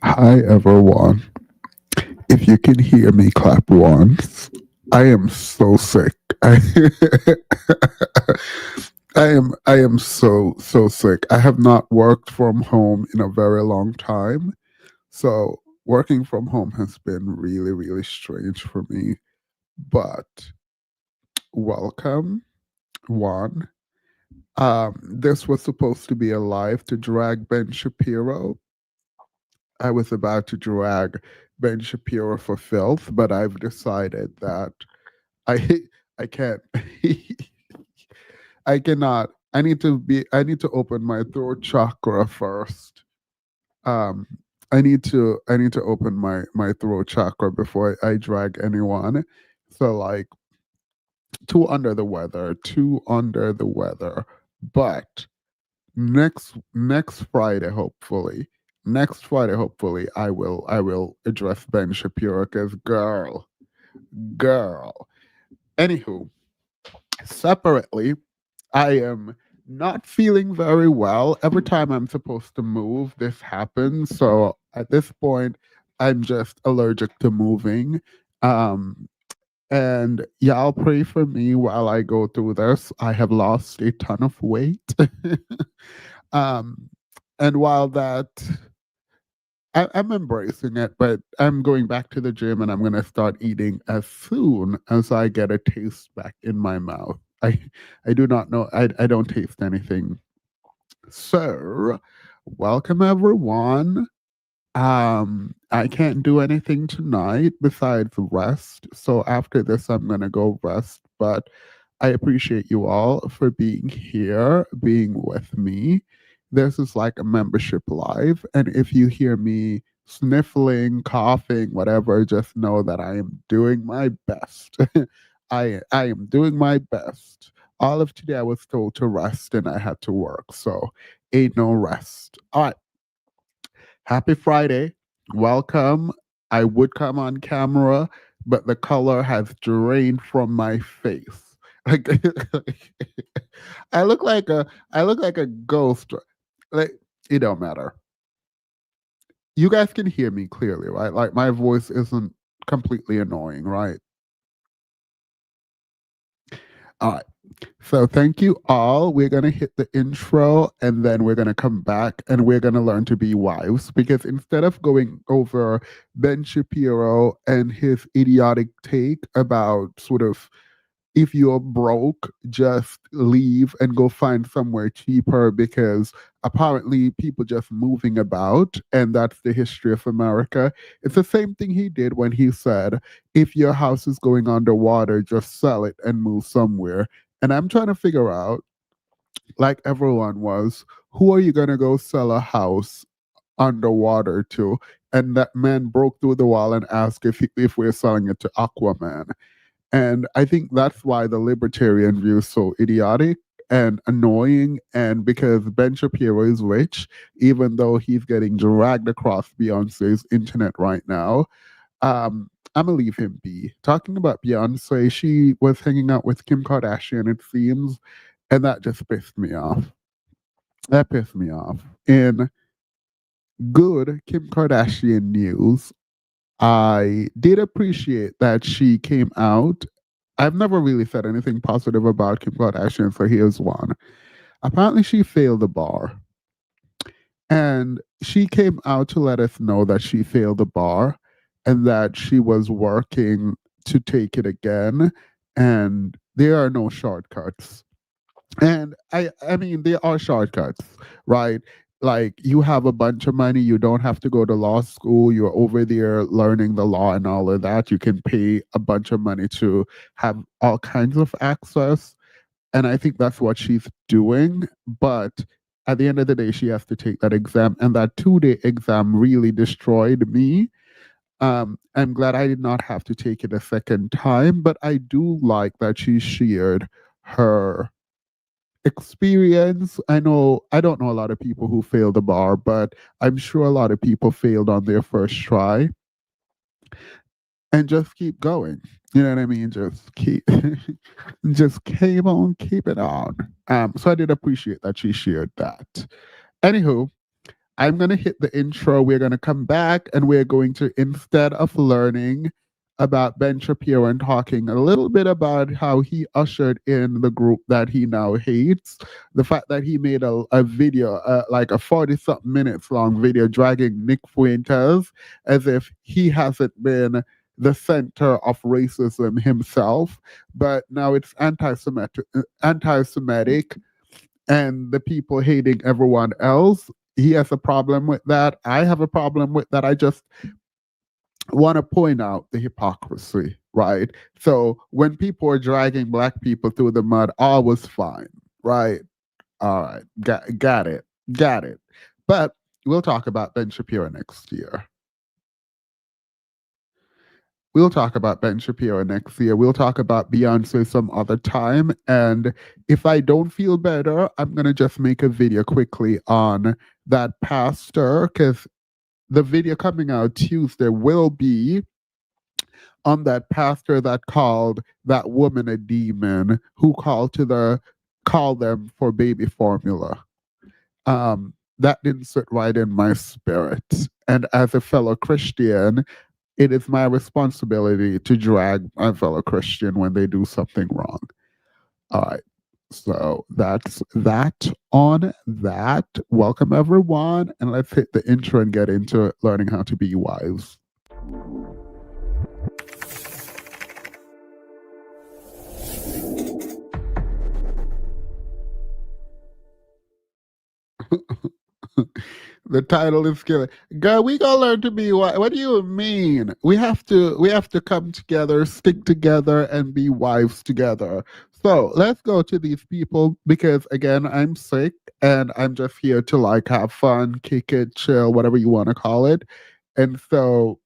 Hi everyone. If you can hear me clap once, I am so sick. I am so sick. I have not worked from home in a very long time. So working from home has been really strange for me. But welcome, Juan. This was supposed to be a live to drag Ben Shapiro. I was about to drag Ben Shapiro for filth, but I've decided that I I can't I cannot. I need to open my throat chakra first. Um I need to open my throat chakra before I drag anyone. So like too under the weather. But next Friday hopefully I will address Ben Shapiro because girl. Anywho, separately, I am not feeling very well. Every time I'm supposed to move, this happens. So at this point, I'm just allergic to moving. Um, and y'all pray for me while I go through this. I have lost a ton of weight. um, and while that I'm embracing it, but I'm going back to the gym and I'm going to start eating as soon as I get a taste back in my mouth. I do not know. I don't taste anything. So, welcome everyone. I can't do anything tonight besides rest. So after this, I'm gonna go rest. But I appreciate you all for being here, being with me. This is like a membership live, and if you hear me sniffling, coughing, whatever, just know that I am doing my best. I am doing my best. All of today, I was told to rest, and I had to work, so ain't no rest. All right. Happy Friday. Welcome. I would come on camera, but the color has drained from my face. Like I look like a ghost. Like it don't matter. You guys can hear me clearly, right? Like my voice isn't completely annoying, right? All right. So thank you all. We're gonna hit the intro and then we're gonna come back and we're gonna learn to be wives because instead of going over Ben Shapiro and his idiotic take about sort of if you're broke, just leave and go find somewhere cheaper because apparently people just moving about and that's the history of America. It's the same thing he did when he said, if your house is going underwater, just sell it and move somewhere. And I'm trying to figure out, like everyone was, who are you going to go sell a house underwater to? And that man broke through the wall and asked if we're selling it to Aquaman. And I think that's why the libertarian view is so idiotic and annoying. And because Ben Shapiro is rich, even though he's getting dragged across Beyonce's internet right now, I'm gonna leave him be. Talking about Beyonce, she was hanging out with Kim Kardashian, it seems, and that just pissed me off. That pissed me off. In good Kim Kardashian news, I did appreciate that she came out. I've never really said anything positive about Kim Kardashian, so here's one. Apparently, she failed the bar. And she came out to let us know that she failed the bar and that she was working to take it again. And there are no shortcuts. And I mean, there are shortcuts, right? Like you have a bunch of money, you don't have to go to law school, you're over there learning the law and all of that. You can pay a bunch of money to have all kinds of access. And I think that's what she's doing. But at the end of the day, she has to take that exam. And that 2 day exam really destroyed me. I'm glad I did not have to take it a second time, but I do like that she shared her experience. I don't know a lot of people who failed the bar, but I'm sure a lot of people failed on their first try and just keep going. You know what I mean? Just keep, just keep on keeping on. So I did appreciate that she shared that. Anywho, I'm going to hit the intro. We're going to come back and we're going to, instead of learning about Ben Shapiro and talking a little bit about how he ushered in the group that he now hates, the fact that he made a video, like a 40 something minutes long video, dragging Nick Fuentes as if he hasn't been the center of racism himself, but now it's anti-Semitic, and the people hating everyone else. He has a problem with that. I have a problem with that. I just want to point out the hypocrisy, right? So when people are dragging black people through the mud, all was fine, right? All right, got it, got it. But we'll talk about Ben Shapiro next year. We'll talk about Ben Shapiro next year. We'll talk about Beyonce some other time. And if I don't feel better, I'm going to just make a video quickly on that pastor, because the video coming out Tuesday will be on that pastor that called that woman a demon, who called them for baby formula. That didn't sit right in my spirit. And as a fellow Christian, it is my responsibility to drag my fellow Christian when they do something wrong. All right. So that's that on that. Welcome everyone, and let's hit the intro and get into learning how to be wise. The title is killing. Girl, we gonna learn to be wise. What do you mean? We have to come together, stick together, and be wives together. So let's go to these people, because again, I'm sick and I'm just here to like have fun, kick it, chill, whatever you want to call it. And so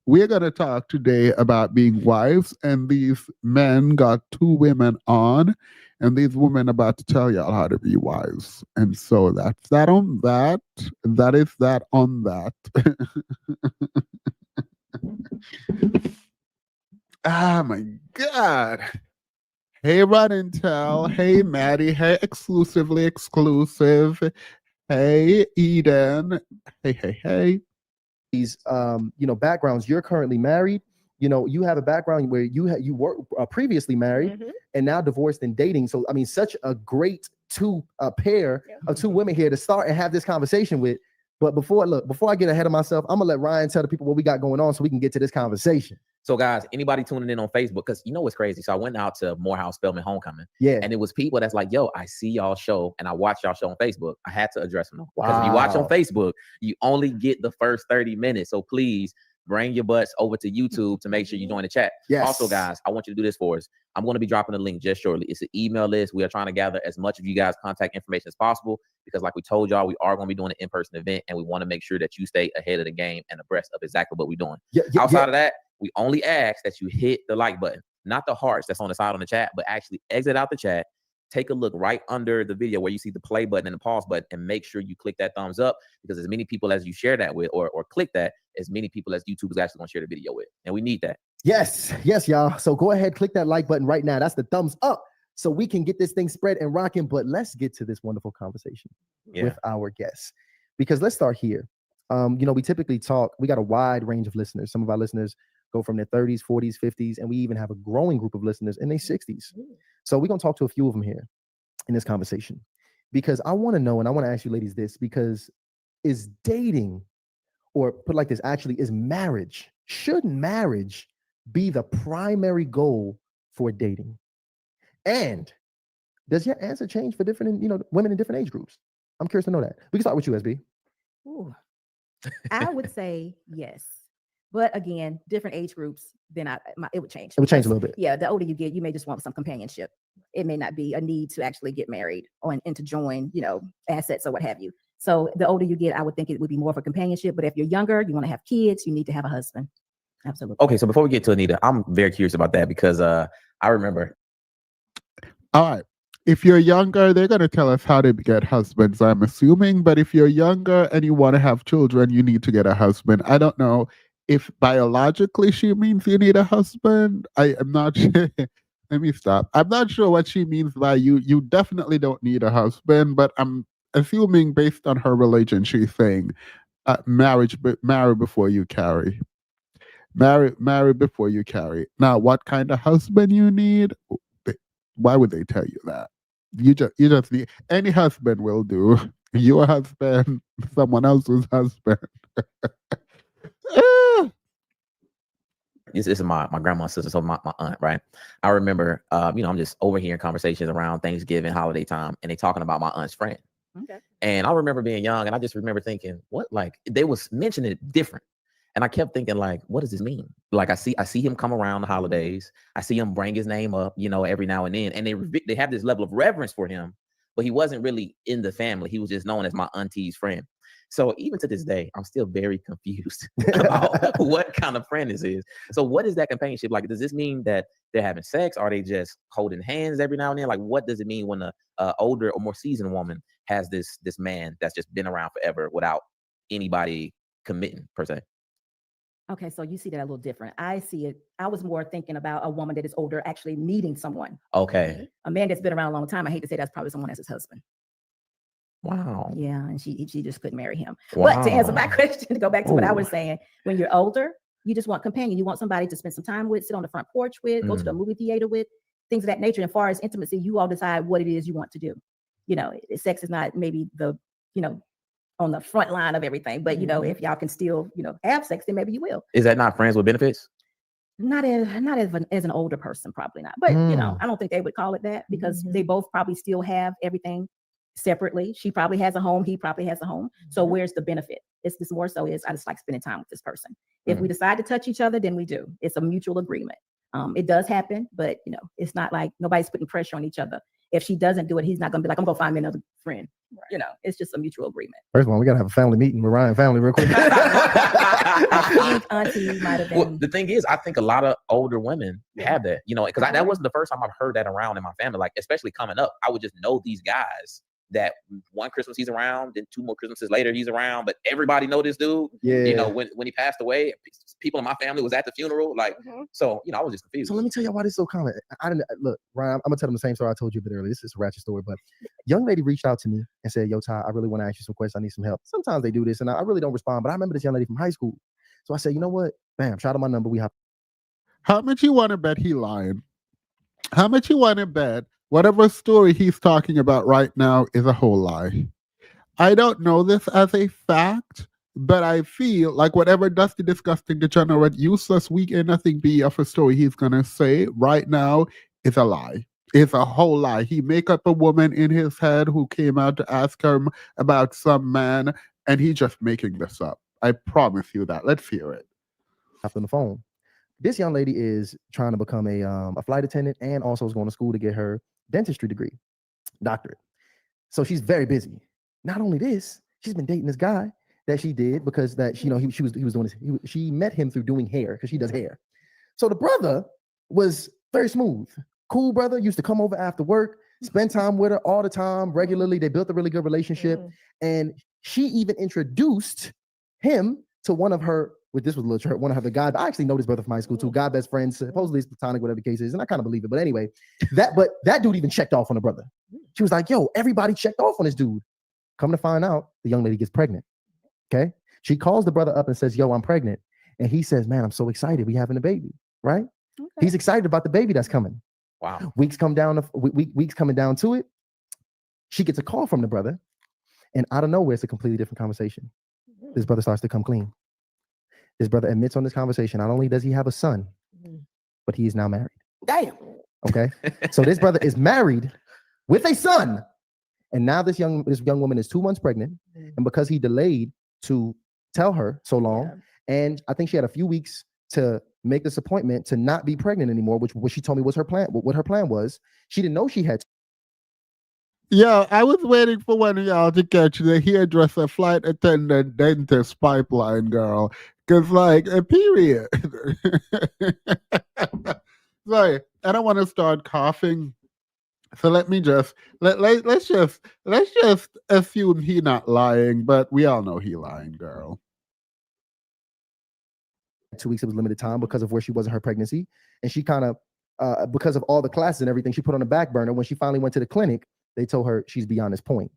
we're going to talk today about being wives, and these men got two women on, and these women about to tell y'all how to be wives. And so that's that on that. That is that on that. Oh my God. Hey, Run and Tell. Hey, Maddie. Hey, Exclusively Exclusive. Hey, Eden. Hey. These backgrounds. You're currently married. You have a background where you were previously married and now divorced and dating. So I mean, such a great pair of two women here to start and have this conversation with. But before I get ahead of myself, I'm gonna let Ryan tell the people what we got going on so we can get to this conversation. So guys, anybody tuning in on Facebook, because you know what's crazy. So I went out to Morehouse Spelman Homecoming. Yeah. And it was people that's like, yo, I see y'all show and I watch y'all show on Facebook. I had to address them. Because if you watch on Facebook, you only get the first 30 minutes. So please bring your butts over to YouTube to make sure you join the chat. Yes. Also, guys, I want you to do this for us. I'm going to be dropping a link just shortly. It's an email list. We are trying to gather as much of you guys' contact information as possible, because like we told y'all, we are going to be doing an in-person event, and we want to make sure that you stay ahead of the game and abreast of exactly what we're doing. Outside of that, we only ask that you hit the like button, not the hearts that's on the side on the chat, but actually exit out the chat. Take a look right under the video where you see the play button and the pause button, and make sure you click that thumbs up, because as many people as you share that with or click that, as many people as YouTube is actually going to share the video with. And we need that. Yes, y'all. So go ahead, click that like button right now. That's the thumbs up, so we can get this thing spread and rocking. But let's get to this wonderful conversation with our guests, because let's start here. We typically talk, we got a wide range of listeners. Some of our listeners go from their 30s, 40s, 50s, and we even have a growing group of listeners in their 60s. So we're going to talk to a few of them here in this conversation, because I want to know, and I want to ask you ladies this, because is dating, or put like this, actually, is marriage, should marriage be the primary goal for dating? And does your answer change for different, women in different age groups? I'm curious to know that. We can start with you, SB. Ooh. I would say yes. But again, different age groups, then it would change. It would change a little bit. Yeah, the older you get, you may just want some companionship. It may not be a need to actually get married and to join, assets or what have you. So the older you get, I would think it would be more for companionship. But if you're younger, you want to have kids, you need to have a husband. Absolutely. Okay, so before we get to Anita, I'm very curious about that, because I remember. All right. If you're younger, they're going to tell us how to get husbands, I'm assuming. But if you're younger and you want to have children, you need to get a husband. I don't know if biologically she means you need a husband. I am not sure. Let me stop. I'm not sure what she means by you. You definitely don't need a husband, but I'm assuming based on her religion, she's saying, marry before you carry. Marry before you carry. Now, what kind of husband you need? Why would they tell you that? You just need any husband will do. Your husband, someone else's husband. Ah, This is my grandma's sister, so my aunt, right? I remember, I'm just overhearing conversations around Thanksgiving, holiday time, and they talking about my aunt's friend. Okay. And I remember being young, and I just remember thinking, what? Like they was mentioning it different, and I kept thinking, like, what does this mean? Like I see him come around the holidays, I see him bring his name up, every now and then, and they have this level of reverence for him, but he wasn't really in the family. He was just known as my auntie's friend. So even to this day, I'm still very confused about what kind of friend this is. So what is that companionship like? Does this mean that they're having sex? Are they just holding hands every now and then? Like, what does it mean when a older or more seasoned woman has this man that's just been around forever without anybody committing per se? Okay, so you see that a little different. I see it. I was more thinking about a woman that is older actually meeting someone. Okay. A man that's been around a long time. I hate to say that's probably someone as his husband. Wow. Yeah, and she just couldn't marry him. But to answer my question, to go back to what I was saying, when you're older, you just want companion. You want somebody to spend some time with, sit on the front porch with, go to the movie theater with, things of that nature. And as far as intimacy, you all decide what it is you want to do. Sex is not maybe the, on the front line of everything. But if y'all can still, have sex, then maybe you will. Is that not friends with benefits? Not as an older person, probably not. But I don't think they would call it that because they both probably still have everything separately. She probably has a home, he probably has a home. So where's the benefit? It's just more so is I just like spending time with this person. If we decide to touch each other, then we do. It's a mutual agreement. It does happen, but it's not like nobody's putting pressure on each other. If she doesn't do it, he's not gonna be like, I'm gonna find me another friend. Right. It's just a mutual agreement. First of all, we gotta have a family meeting with Ryan family real quick. I think auntie might have been. Well, the thing is, I think a lot of older women have that, because that wasn't the first time I've heard that around in my family. Like, especially coming up, I would just know these guys that one Christmas he's around, then 2 more Christmases later he's around, but everybody know this dude. Yeah. When he passed away, people in my family was at the funeral. Like, so I was just confused. So let me tell you why this is so common. I didn't look, Ryan. I'm gonna tell them the same story I told you a bit earlier. This is a ratchet story, but young lady reached out to me and said, "Yo, Ty, I really want to ask you some questions. I need some help." Sometimes they do this, and I really don't respond. But I remember this young lady from high school, so I said, "You know what? Bam, shout out my number. We have." How much you want to bet he lying? How much you want to bet whatever story he's talking about right now is a whole lie? I don't know this as a fact, but I feel like whatever Dusty Disgusting Degenerate useless weekend nothing be of a story he's gonna say right now is a lie. It's a whole lie. He make up a woman in his head who came out to ask him about some man, and he just making this up. I promise you that. Let's hear it. On the phone. This young lady is trying to become a flight attendant and also is going to school to get her dentistry degree, doctorate. So she's very busy. Not only this, she's been dating this guy that she did because he was doing this. She met him through doing hair because she does hair. So the brother was very smooth, cool brother. Used to come over after work, spend time with her all the time, regularly. They built a really good relationship, and she even introduced him to one of her. This was a little church, one of the guy. I actually know this brother from high school too. Guy best friends, supposedly it's platonic, whatever the case is, and I kind of believe it. But anyway, that dude even checked off on the brother. She was like, "Yo, everybody checked off on this dude." Come to find out, the young lady gets pregnant. Okay, she calls the brother up and says, "Yo, I'm pregnant," and he says, "Man, I'm so excited. We having a baby, right?" Okay. He's excited about the baby that's coming. Wow. Weeks coming down to it. She gets a call from the brother, and out of nowhere, it's a completely different conversation. This brother starts to come clean. This brother admits on this conversation, not only does he have a son, but he is now married. Damn. Okay. So this brother is married with a son. And now this young woman is 2 months pregnant. And because he delayed to tell her so long, and I think she had a few weeks to make this appointment to not be pregnant anymore, which she told me was her plan. What her plan was, she didn't know she had. Yeah, I was waiting for one of y'all to catch the hairdresser, flight attendant, dentist, pipeline girl. Because, like, a period. Sorry, I don't want to start coughing. So let me just let's just assume he not lying, but we all know he lying, girl. 2 weeks, it was limited time because of where she was in her pregnancy, and she kind of because of all the classes and everything, she put on the back burner. When she finally went to the clinic, they told her she's beyond this point.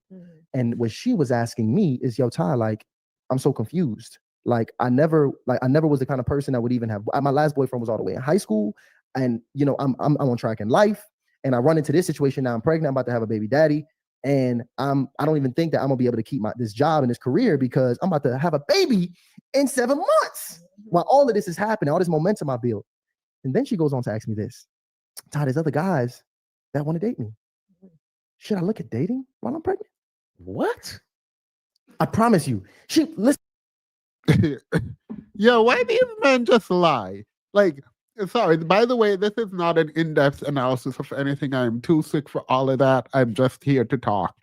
And what she was asking me is, yo, Ty, like, I'm so confused. Like, I never was the kind of person that would even have. My last boyfriend was all the way in high school, and you know, I'm on track in life, and I run into this situation now. I'm pregnant. I'm about to have a baby daddy, and I don't even think that I'm gonna be able to keep this job and this career because I'm about to have a baby in 7 months. While all of this is happening, all this momentum I built, and then she goes on to ask me this: Ty, there's other guys that want to date me. Should I look at dating while I'm pregnant? What? I promise you. She listen. Yo, why these men just lie? Like, sorry, by the way, this is not an in-depth analysis of anything. I'm too sick for all of that. I'm just here to talk.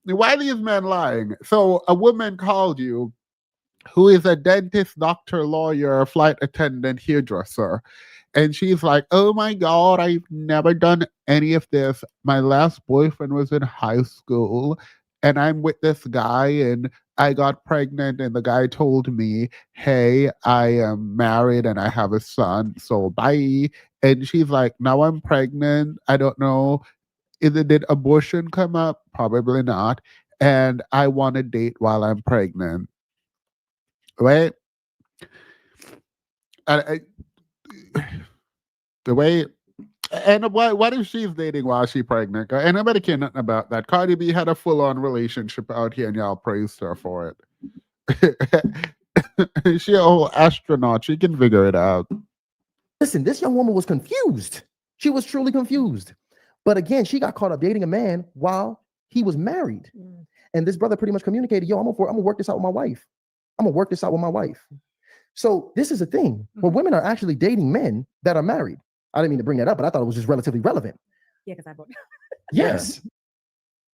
Why are these men lying? So a woman called you who is a dentist, doctor, lawyer, flight attendant, hairdresser. And she's like, oh my God, I've never done any of this. My last boyfriend was in high school, and I'm with this guy, and I got pregnant, and the guy told me, hey, I am married and I have a son, so bye. And she's like, now I'm pregnant. I don't know. Did abortion come up? Probably not. And I want to date while I'm pregnant. Right? The way, and what if she's dating while she's pregnant? Anybody care nothing about that? Cardi B had a full-on relationship out here, and y'all praised her for it. She a whole astronaut. She can figure it out. Listen, this young woman was confused. She was truly confused. But again, she got caught up dating a man while he was married. And this brother pretty much communicated, yo, I'm gonna work this out with my wife. I'm gonna work this out with my wife. So this is a thing where women are actually dating men that are married. I didn't mean to bring that up, but I thought it was just relatively relevant. Yeah, because I vote. Yes.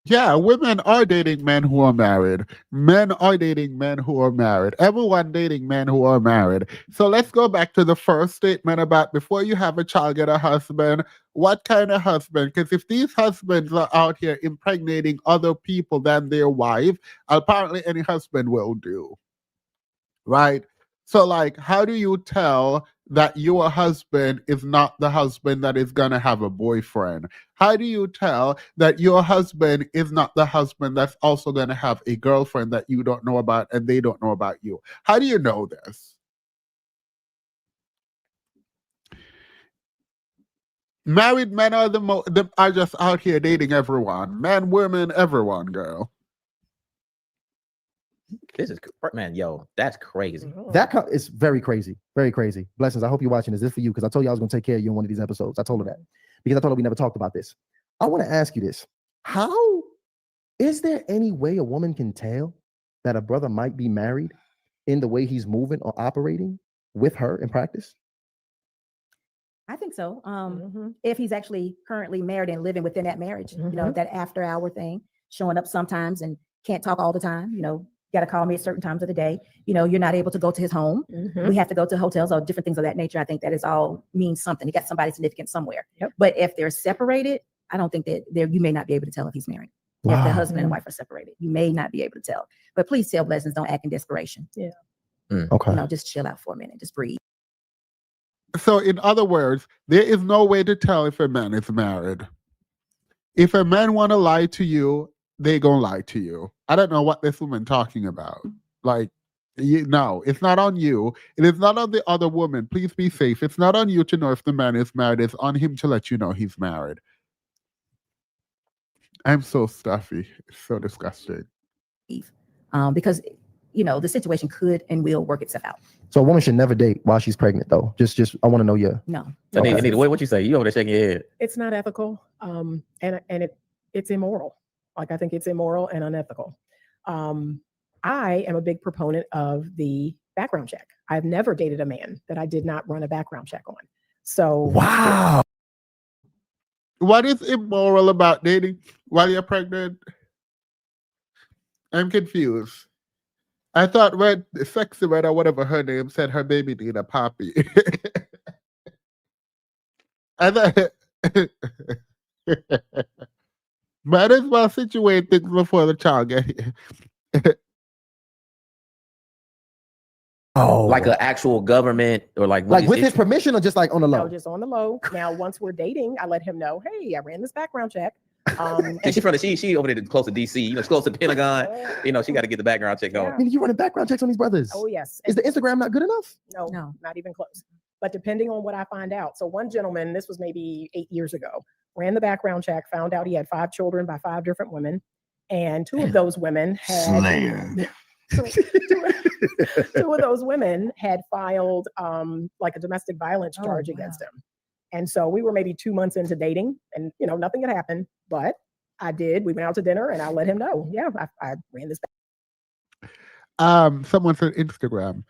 Yeah, women are dating men who are married. Men are dating men who are married. Everyone dating men who are married. So let's go back to the first statement about before you have a child, get a husband. What kind of husband? Because if these husbands are out here impregnating other people than their wife, apparently any husband will do. Right? So, like, how do you tell that your husband is not the husband that is going to have a boyfriend? How do you tell that your husband is not the husband that's also going to have a girlfriend that you don't know about and they don't know about you? How do you know this? Married men are are just out here dating everyone. Men, women, everyone, girl. This is, man, yo, that's crazy. That is very crazy. Very crazy. Blessings. I hope you're watching this. This is for you because I told you I was going to take care of you in one of these episodes. I told her that because I told her we never talked about this. I want to ask you this. How is there any way a woman can tell that a brother might be married in the way he's moving or operating with her in practice? I think so. If he's actually currently married and living within that marriage, you know, that after hour thing, showing up sometimes and can't talk all the time, you know, got to call me at certain times of the day. You know, you're not able to go to his home. We have to go to hotels or different things of that nature. I think that is all means something. You got somebody significant somewhere. But if they're separated, I don't think that you may not be able to tell if he's married. If the husband and wife are separated, you may not be able to tell. But please tell Blessings, don't act in desperation. Okay. You know, just chill out for a minute. Just breathe. So, in other words, there is no way to tell if a man is married. If a man want to lie to you, they gonna lie to you. I don't know what this woman talking about. Like, no, it's not on you. It is not on the other woman. Please be safe. It's not on you to know if the man is married. It's on him to let you know he's married. I'm so stuffy. It's so disgusting. Because, you know, the situation could and will work itself out. So a woman should never date while she's pregnant, though. Just I want to know your. No. Anita, what you say? You over there shaking your head. It's not ethical, and it's immoral. Like, I think it's immoral and unethical. I am a big proponent of the background check. I've never dated a man that I did not run a background check on. So wow. What is immoral about dating while you're pregnant? I'm confused. I thought Sexy Red or whatever her name said her baby need a poppy. I thought might as well situate things before the child get here. Like an actual government or like with his permission or just like on the low? No, just on the low. Now, once we're dating, I let him know, hey, I ran this background check. And She's from she over there close to DC, you know, close to Pentagon. You know, she got to get the background check Yeah. going. I mean, you running background checks on these brothers. oh yes, Is the Instagram not good enough? no, No. not even close. But depending on what I find out. So one gentleman, this was maybe 8 years ago, ran the background check, found out he had 5 children by 5 different women. And 2 of those women had Slayer. two of those women had filed like a domestic violence Oh, charge wow. against him. And so we were maybe 2 months into dating and, you know, nothing had happened, but we went out to dinner and I let him know. Yeah, I ran this. Someone said Instagram.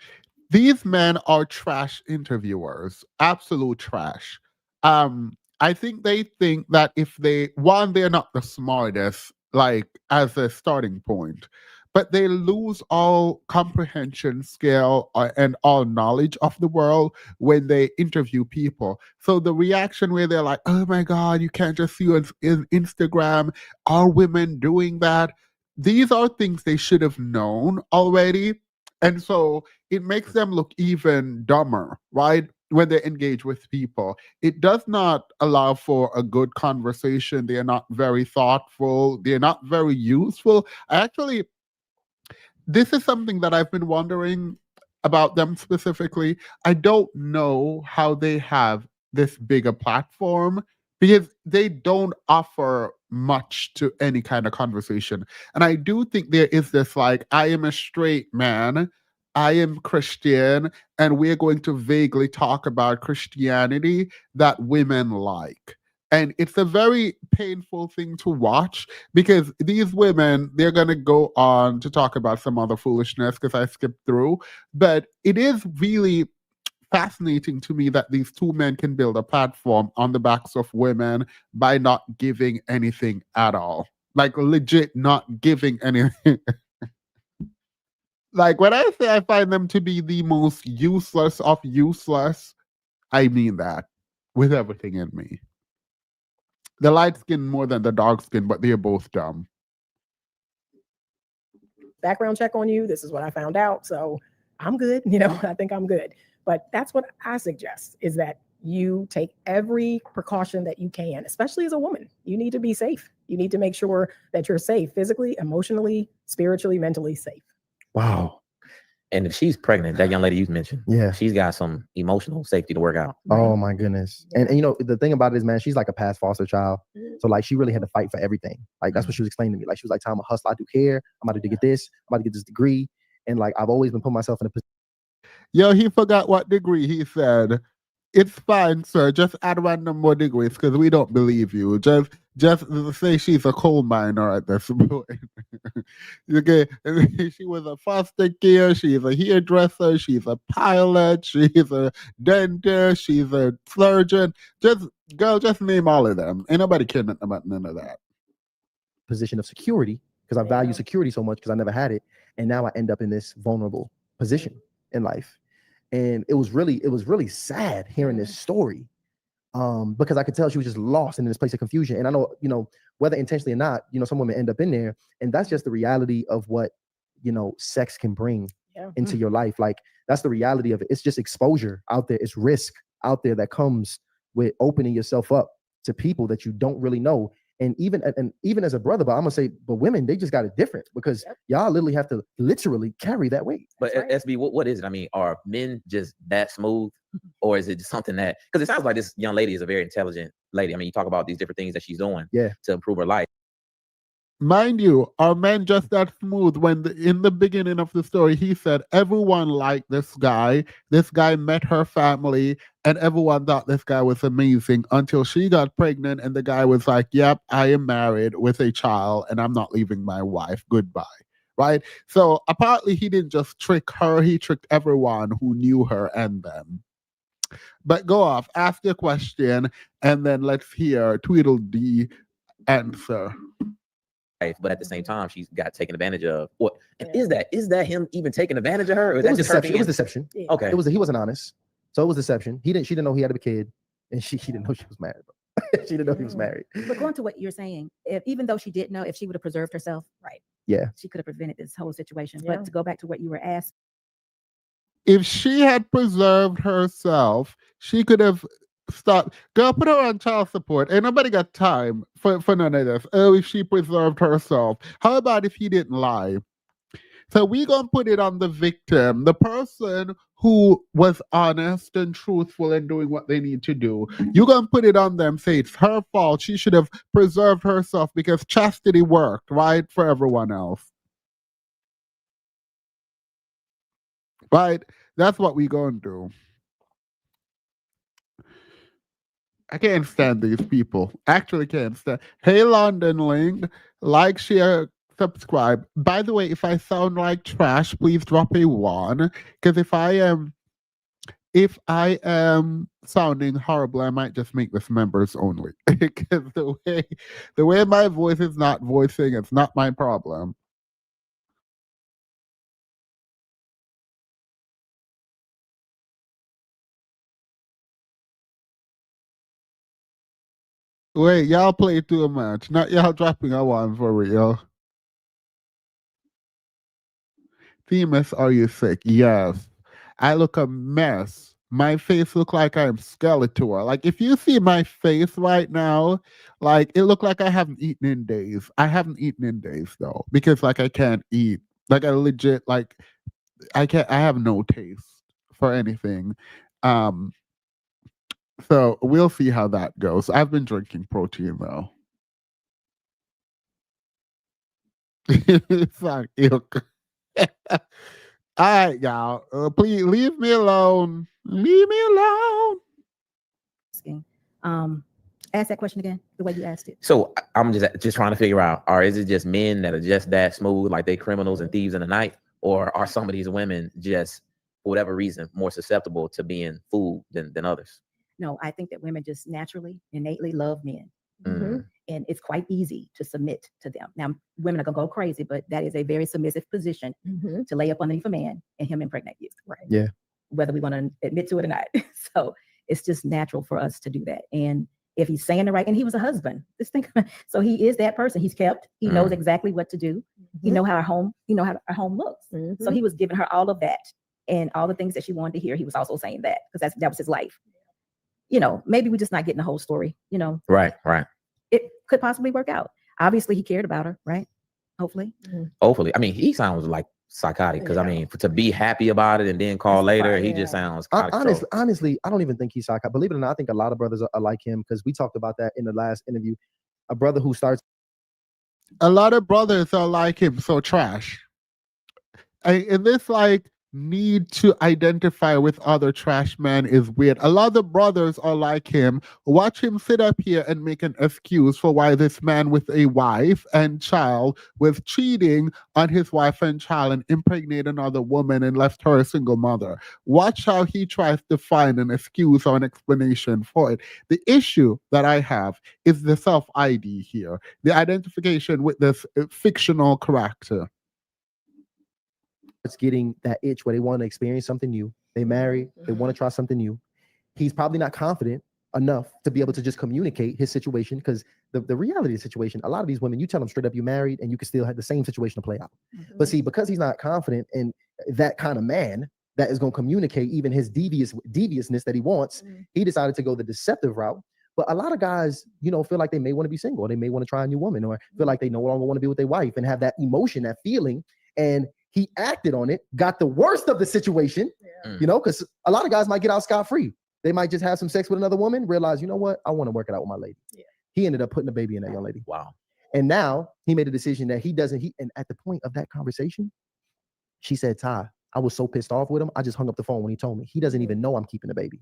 These men are trash interviewers, absolute trash. I think they think that if they're not the smartest, like as a starting point, but they lose all comprehension skill and all knowledge of the world when they interview people. So the reaction where they're like, oh my God, you can't just see in Instagram, are women doing that? These are things they should have known already. And so it makes them look even dumber, right? When they engage with people, it does not allow for a good conversation. They're not very thoughtful. They're not very useful. This is something that I've been wondering about them specifically. I don't know how they have this bigger platform because they don't offer much to any kind of conversation. And I do think there is this like, I am a straight man, I am Christian, and we're going to vaguely talk about Christianity that women like. And it's a very painful thing to watch because these women, they're going to go on to talk about some other foolishness because I skipped through. But it is really fascinating to me that these 2 men can build a platform on the backs of women by not giving anything at all. Like legit not giving anything. Like when I say I find them to be the most useless of useless, I mean that with everything in me. The light skin more than the dark skin, but they're both dumb. Background check on you. This is what I found out. So I'm good. You know, I think I'm good. But that's what I suggest is that you take every precaution that you can, especially as a woman. You need to be safe. You need to make sure that you're safe physically, emotionally, spiritually, mentally safe. Wow. And if she's pregnant, that young lady you mentioned, Yeah. she's got some emotional safety to work out. Oh my goodness. And you know, the thing about it is, man, she's like a past foster child. So like she really had to fight for everything. Like that's what she was explaining to me. Like she was like, I'm a hustler, I do care. I'm about to get this, I'm about to get this degree. And like I've always been putting myself in a position. Yo, he forgot what degree he said. It's fine, sir. Just add random more degrees because we don't believe you. Just say she's a coal miner at this point. Okay, she was a foster care. She's a hairdresser. She's a pilot. She's a dentist. She's a surgeon. Just name all of them. Ain't nobody caring about none of that. Position of security because I value security so much because I never had it, and now I end up in this vulnerable position in life. And it was really sad hearing this story because I could tell she was just lost in this place of confusion. And I know, you know, whether intentionally or not, you know, some women end up in there, and that's just the reality of what, you know, sex can bring into your life. Like that's the reality of it. It's just exposure out there. It's risk out there that comes with opening yourself up to people that you don't really know. And even as a brother, but I'm gonna say, but women, they just got it different because y'all literally have to literally carry that weight. But SB, what is it? I mean, are men just that smooth, or is it just something that? Because it sounds like this young lady is a very intelligent lady. I mean, you talk about these different things that she's doing to improve her life. Mind you, are men just that smooth when in the beginning of the story, he said everyone liked this guy. This guy met her family and everyone thought this guy was amazing until she got pregnant and the guy was like, yep, I am married with a child and I'm not leaving my wife. Goodbye. Right? So apparently he didn't just trick her, he tricked everyone who knew her and them. But go off, ask your question, and then let's hear Tweedledee answer. But at the same time, she's got taken advantage of. What and is that him even taking advantage of her? Or is It that was just deception. her It was being- deception. Okay. He wasn't honest. So it was deception. She didn't know he had a kid, and she didn't know she was married. She didn't know he was married. But going to what you're saying, even though she didn't know, if she would have preserved herself, right? Yeah. She could have prevented this whole situation. Yeah. But to go back to what you were asked, if she had preserved herself, she could have Stop. Girl, put her on child support. Ain't nobody got time for none of this. Oh, if she preserved herself. How about if he didn't lie? So we gonna put it on the victim, the person who was honest and truthful in doing what they need to do. You gonna put it on them, say it's her fault. She should have preserved herself because chastity worked, right? For everyone else. Right? That's what we gonna do. I can't stand these people. Actually can't stand. Hey London Link, like, share, subscribe. By the way, if I sound like trash, please drop a 1. Because if I am sounding horrible, I might just make this members only. Because the way my voice is not voicing, it's not my problem. Wait, y'all play too much. Not y'all dropping a 1 for real. Themis, are you sick? Yes. I look a mess. My face look like I'm Skeletor. Like if you see my face right now, like it look like I haven't eaten in days. I haven't eaten in days though, because like I can't eat. Like I legit like I have no taste for anything. So we'll see how that goes. I've been drinking protein though. It's like ilk. All right, y'all. Please leave me alone. Leave me alone. Ask that question again, the way you asked it. So I'm just trying to figure out, is it just men that are just that smooth, like they criminals and thieves in the night, or are some of these women just, for whatever reason, more susceptible to being fooled than others? No, I think that women just naturally, innately love men. Mm. And it's quite easy to submit to them. Now, women are gonna go crazy, but that is a very submissive position to lay up underneath a man and him impregnate you. Right. Yeah. Whether we want to admit to it or not. So it's just natural for us to do that. And if he's saying the right, and he was a husband, just think, so he is that person. He's kept. He knows exactly what to do. He know how our home, how our home looks. So he was giving her all of that and all the things that she wanted to hear. He was also saying that because that was his life. Maybe we're just not getting the whole story. Right. It could possibly work out. Obviously, he cared about her, right? Hopefully. Hopefully. I mean, he sounds like psychotic because I mean, to be happy about it and then call later, he just sounds honestly, I don't even think he's psychotic. Believe it or not, I think a lot of brothers are like him because we talked about that in the last interview. A brother who starts. A lot of brothers are like him, so trash. And this need to identify with other trash men is weird. A lot of brothers are like him. Watch him sit up here and make an excuse for why this man with a wife and child was cheating on his wife and child and impregnated another woman and left her a single mother. Watch how he tries to find an excuse or an explanation for it. The issue that I have is the self-ID here, the identification with this fictional character. It's getting that itch where they want to experience something new. They marry, they want to try something new. He's probably not confident enough to be able to just communicate his situation because the reality of the situation, a lot of these women, you tell them straight up you married and you can still have the same situation to play out. But see, because he's not confident in that kind of man that is going to communicate even his deviousness that he wants, he decided to go the deceptive route. But a lot of guys, feel like they may want to be single, or they may want to try a new woman, or feel like they no longer want to be with their wife and have that emotion, that feeling. And he acted on it, got the worst of the situation, because a lot of guys might get out scot-free. They might just have some sex with another woman, realize, you know what, I want to work it out with my lady. Yeah. He ended up putting a baby in that young lady. Wow. And now he made a decision that and at the point of that conversation, she said, Ty, I was so pissed off with him, I just hung up the phone when he told me. He doesn't even know I'm keeping the baby.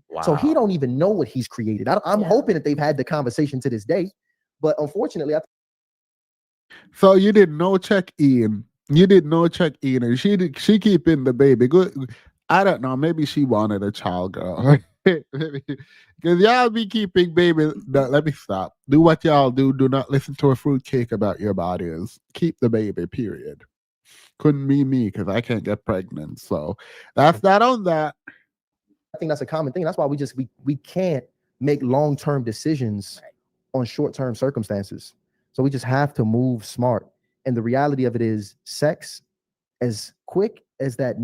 Wow. So he don't even know what he's created. I'm hoping that they've had the conversation to this day, but unfortunately, so you did no check-in. You did no check-in, and she keeping the baby. Good. I don't know. Maybe she wanted a child, girl. Because y'all be keeping baby. No, let me stop. Do what y'all do. Do not listen to a fruitcake about your bodies. Keep the baby, period. Couldn't be me because I can't get pregnant. So that's that on that. I think that's a common thing. That's why we can't make long-term decisions on short-term circumstances. So we just have to move smart. And the reality of it is sex, as quick as that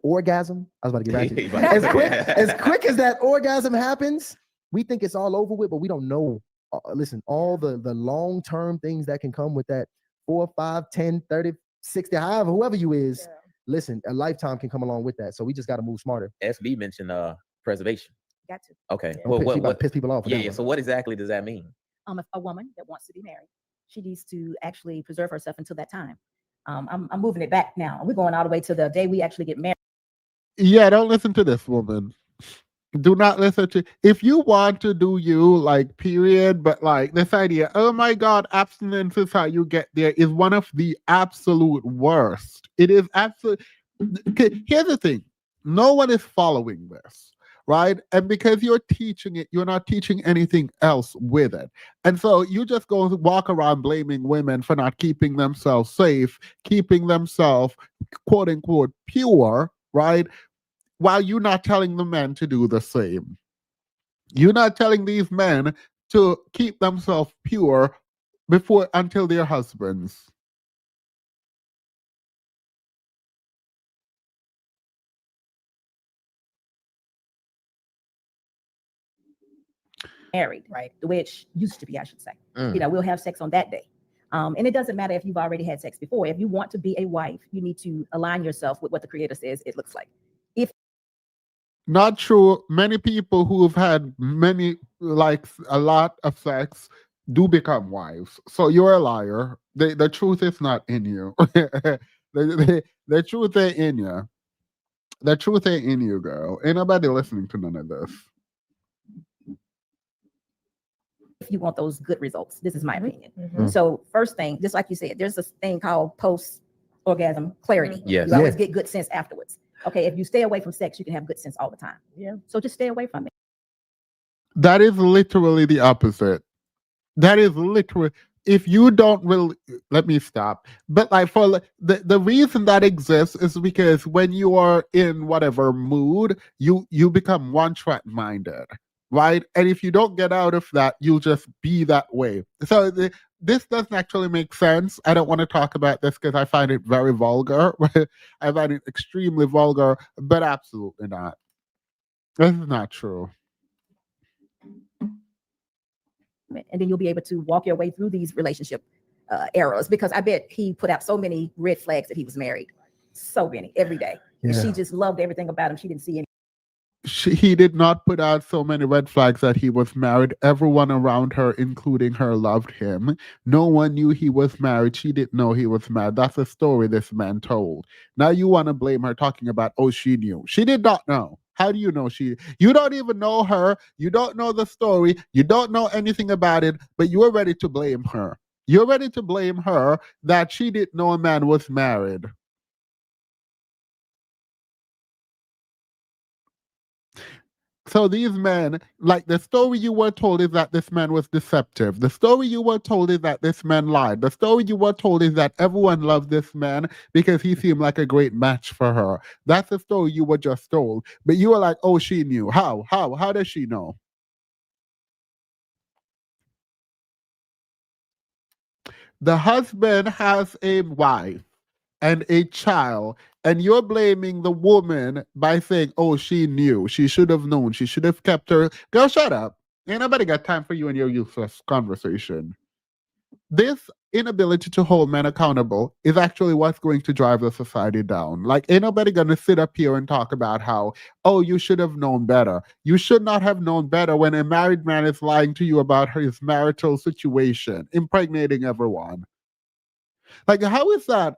orgasm, I was about to get back to you. As quick as that orgasm happens, we think it's all over with, but we don't know. Listen, all the long-term things that can come with that 4, 5, 10, 30, 60, however, whoever you is, listen, a lifetime can come along with that. So we just got to move smarter. SB mentioned preservation. Got to. Okay. Yeah. She about to piss people off. Yeah. So what exactly does that mean? If a woman that wants to be married, she needs to actually preserve herself until that time. I'm moving it back now. We're going all the way to the day we actually get married. Yeah, don't listen to this woman. Do not listen to, if you want to do you, like, period, but like this idea, oh my God, abstinence is how you get there, is one of the absolute worst. It is absolute. Here's the thing, no one is following this, right? And because you're teaching it, you're not teaching anything else with it. And so you just go walk around blaming women for not keeping themselves safe, keeping themselves, quote unquote, pure, right? While you're not telling the men to do the same. You're not telling these men to keep themselves pure until their husbands. Married, right? Which used to be, I should say. We'll have sex on that day. And it doesn't matter if you've already had sex before. If you want to be a wife, you need to align yourself with what the Creator says it looks like. Not true. Many people who have had a lot of sex do become wives. So you're a liar. The truth is not in you. the truth ain't in you. The truth ain't in you, girl. Ain't nobody listening to none of this. If you want those good results, this is my opinion. So first thing, just like you said, there's this thing called post-orgasm clarity. Yes. You always get good sense afterwards. Okay, if you stay away from sex, you can have good sense all the time. Yeah. So just stay away from it. That is literally the opposite. That is literally, if you don't really, let me stop. But like for the reason that exists is because when you are in whatever mood, you become one-track minded, right? And if you don't get out of that, you'll just be that way. So this doesn't actually make sense. I don't want to talk about this because I find it very vulgar. I find it extremely vulgar, but absolutely not. This is not true. And then you'll be able to walk your way through these relationship eras, because I bet he put out so many red flags that he was married. So many, every day. And she just loved everything about him. She didn't see any. He did not put out so many red flags that he was married. Everyone around her, including her, loved him. No one knew he was married. She didn't know he was married. That's a story this man told. Now you want to blame her talking about, oh, she knew. She did not know. How do you know you don't even know her. You don't know the story. You don't know anything about it, but you're ready to blame her. You're ready to blame her that she didn't know a man was married. So these men, like, the story you were told is that this man was deceptive. The story you were told is that this man lied. The story you were told is that everyone loved this man because he seemed like a great match for her. That's the story you were just told. But you were like, oh, she knew. How? How does she know? The husband has a wife and a child, and you're blaming the woman by saying, oh, she knew. She should have known. She should have kept her. Girl, shut up. Ain't nobody got time for you and your useless conversation. This inability to hold men accountable is actually what's going to drive the society down. Like, ain't nobody going to sit up here and talk about how, oh, you should have known better. You should not have known better when a married man is lying to you about his marital situation, impregnating everyone. Like, how is that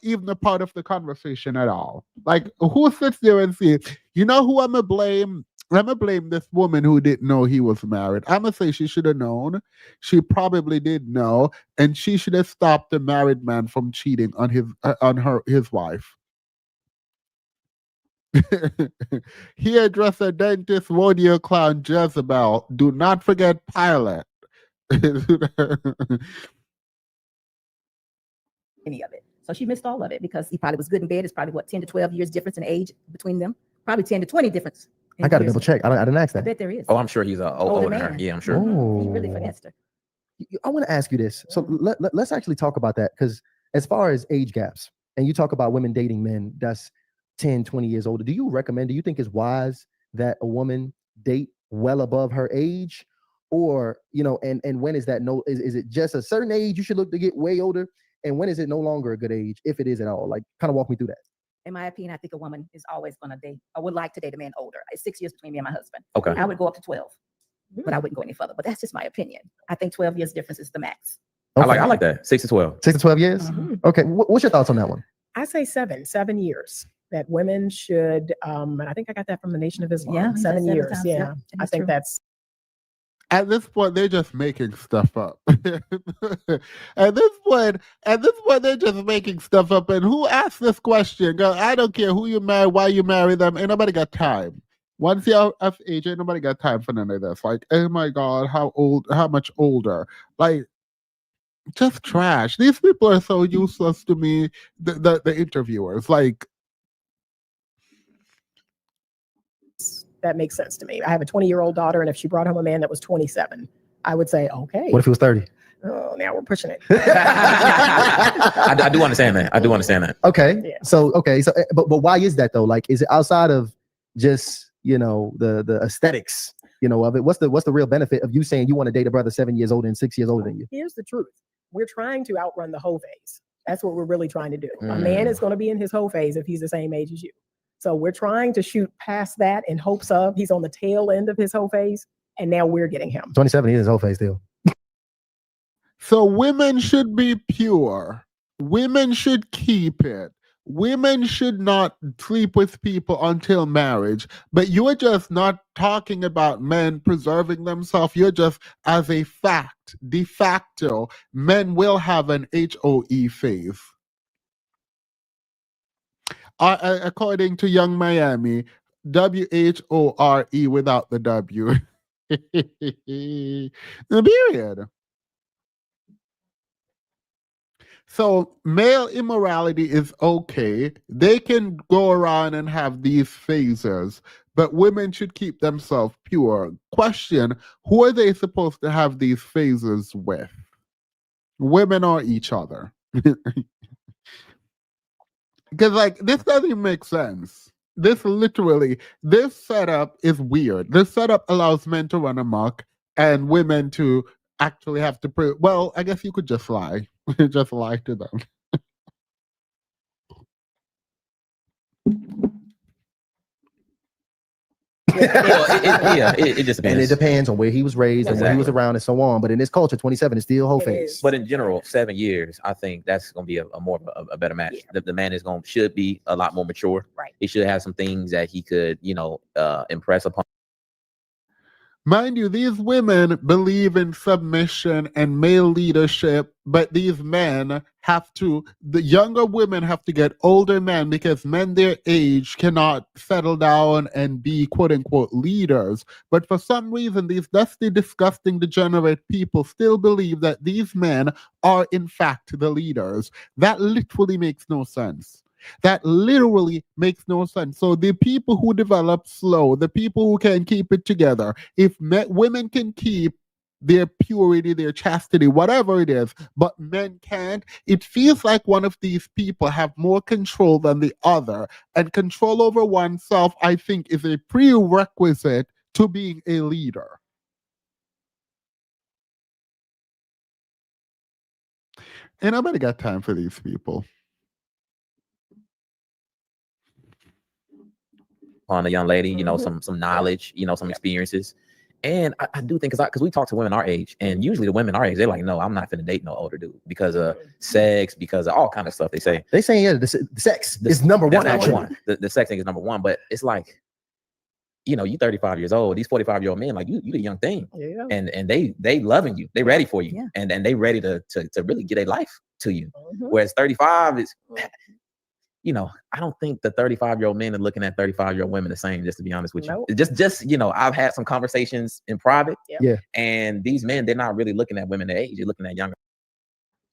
even a part of the conversation at all? Like, who sits there and says, you know who I'm going to blame? I'm going to blame this woman who didn't know he was married. I'm going to say she should have known. She probably did know, and she should have stopped the married man from cheating on his wife. Hairdresser, dentist, rodeo clown, Jezebel. Do not forget Pilate. Any of it. So she missed all of it because he probably was good in bed. It's probably 10 to 12 years difference in age between them. Probably 10 to 20 difference. I got to double check. I didn't ask I that. bet there is. Oh, I'm sure he's older than her. man. Yeah, I'm sure. Oh. He really finessed her. I want to ask you this. So let's actually talk about that, because as far as age gaps, and you talk about women dating men that's 10, 20 years older, do you think it's wise that a woman date well above her age, or and when is that is it just a certain age you should look to get way older, and when is it no longer a good age, if it is at all? Like, kind of walk me through that. In my opinion, I think a woman is always going to date, or would like to date a man older. It's 6 years between me and my husband. Okay. I would go up to 12, but I wouldn't go any further. But that's just my opinion. I think 12 years difference is the max. Okay. I like that. 6 to 12. 6 to 12 years. Mhm. Okay, what's your thoughts on that one? I say 7 years that women should, and I think I got that from the Nation of Islam. Yeah, he said 7 7 years. times, Yeah, yeah, I it's think true. that's At this point, they're just making stuff up. At this point, they're just making stuff up. And who asked this question? Girl, I don't care who you marry, why you marry them. Ain't nobody got time. Once you're of age, ain't nobody got time for none of this. Like, oh my God, how much older? Like, just trash. These people are so useless to me. The interviewers, like, that makes sense to me. I have a 20-year-old daughter, and if she brought home a man that was 27, I would say, okay. What if he was 30? Oh, now we're pushing it. I do understand that. I do understand that. Okay. Yeah. So but why is that though? Like, is it outside of just the aesthetics of it? What's the real benefit of you saying you want to date a brother 7 years older and 6 years older than you? Here's the truth. We're trying to outrun the hoe phase. That's what we're really trying to do. A man is going to be in his hoe phase if he's the same age as you. So we're trying to shoot past that in hopes of he's on the tail end of his hoe phase, and now we're getting him. 27 is his whole face still. so women should be pure. Women should keep it. Women should not sleep with people until marriage. But you're just not talking about men preserving themselves. You're just, as a fact, de facto, men will have an HOE phase. According to Young Miami, WHORE without the W. Period. So male immorality is okay. They can go around and have these phases, but women should keep themselves pure. Question, who are they supposed to have these phases with? Women or each other? Because like this doesn't even make sense. This setup is weird. This setup allows men to run amok and women to actually have to well, I guess you could just lie. Just lie to them. It just And it depends. depends on where he was raised and where he was Exactly. around and so on. But in this culture, 27 is still whole It face. is. But in general, 7 years, I think that's going to be a more of a better match. Yeah. The man should be a lot more mature. Right. He should have some things that he could, impress upon. Mind you, these women believe in submission and male leadership, but these men the younger women have to get older men because men their age cannot settle down and be quote unquote leaders. But for some reason, these dusty, disgusting, degenerate people still believe that these men are in fact the leaders. That literally makes no sense. That literally makes no sense. So the people who develop slow, the people who can keep it together, if women can keep their purity, their chastity, whatever it is, but men can't, it feels like one of these people have more control than the other. And control over oneself, I think, is a prerequisite to being a leader. Ain't nobody got time for these people. On a young lady, some knowledge, some experiences. And I do think because we talk to women our age, and usually the women our age, they're like, no, I'm not finna date no older dude because of sex, because of all kind of stuff they say. They saying, yeah, the sex is number one, That's number actually. one. The sex thing is number one, but it's like, you 35 years old, these 45-year-old men, like you the young thing. Yeah. And they loving you, they ready for you. Yeah. And they ready to really get a life to you. Mhm. Whereas 35 is, I don't think the 35-year-old men are looking at 35-year-old women the same, just to be honest with you. Nope. Just I've had some conversations in private. Yeah. And these men, they're not really looking at women their age, they're looking at younger.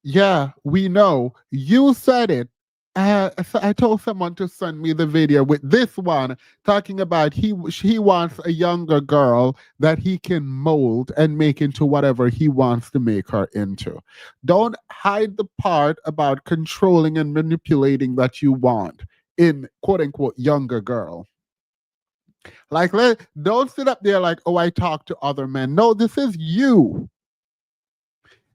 Yeah, we know. You said it. So I told someone to send me the video with this one talking about he wants a younger girl that he can mold and make into whatever he wants to make her into. Don't hide the part about controlling and manipulating that you want in quote unquote younger girl. Like, don't sit up there like, oh, I talk to other men. No, this is you.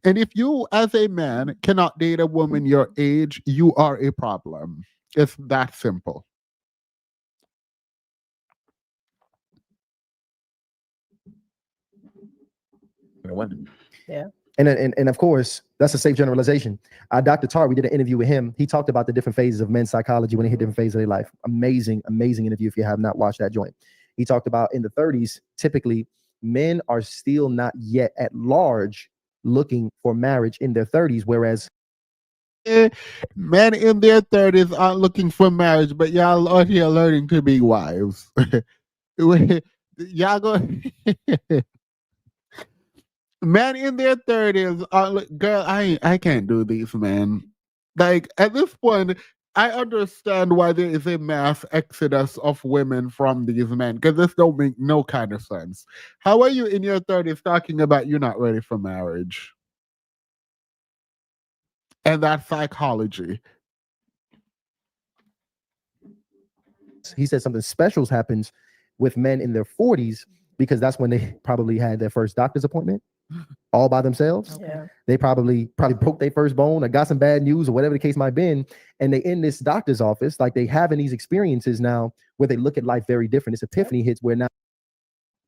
And if you, as a man, cannot date a woman your age, you are a problem. It's that simple. Women. Yeah. And of course, that's a safe generalization. Dr. Tar, we did an interview with him. He talked about the different phases of men's psychology when they hit different phases of their life. Amazing, amazing interview if you have not watched that joint. He talked about in the 30s, typically, men are still not yet at large looking for marriage in their 30s, whereas men in their 30s aren't looking for marriage, but y'all out here learning to be wives. Y'all go. Men in their 30s are girl, I can't do these, man. Like at this point, I understand why there is a mass exodus of women from these men, because this don't make no kind of sense. How are you in your 30s talking about you're not ready for marriage? And that's psychology. he said something special happens with men in their 40s because that's when they probably had their first doctor's appointment all by themselves. Yeah. They probably broke their first bone or got some bad news or whatever the case might be. And they in this doctor's office, like they having these experiences now where they look at life very different. This epiphany hits where now.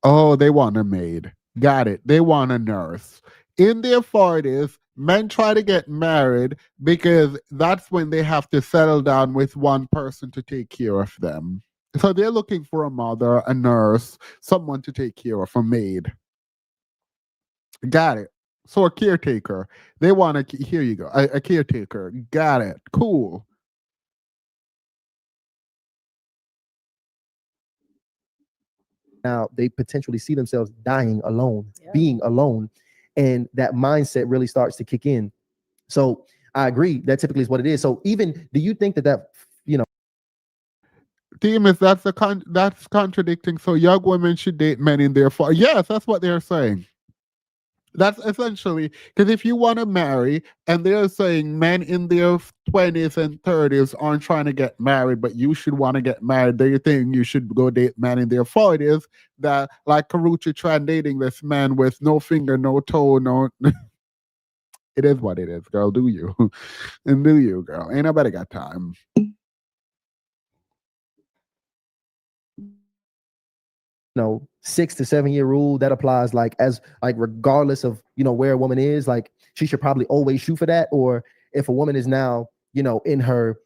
Oh, they want a maid. Got it. They want a nurse. In their 40s, men try to get married because that's when they have to settle down with one person to take care of them. So they're looking for a mother, a nurse, someone to take care of, a maid. Got it. So a caretaker. They want to, here you go, a caretaker. Got it. Cool. Now they potentially see themselves dying alone, Yeah. being alone, and that mindset really starts to kick in. So I agree that typically is what it is. So even, do you think that Demas, that's contradicting. So young women should date men in their 40s. Yes, that's what they're saying. That's essentially, because if you want to marry and they're saying men in their 20s and 30s aren't trying to get married, but you should want to get married, they think you should go date men in their 40s that, like Karuchi Tran dating this man with no finger, no toe, no. It is what it is, girl. Do you? And do you, girl? Ain't nobody got time. 6 to 7 year rule that applies regardless of where a woman is, like she should probably always shoot for that. Or if a woman is now in her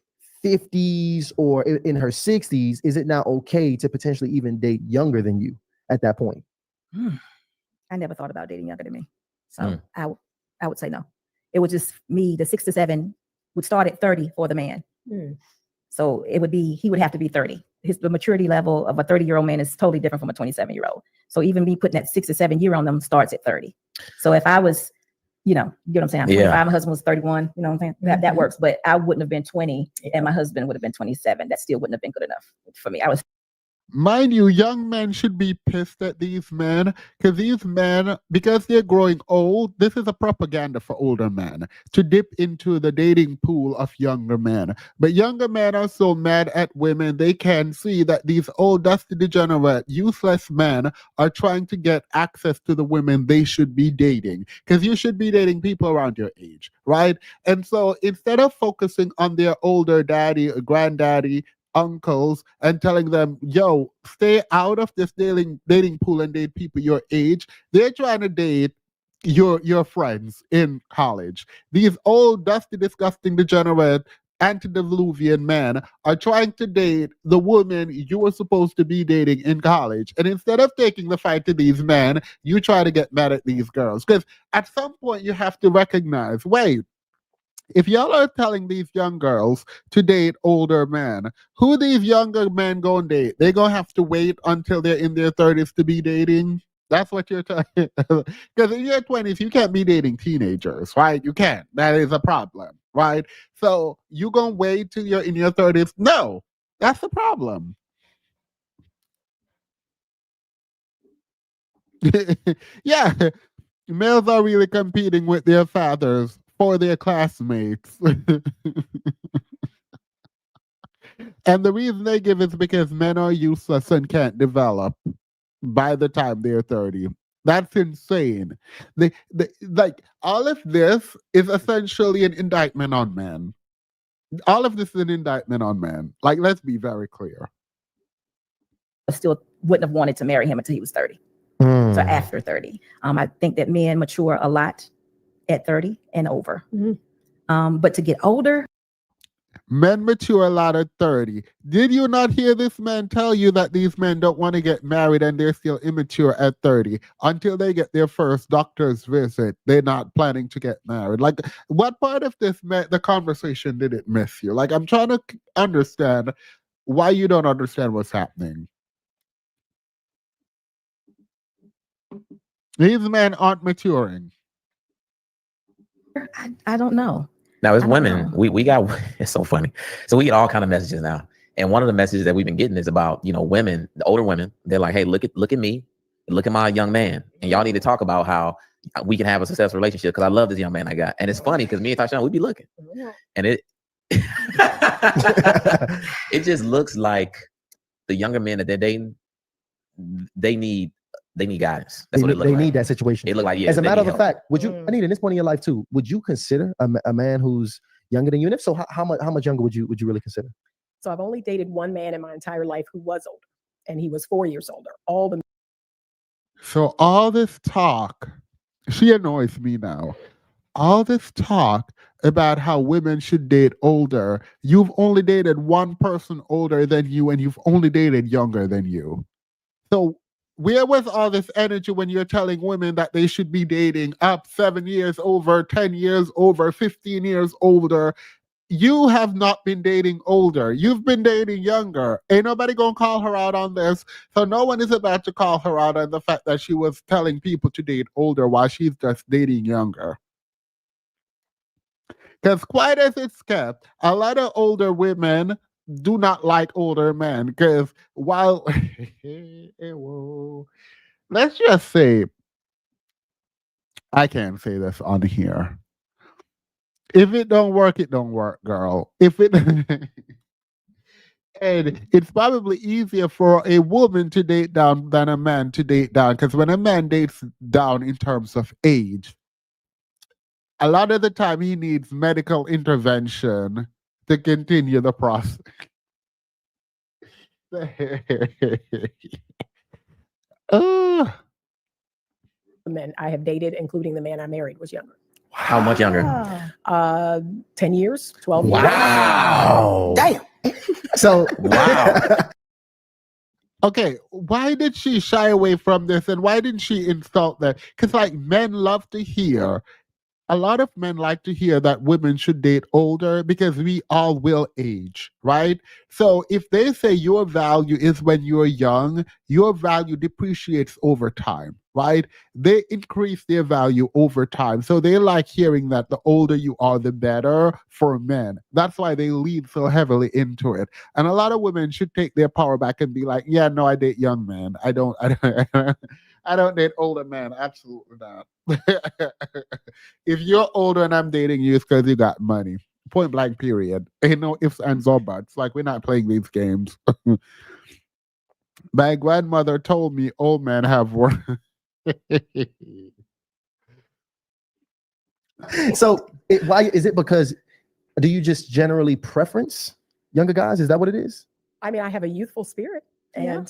50s or in her 60s, is it now okay to potentially even date younger than you at that point? I never thought about dating younger than me, so I would say no. It would just me. The 6 to 7 would start at 30 for the man. So it would be, he would have to be 30. The maturity level of a 30-year-old man is totally different from a 27-year-old. So even me putting that 6 to 7 year on them starts at 30. So if I was, you get what I'm saying? I'm 25, my husband was 31, you know what I'm saying? That works, but I wouldn't have been 20 and my husband would have been 27. That still wouldn't have been good enough for me. Mind you, young men should be pissed at these men because these men, because they're growing old, this is a propaganda for older men to dip into the dating pool of younger men. But younger men are so mad at women, they can see that these old, dusty, degenerate, useless men are trying to get access to the women they should be dating, because you should be dating people around your age, right? And so instead of focusing on their older daddy or granddaddy, uncles, and telling them, yo, stay out of this dating pool and date people your age, they're trying to date your friends in college. These old, dusty, disgusting, degenerate, antediluvian men are trying to date the woman you were supposed to be dating in college. And instead of taking the fight to these men, you try to get mad at these girls. Because at some point you have to recognize, wait, if y'all are telling these young girls to date older men, who these younger men gonna date? They gonna have to wait until they're in their 30s to be dating? That's what you're telling. Because in your 20s, you can't be dating teenagers, right? You can't. That is a problem, right? So you gonna wait till you're in your 30s? No, that's the problem. Yeah, males are really competing with their fathers for their classmates. And the reason they give is because men are useless and can't develop by the time they're 30. That's insane. Like all of this is essentially an indictment on men. All of this is an indictment on men. Like, let's be very clear. Still wouldn't have wanted to marry him until he was 30. So after 30. I think that men mature a lot at 30 and over. But to get older, Men mature a lot at 30. Did you not hear this man tell you that these men don't want to get married and they're still immature at 30? Until they get their first doctor's visit, they're not planning to get married. Like, what part of the conversation did it miss you? Like, I'm trying to understand why you don't understand what's happening. These men aren't maturing. I don't know. Now it's I don't women. know. We got it's so funny. So we get all kind of messages now. And one of the messages that we've been getting is about, women, the older women. They're like, hey, look at me, look at my young man. And y'all need to talk about how we can have a successful relationship because I love this young man I got. And it's funny because me and Tashawn, we be looking. And it it just looks like the younger men that they're dating, they need guidance. That's what it looks like. They need that situation. It look like, yeah. As a they matter need of help. fact, would you, Anita, in this point in your life too, would you consider a man who's younger than you? And if so, how much younger would you really consider? So I've only dated one man in my entire life who was older, and he was 4 years older. So all this talk, she annoys me now. All this talk about how women should date older. You've only dated one person older than you, and you've only dated younger than you. So where was all this energy when you're telling women that they should be dating up 7 years over, 10 years over, 15 years older? You have not been dating older. You've been dating younger. Ain't nobody gonna call her out on this. So no one is about to call her out on the fact that she was telling people to date older while she's just dating younger. Because quite as it's kept, a lot of older women do not like older men. Because while, let's just say, I can't say this on here. If it don't work, it don't work, girl. If it and it's probably easier for a woman to date down than a man to date down. Because when a man dates down in terms of age, a lot of the time he needs medical intervention to continue the process. Men I have dated, including the man I married, was younger. How much younger? 10 years, 12 years. Wow. Damn. So Wow. Okay, why did she shy away from this and why didn't she insult that? Because like men love to hear, a lot of men like to hear that women should date older because we all will age, right? So if they say your value is when you're young, your value depreciates over time, right? They increase their value over time. So they like hearing that the older you are, the better for men. That's why they lean so heavily into it. And a lot of women should take their power back and be like, yeah, no, I date young men. I don't I don't date older men. Absolutely not. If you're older and I'm dating you, it's because you got money. Point blank, period. Ain't no ifs, ands, or buts. Like, we're not playing these games. My grandmother told me old men have work. So why is it? Because do you just generally preference younger guys? Is that what it is? I mean, I have a youthful spirit, and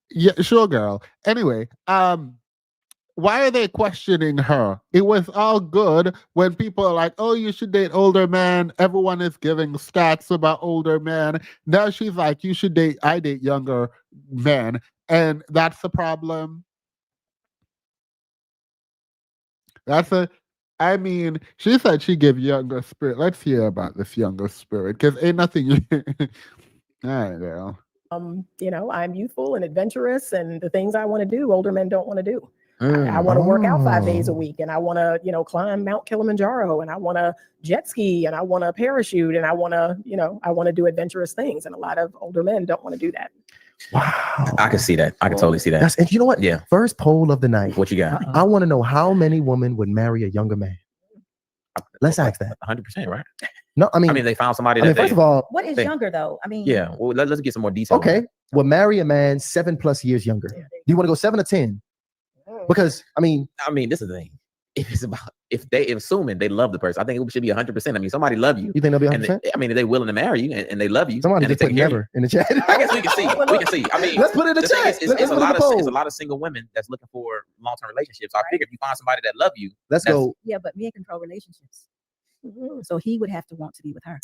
Yeah, sure, girl. Anyway, why are they questioning her? It was all good when people are like, oh, you should date older men. Everyone is giving stats about older men. Now she's like, I date younger men. And that's the problem. I mean, she said she give younger spirit. Let's hear about this younger spirit, because ain't nothing. All right, girl. I'm youthful and adventurous, and the things I want to do, older men don't want to do. I want to work out 5 days a week, and I want to, climb Mount Kilimanjaro, and I want to jet ski, and I want to parachute, and I want to do adventurous things. And a lot of older men don't want to do that. Wow. I can see that. I can totally see that. And you know what? Yeah. First poll of the night. What you got? I want to know how many women would marry a younger man. Let's ask that. 100%, right? No, I mean, they found somebody I mean, that first of all, What is They- younger though? I mean, yeah. Well, let's get some more detail. on okay, that. well, marry a man 7+ years younger. Yeah. Do you want to go 7 or 10? Because I mean, This is the thing. If it's about if assuming they love the person, I think it should be 100%. I mean, somebody love you, you think they'll be and 100%? if they're willing to marry you and they love you, Somebody and they just put take care of you. never in the chat. I guess we can see. We can see. I mean, Let's put it in the the thing chat. is, Let's it's a put it in lot the of it's poll. a lot of single women that's looking for long-term relationships. I figure if you find somebody that love you, Let's that's- go. yeah, but men control relationships. Mhm. So he would have to want to be with her.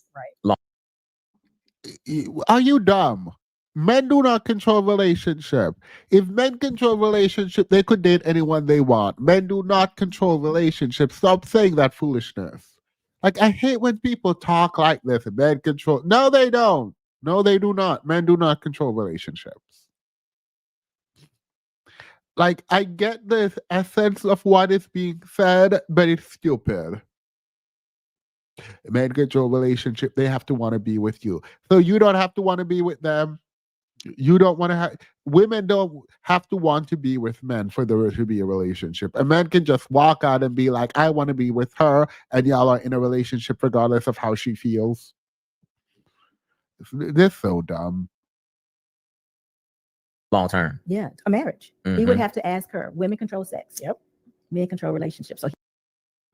Are you dumb? Men do not control relationship. If men control relationship, they could date anyone they want. Men do not control relationships. Stop saying that foolishness. Like, I hate when people talk like this. Men control. No, they don't. No, they do not. Men do not control relationships. Like, I get this essence of what is being said, but it's stupid. Men control relationship. They have to want to be with you. So you don't have to want to be with them. You don't want to have women don't have to want to be with men for there to be a relationship. A man can just walk out and be like, I want to be with her, and y'all are in a relationship regardless of how she feels. This is so dumb. long-term. Yeah, a marriage. He Mhm. would have to ask her. Women control sex. Yep. Men control relationships. So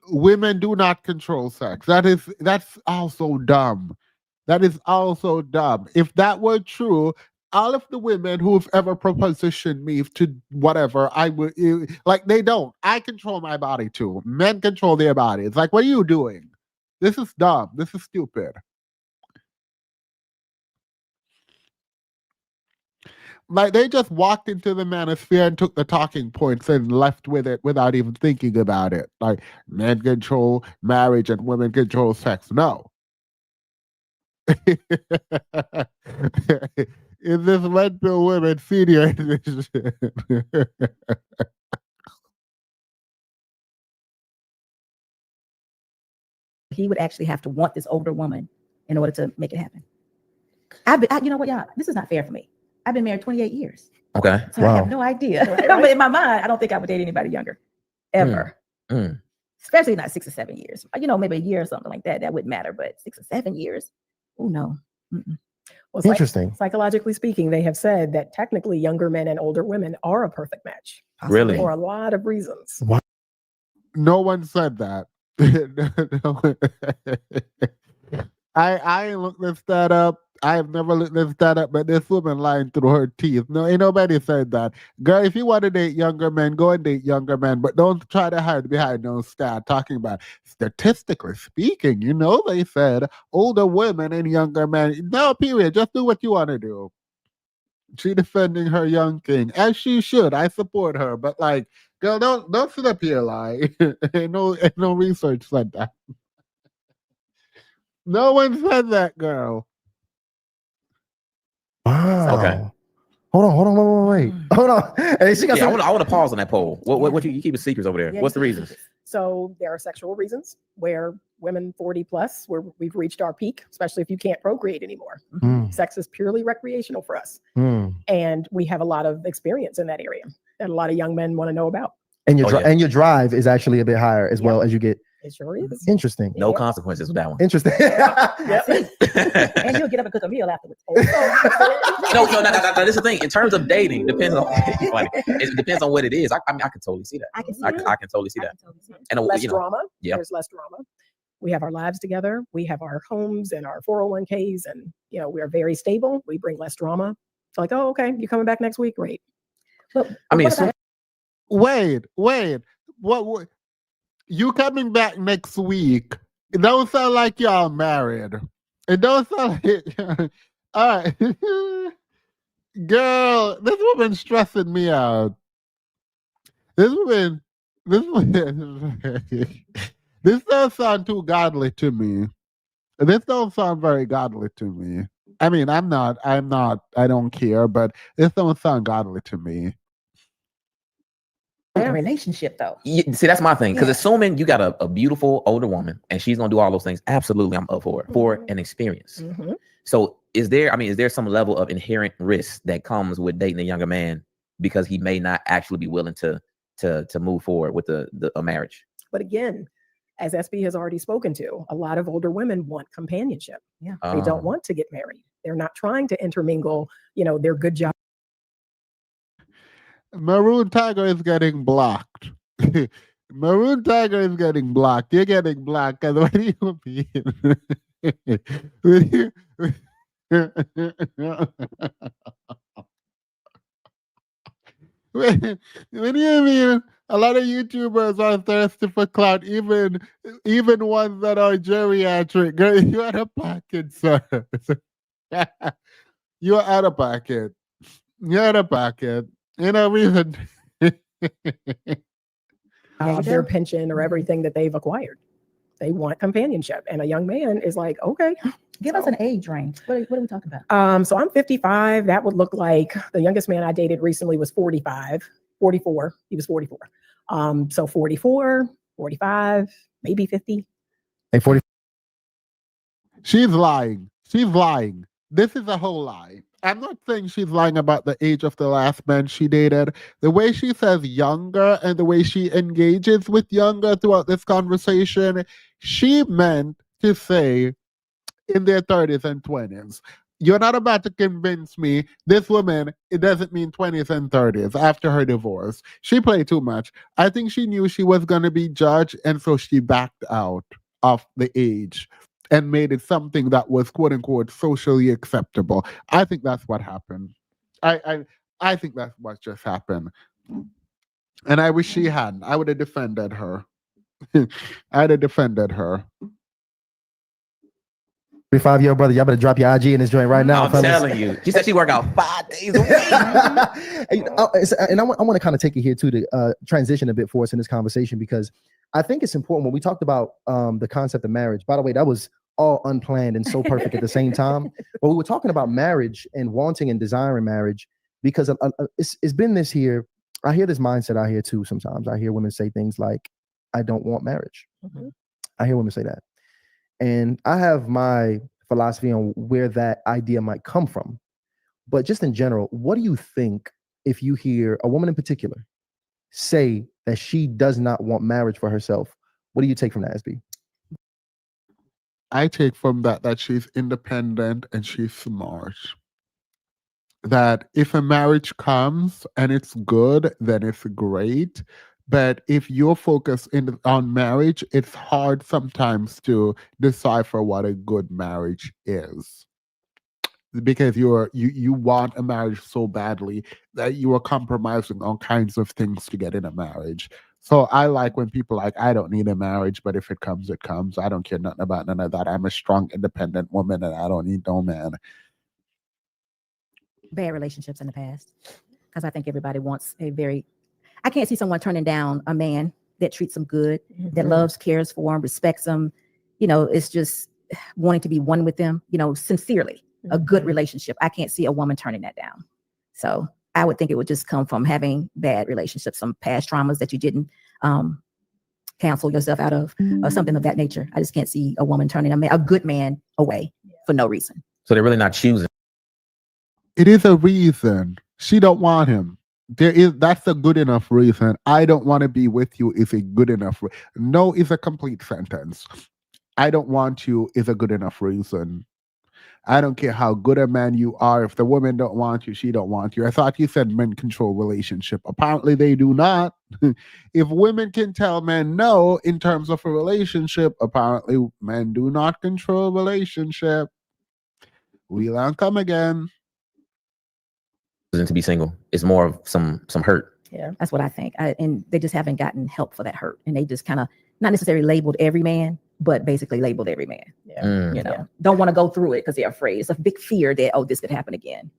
Women do not control sex. That's also dumb. That is also dumb. If that were true, all of the women who've ever propositioned me to whatever, I would like they don't. I control my body too. Men control their bodies. Like, what are you doing? This is dumb. This is stupid. Like, they just walked into the manosphere and took the talking points and left with it without even thinking about it. Like, men control marriage and women control sex. No. Is this mental women senior edition? he would actually have to want this older woman in order to make it happen. You know what, y'all? This is not fair for me. I've been married 28 years, Okay. so I Wow. have no idea. Right, But in my mind, I don't think I would date anybody younger, ever. Mm. Especially not 6 or 7 years. You know, maybe a year or something like that. That wouldn't matter. But 6 or 7 years, oh no. Mm-mm. Well, Interesting. psychologically speaking, they have said that technically younger men and older women are a perfect match Really? for a lot of reasons. No one said that. I ain't looked this that up. I have never looked this that up, but this woman lying through her teeth. No, ain't nobody said that. Girl, if you want to date younger men, go and date younger men, but don't try to hide behind no stat talking about statistically speaking. You know, they said older women and younger men. No, period. Just do what you want to do. She defending her young king, as she should. I support her, but like, girl, don't sit up here lie. ain't no research said that. No one said that, girl. Wow. Okay. Hold on, wait. Hold on. Hey, she got Yeah, I some. want to pause on that poll. What you keep secrets over there? Yeah, What's the you reason? keep it. So there are sexual reasons where women 40 plus, where we've reached our peak, especially if you can't procreate anymore. Mm, Sex is purely recreational for us. mm. And we have a lot of experience in that area that a lot of young men want to know about. And your Oh, dri- yeah. and your drive is actually a bit higher as Yeah. well as you get. It sure is. Interesting. No Yeah. consequences with that one. Interesting. Yep. And he'll get up and cook a meal afterwards. No, this is the thing. In terms of dating, depends on funny. It depends on what it is. I mean, I can totally see that. I can see I that. can totally see I that. can totally see that. And Less you know, drama. yeah. There's less drama. We have our lives together. We have our homes and our 401ks, and we are very stable. We bring less drama. It's like, oh, okay, you coming back next week? Great. But I mean, what so- about- Wait. What? You coming back next week? It don't sound like y'all married. It don't sound like. All right, girl. This woman's stressing me out. This woman. This don't sound too godly to me. This don't sound very godly to me. I mean, I'm not. I don't care, but this don't sound godly to me. a relationship though. See, that's my thing. Because Yeah. assuming you got a beautiful older woman and she's gonna do all those things, absolutely, I'm up for it for Mhm. an experience. Mhm. So, is there some level of inherent risk that comes with dating a younger man because he may not actually be willing to move forward with a marriage? But again, as SB has already spoken to, a lot of older women want companionship. Yeah. They don't want to get married. They're not trying to intermingle, their good job. Maroon Tiger is getting blocked. Maroon Tiger is getting blocked. You're getting blocked. Because what do you mean? When you mean a lot of YouTubers are thirsty for clout, even ones that are geriatric. Girl, you're out of pocket, sir. You're out of pocket. You're out of pocket. You know, reason. Their pension or everything that they've acquired. They want companionship. And a young man is like, okay. Give us an age range. What are we talking about? So I'm 55. That would look like the youngest man I dated recently was 44. He was 44. So 44, 45, maybe 50. Hey, 40. She's lying. She's lying. This is a whole lie. I'm not saying she's lying about the age of the last man she dated. The way she says younger and the way she engages with younger throughout this conversation, she meant to say in their 30s and 20s. You're not about to convince me this woman, it doesn't mean 20s and 30s after her divorce. She played too much. I think she knew she was going to be judged, and so she backed out of the age and made it something that was quote unquote socially acceptable. I think that's what happened. I think that's what just happened. And I wish she hadn't. I would have defended her. I'd have defended her. 35-year-old brother, y'all better drop your IG in this joint right now. I'm telling you. She said she work out 5 days a week. And I want to kind of take it here too to transition a bit for us in this conversation, because I think it's important when we talked about the concept of marriage. By the way, that was all unplanned and so perfect at the same time. But we were talking about marriage and wanting and desiring marriage, because it's been this here. I hear this mindset out here too sometimes. I hear women say things like, I don't want marriage. Mm-hmm. I hear women say that. And I have my philosophy on where that idea might come from. But just in general, what do you think if you hear a woman in particular say that she does not want marriage for herself? What do you take from that, SB? I take from that she's independent and she's smart. That if a marriage comes and it's good, then it's great. But if you're focused on marriage, it's hard sometimes to decipher what a good marriage is, because you want a marriage so badly that you are compromising on kinds of things to get in a marriage. So I like when people like, I don't need a marriage, but if it comes, it comes. I don't care nothing about none of that. I'm a strong, independent woman, and I don't need no man. Bad relationships in the past, because I think everybody wants I can't see someone turning down a man that treats them good, that loves, cares for them, respects them. It's just wanting to be one with them, sincerely, a good relationship. I can't see a woman turning that down. So I would think it would just come from having bad relationships, some past traumas that you didn't cancel yourself out of, or something of that nature. I just can't see a woman turning a good man away for no reason. So they're really not choosing. It is a reason. She don't want him. That's a good enough reason. I don't want to be with you is a good enough. No is a complete sentence. I don't want you is a good enough reason. I don't care how good a man you are. If the woman don't want you, she don't want you. I thought you said men control relationship. Apparently they do not. If women can tell men no in terms of a relationship, apparently men do not control relationship. We'll come again. To be single, it's more of some hurt. Yeah, that's what I think. And they just haven't gotten help for that hurt, and they just kind of not necessarily labeled every man, but basically labeled every man. Yeah. Don't want to go through it because they're afraid. It's a big fear that this could happen again.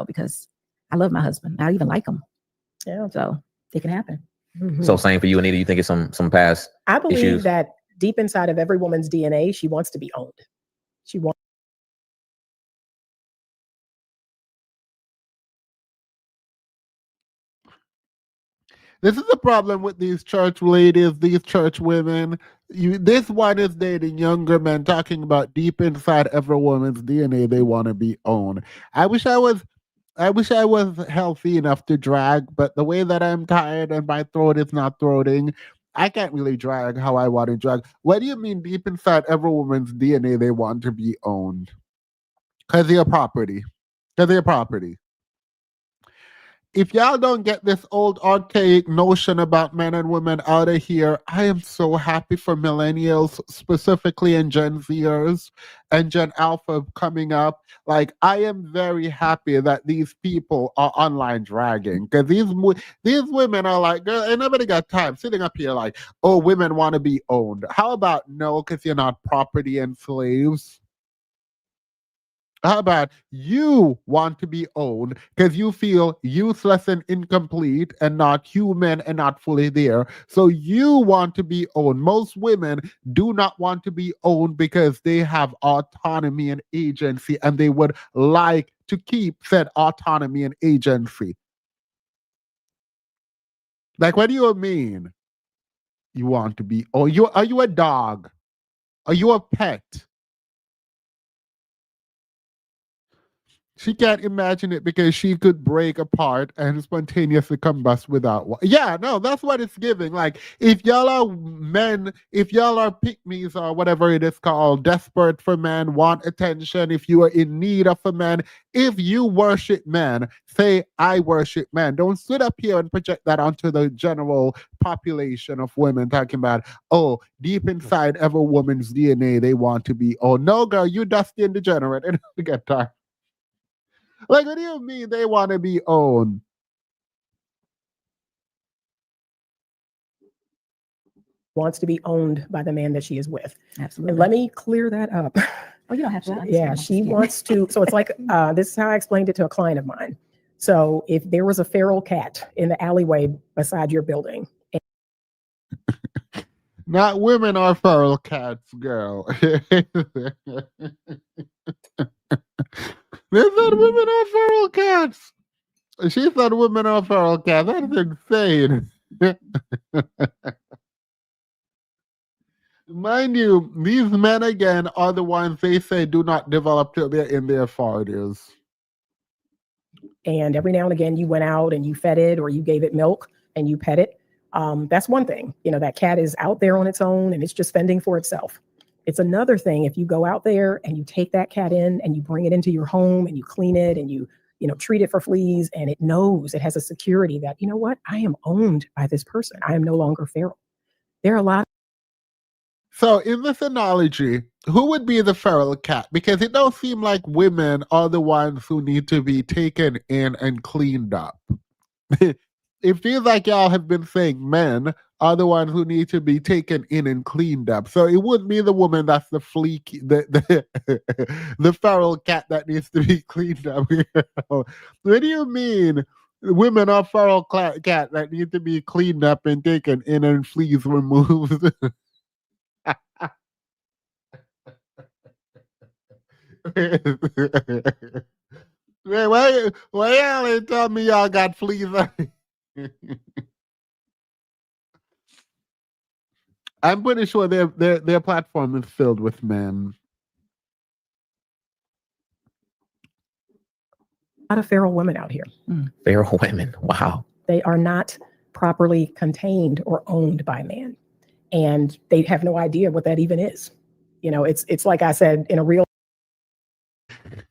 Because I love my husband, I even like him. Yeah, so it can happen. Mm-hmm. So same for you, Anita. You think it's some past? I believe issues? that deep inside of every woman's DNA, she wants to be owned. She wants. This is the problem with these church ladies, these church women. This one is dating younger men, talking about deep inside every woman's DNA, they want to be owned. I wish I was healthy enough to drag, but the way that I'm tired and my throat is not throating, I can't really drag how I want to drag. What do you mean deep inside every woman's DNA they want to be owned? Because they're property. Because they're property. If y'all don't get this old archaic notion about men and women out of here, I am so happy for millennials specifically and Gen Zers and Gen Alpha coming up. Like, I am very happy that these people are online dragging, because these women are like, girl, ain't nobody got time sitting up here like, oh, women want to be owned. How about no, because you're not property and slaves? How about you want to be owned because you feel useless and incomplete and not human and not fully there? So you want to be owned. Most women do not want to be owned because they have autonomy and agency, and they would like to keep said autonomy and agency. Like, what do you mean? You want to be owned? Are you a dog? Are you a pet? She can't imagine it because she could break apart and spontaneously combust without one. Yeah, no, that's what it's giving. Like, if y'all are men, if y'all are pick-me's or whatever it is called, desperate for men, want attention, if you are in need of a man, if you worship men, say, I worship men. Don't sit up here and project that onto the general population of women, talking about, oh, deep inside every woman's DNA, they want to be, oh, no, girl, you dusty and degenerate. And get time. Like, what do you mean they want to be owned? Wants to be owned by the man that she is with. Absolutely. And let me clear that up. Oh, you don't have to. I Yeah, understand. she wants to. So it's like, this is how I explained it to a client of mine. So if there was a feral cat in the alleyway beside your building. Not women are feral cats, girl. They said women are feral cats. She said women are feral cats. That's insane. Mind you, these men again are the ones they say do not develop till they're in their 40s. And every now and again you went out and you fed it or you gave it milk and you pet it. That's one thing. You know, that cat is out there on its own and it's just fending for itself. It's another thing if you go out there and you take that cat in and you bring it into your home and you clean it and you treat it for fleas, and it knows, it has a security that, you know what, I am owned by this person. I am no longer feral. There are a lot. So in this analogy, who would be the feral cat? Because it don't seem like women are the ones who need to be taken in and cleaned up. It feels like y'all have been saying men are the ones who need to be taken in and cleaned up. So it wouldn't be the woman that's the the feral cat that needs to be cleaned up. What do you mean? Women are feral cat that need to be cleaned up and taken in and fleas removed. Wait, why y'all ain't tell me y'all got fleas? I'm pretty sure their platform is filled with men. A lot of feral women out here. Feral women. Wow. They are not properly contained or owned by man. And they have no idea what that even is. You know, it's like I said, in a real.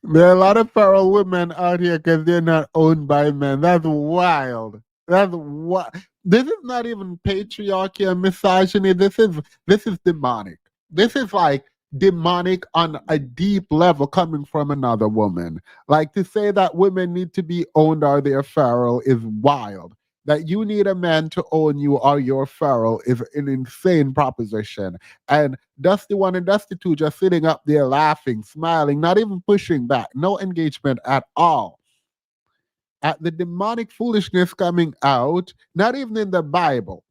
There are a lot of feral women out here because they're not owned by men. That's wild. That's what. This is not even patriarchy and misogyny. This is demonic. This is like demonic on a deep level coming from another woman. Like, to say that women need to be owned or they're feral is wild. That you need a man to own you or you're feral is an insane proposition. And Dusty 1 and Dusty 2 just sitting up there laughing, smiling, not even pushing back, no engagement at all. At the demonic foolishness coming out, not even in the Bible.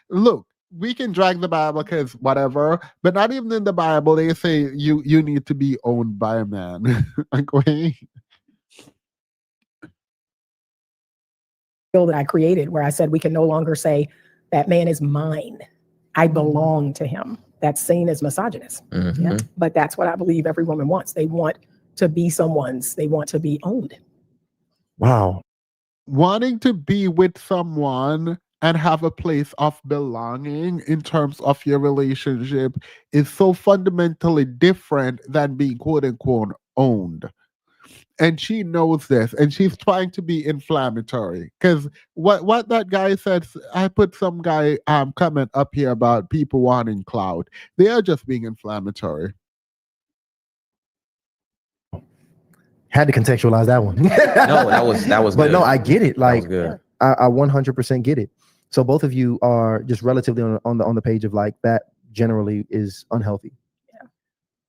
Look, we can drag the Bible because whatever, but not even in the Bible they say you need to be owned by a man. Like, wait. That I created where I said we can no longer say that man is mine. I belong to him. That's seen as misogynist. Mhm. Yeah. But that's what I believe every woman wants. They want to be someone's. They want to be owned. Wow. Wanting to be with someone and have a place of belonging in terms of your relationship is so fundamentally different than being quote unquote owned. And she knows this, and she's trying to be inflammatory. Because what that guy said, I put some guy comment up here about people wanting clout. They are just being inflammatory. Had to contextualize that one. No, that was But good. no, I get it. That Like was good. I 100% get it. So both of you are just relatively on the page of like that generally is unhealthy.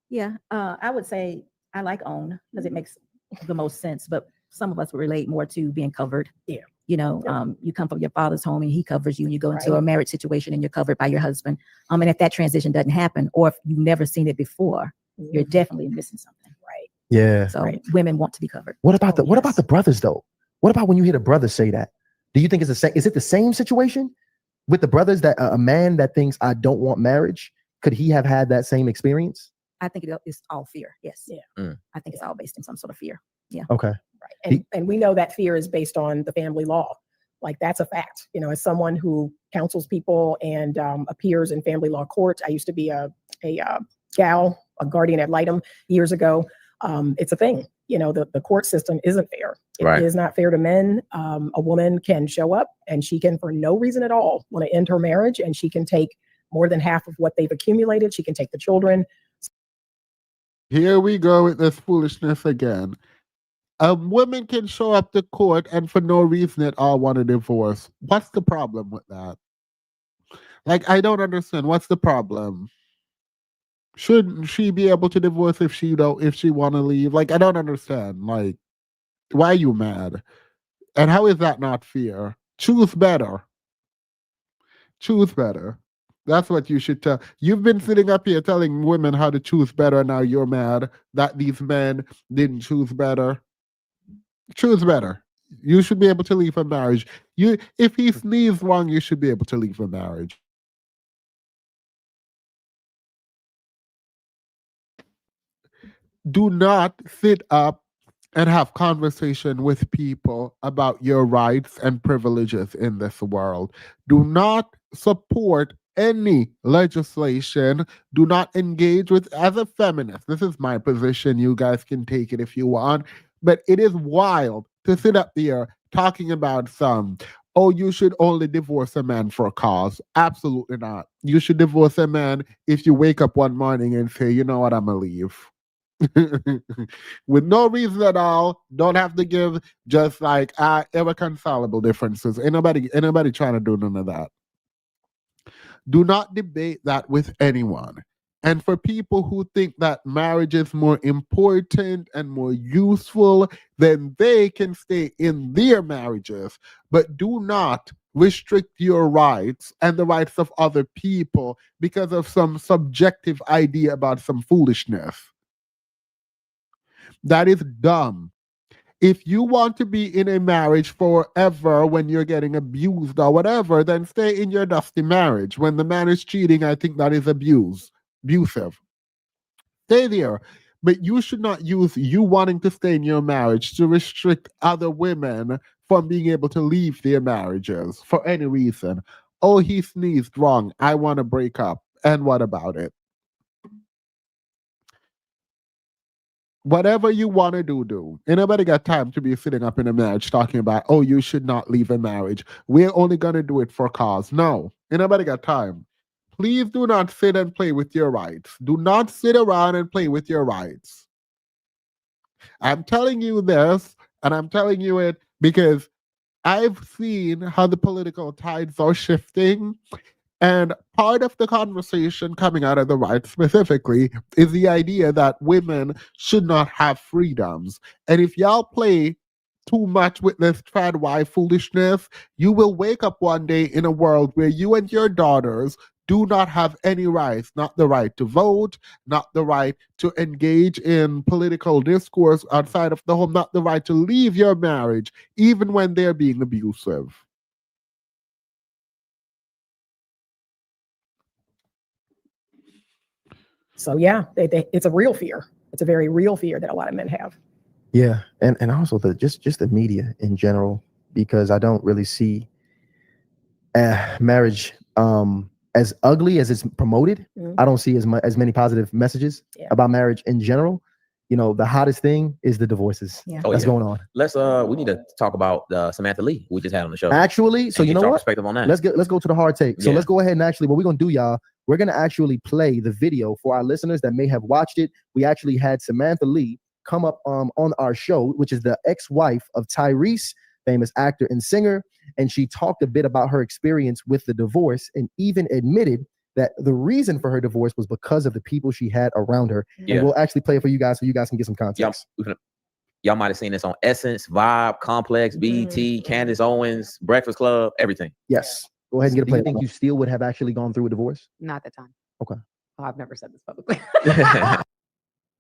Yeah, I would say I like own because it makes the most sense. But some of us would relate more to being covered. Yeah. You know, you come from your father's home and he covers you, and you go into Right. a marriage situation and you're covered by your husband. And if that transition doesn't happen, or if you've never seen it before, you're definitely missing something. Right. Yeah. So Right. women want to be covered. What about Oh, what about yes. the brothers though? What about when you hear the brothers say that? Do you think it's the same? Is it the same situation with the brothers that a man that thinks I don't want marriage? Could he have had that same experience? I think it's all fear. Yes. Yeah. I think it's all based in some sort of fear. Okay. Right. And we know that fear is based on the family law. Like that's a fact. You know, as someone who counsels people and appears in family law courts, I used to be a gal, a guardian ad litem years ago. It's a thing. You know, the court system isn't fair. It Right. is not fair to men. A woman can show up and she can, for no reason at all, want to end her marriage, and she can take more than half of what they've accumulated. She can take the children. Here we go with this foolishness again. A woman can show up to court and for no reason at all want a divorce. What's the problem with that? Like, I don't understand. What's the problem? Shouldn't she be able to divorce if she want to leave? Like, I don't understand. Like, why are you mad? And how is that not fair? Choose better. Choose better. That's what you should tell. You've been sitting up here telling women how to choose better. Now you're mad that these men didn't choose better. Choose better. You should be able to leave a marriage. If he sneezed wrong, you should be able to leave a marriage. Do not sit up and have conversation with people about your rights and privileges in this world. Do not support any legislation. Do not engage with, as a feminist, this is my position. You guys can take it if you want, but it is wild to sit up here talking about oh, you should only divorce a man for a cause. Absolutely not. You should divorce a man if you wake up one morning and say, you know what, I'm gonna leave. With no reason at all. Don't have to give just like irreconcilable differences. Ain't nobody trying to do none of that. Do not debate that with anyone. And for people who think that marriage is more important and more useful, then they can stay in their marriages, but do not restrict your rights and the rights of other people because of some subjective idea about some foolishness. That is dumb. If you want to be in a marriage forever when you're getting abused or whatever, then stay in your dusty marriage. When the man is cheating, I think that is abusive. Stay there. But you should not use you wanting to stay in your marriage to restrict other women from being able to leave their marriages for any reason. Oh, he sneezed wrong. I want to break up. And what about it? Whatever you want to do. Ain't nobody got time to be sitting up in a marriage talking about, oh, you should not leave a marriage. We're only going to do it for cause. No, ain't nobody got time. Please do not sit and play with your rights. Do not sit around and play with your rights. I'm telling you this, and I'm telling you it because I've seen how the political tides are shifting. And part of the conversation coming out of the right specifically is the idea that women should not have freedoms. And if y'all play too much with this trad wife foolishness, you will wake up one day in a world where you and your daughters do not have any rights, not the right to vote, not the right to engage in political discourse outside of the home, not the right to leave your marriage, even when they're being abusive. So yeah, it's a real fear. It's a very real fear that a lot of men have. Yeah, and also just the media in general, because I don't really see marriage, as ugly as it's promoted, Mhm. I don't see as many positive messages Yeah. about marriage in general. The hottest thing is the divorces Yeah. Oh, that's yeah. going on. Let's we need to talk about Samantha Lee we just had on the show. Actually, so and you get know your what? perspective on that. Let's go to the hard take. So Yeah. let's go ahead and actually, what we're gonna do, y'all, we're gonna actually play the video for our listeners that may have watched it. We actually had Samantha Lee come up on our show, which is the ex-wife of Tyrese, famous actor and singer, and she talked a bit about her experience with the divorce and even admitted that the reason for her divorce was because of the people she had around her. Yeah. And we'll actually play it for you guys so you guys can get some context. Y'all might have seen this on Essence, Vibe, Complex, BET, Candace Owens, Breakfast Club, everything. Yes. Go ahead and get a Do play. you Think you still would have actually gone through a divorce? Not at the time. Okay. Oh, I've never said this publicly.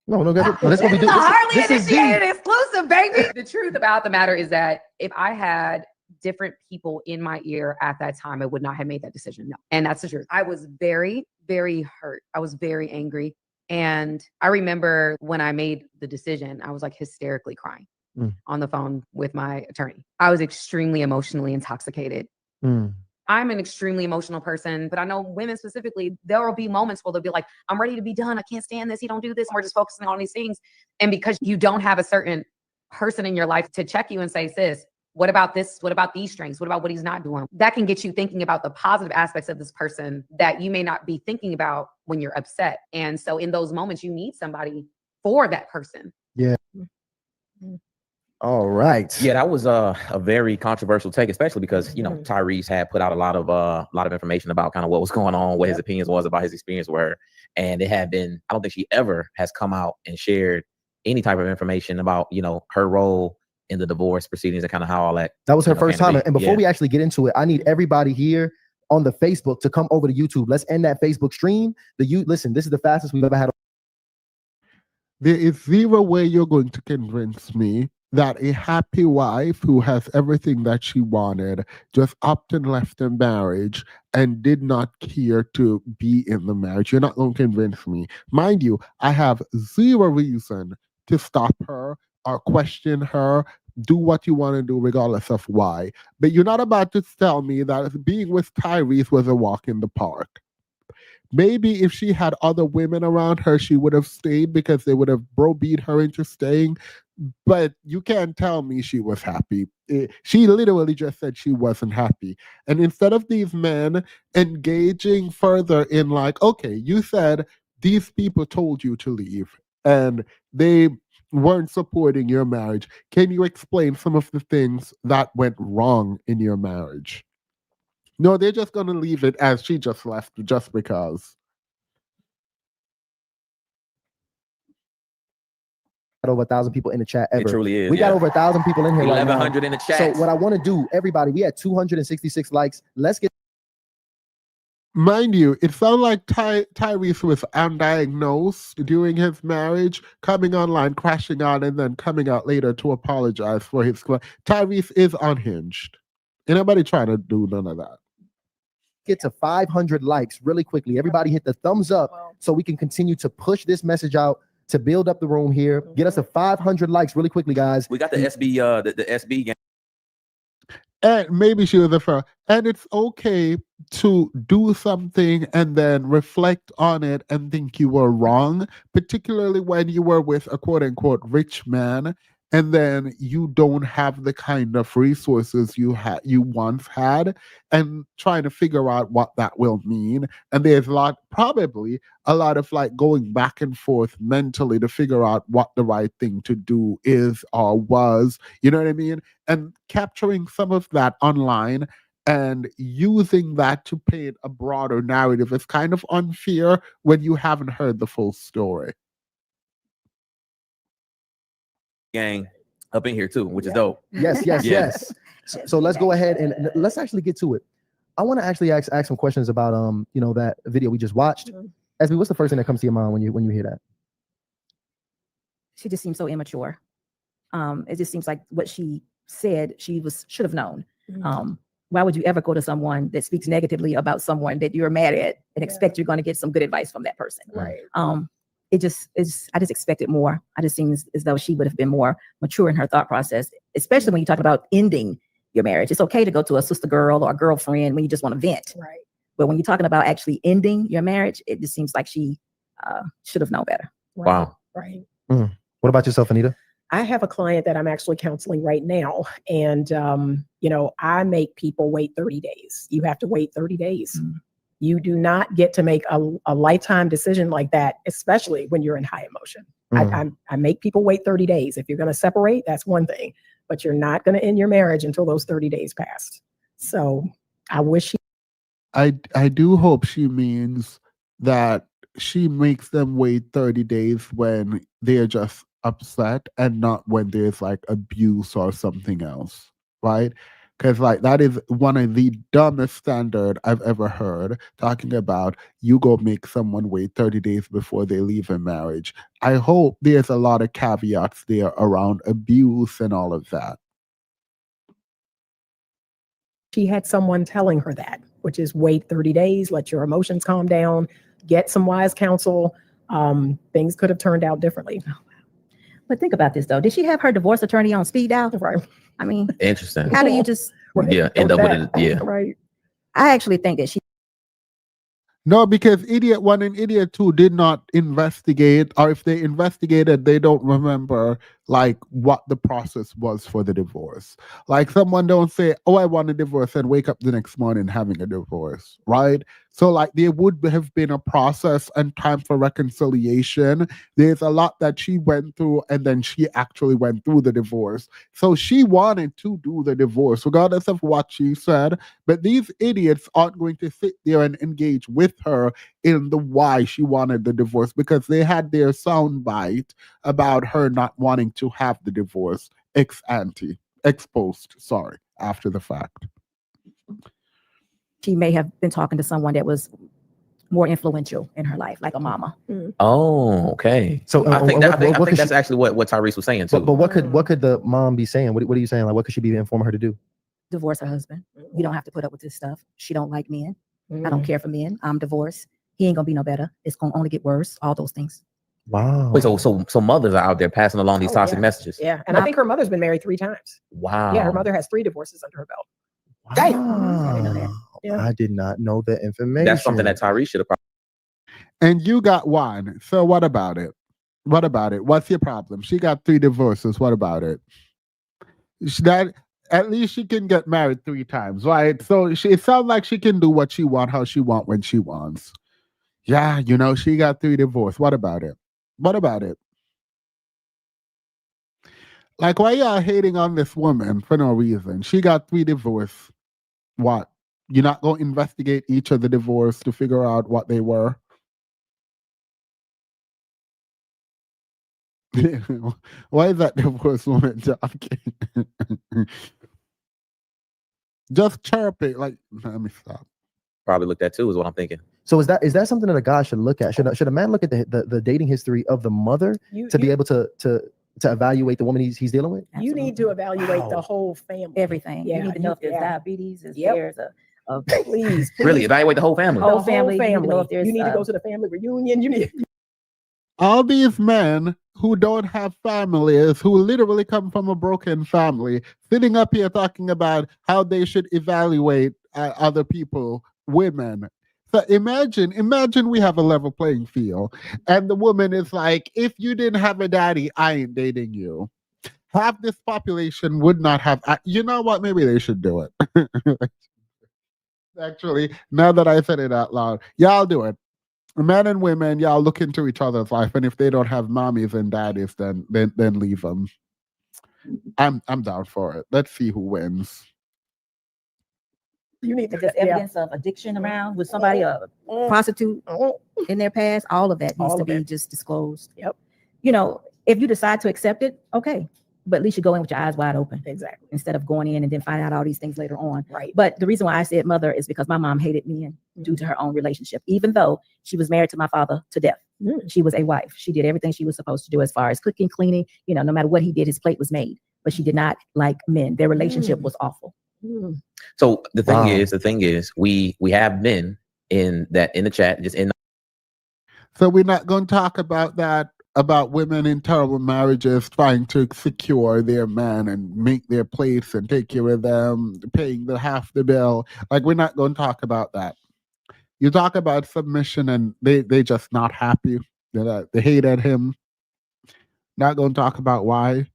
No, that's what we do. Hardly This is initiated exclusive, baby. The truth about the matter is that if I had different people in my ear at that time, I would not have made that decision. No. And that's the truth. I was very, very hurt. I was very angry. And I remember when I made the decision, I was like hysterically crying on the phone with my attorney. I was extremely emotionally intoxicated. I'm an extremely emotional person, but I know women specifically, there will be moments where they'll be like, I'm ready to be done. I can't stand this. You don't do this. And we're just focusing on these things. And because you don't have a certain person in your life to check you and say, sis, what about this? What about these strengths? What about what he's not doing? That can get you thinking about the positive aspects of this person that you may not be thinking about when you're upset. And so in those moments, you need somebody for that person. Yeah. All right. Yeah, that was a very controversial take, especially because Tyrese had put out a lot of information about kind of what was going on, what his opinions was about his experience with her, and it had been. I don't think she ever has come out and shared any type of information about her role in the divorce proceedings and kind of how all that. That was her first time. And before Yeah. we actually get into it, I need everybody here on the Facebook to come over to YouTube. Let's end that Facebook stream. Listen, this is the fastest we've ever had. There is zero way you're going to convince me that a happy wife who has everything that she wanted just upped and left the marriage and did not care to be in the marriage. You're not going to convince me. Mind you, I have zero reason to stop her or question her. Do what you want to do regardless of why. But you're not about to tell me that being with Tyrese was a walk in the park. Maybe if she had other women around her, she would have stayed because they would have browbeat her into staying. But you can't tell me she was happy. She literally just said she wasn't happy. And instead of these men engaging further in like, okay, you said these people told you to leave and they weren't supporting your marriage. Can you explain some of the things that went wrong in your marriage? No, they're just going to leave it as she just left just because. Over 1,000 people in the chat ever. It truly is. We got over 1,000 people in here right now. 1,100 in the chat. So what I want to do, everybody, we had 266 likes. Let's get. Mind you, it sounded like Tyrese was undiagnosed during his marriage, coming online, crashing out, and then coming out later to apologize for his. Tyrese is unhinged. Ain't nobody trying to do none of that. Get to 500 likes really quickly. Everybody hit the thumbs up so we can continue to push this message out to build up the room here. Get us to 500 likes really quickly, guys. We got the SB the SB game. And maybe she was a friend. And it's okay to do something and then reflect on it and think you were wrong, particularly when you were with a quote unquote rich man. And then you don't have the kind of resources you once had, and trying to figure out what that will mean. And there's probably a lot of like going back and forth mentally to figure out what the right thing to do is or was. You know what I mean? And capturing some of that online and using that to paint a broader narrative is kind of unfair when you haven't heard the full story. Gang up in here too, which is dope. Yes. Yeah. So let's go ahead and let's actually get to it. I want to actually ask some questions about that video we just watched. Esme, what's the first thing that comes to your mind when you hear that? She just seems so immature. It just seems like what she said she should have known. Why would you ever go to someone that speaks negatively about someone that you're mad at and expect you're going to get some good advice from that person? Right. I just expected more. I just seems as though she would have been more mature in her thought process, especially when you talk about ending your marriage. It's okay to go to a sister girl or a girlfriend when you just want to vent. Right. But when you're talking about actually ending your marriage, it just seems like she should have known better. Right. Wow. Right. What about yourself, Anita? I have a client that I'm actually counseling right now. And, I make people wait 30 days. You have to wait 30 days. You do not get to make a lifetime decision like that, especially when you're in high emotion. I make people wait 30 days. If you're going to separate, that's one thing, but you're not going to end your marriage until those 30 days passed. So I wish I do hope she means that she makes them wait 30 days when they're just upset and not when there's like abuse or something else, right? Because like that is one of the dumbest standard I've ever heard, talking about you go make someone wait 30 days before they leave a marriage. I hope there's a lot of caveats there around abuse and all of that. she had someone telling her that, which is wait 30 days, let your emotions calm down, get some wise counsel. Things could have turned out differently. But think about this though. Did she have her divorce attorney on speed dial? Right. I mean, Interesting. how do you just? Yeah, end up with it. Yeah. Right. I actually think that she No, because Idiot 1 and Idiot 2 did not investigate, or if they investigated, they don't remember like what the process was for the divorce. Like someone don't say, oh, I want a divorce and wake up the next morning having a divorce, right? So like there would have been a process and time for reconciliation. There's a lot that she went through and then she actually went through the divorce. So she wanted to do the divorce regardless of what she said. But these idiots aren't going to sit there and engage with her in the why she wanted the divorce, because they had their soundbite about her not wanting to have the divorce exposed, after the fact. she may have been talking to someone that was more influential in her life, like a mama. Oh, okay. So I think what think could that's she- actually what Tyrese was saying too. But what could the mom be saying? What are you saying? Like, what could she be informing her to do? Divorce her husband. You don't have to put up with this stuff. She don't like men. I Mm. don't care for men. I'm divorced. He ain't gonna be no better. It's gonna only get worse. All those things. Wow. Wait, so mothers are out there passing along these Oh, toxic yeah. messages. Yeah. And I think her mother's been married 3 times. Wow. Yeah. Her mother has 3 divorces under her belt. Right. I didn't know that. Yeah. I did not know that information. That's something that Tyrese should have probably. And you got one. So what about it? What about it? What's your problem? She got 3 divorces. What about it? At least she can get married 3 times, right? So it sounds like she can do what she want, how she want, when she wants. Yeah, she got 3 divorces. What about it? What about it? Like, why y'all hating on this woman for no reason? She got 3 divorces. What? You're not going to investigate each of the divorce to figure out what they were? Why is that divorce woman talking? Just chirping. Like, let me stop. Probably looked at too, is what I'm thinking. So is that something that a guy should look at? Should a man look at the dating history of the mother to be able to evaluate the woman he's dealing with? You need to evaluate Wow. the whole family. Everything. Yeah, You need to know if there's yeah. diabetes, if Yep. there's a Please. Really, evaluate the whole family. Whole The family, you need to know if there's, You need to go to the family reunion. You need. All these men who don't have families, who literally come from a broken family, sitting up here talking about how they should evaluate other people, women. So imagine we have a level playing field, and the woman is like, if you didn't have a daddy, I ain't dating you. Half this population would not have. You know what? Maybe they should do it. Actually, now that I said it out loud, y'all do it. Men and women, y'all look into each other's life, and if they don't have mommies and daddies, then leave them. I'm down for it. Let's see who wins. You need to. if there's evidence of addiction around with somebody, a prostitute in their past, all of that needs All to of be it. just disclosed. Yep. If you decide to accept it, okay. But at least you go in with your eyes wide open Exactly. instead of going in and then find out all these things later on. Right. But the reason why I said mother is because my mom hated men due to her own relationship. Even though she was married to my father to death, she was a wife. She did everything she was supposed to do as far as cooking, cleaning. No matter what he did, his plate was made. But she did not like men. Their relationship was awful. So the thing Wow. is, we have men in the chat, just in. So we're not going to talk about that about women in terrible marriages trying to secure their man and make their place and take care of them, paying the half the bill. Like, we're not going to talk about that. You talk about submission and they just not happy. They hated him. Not going to talk about why.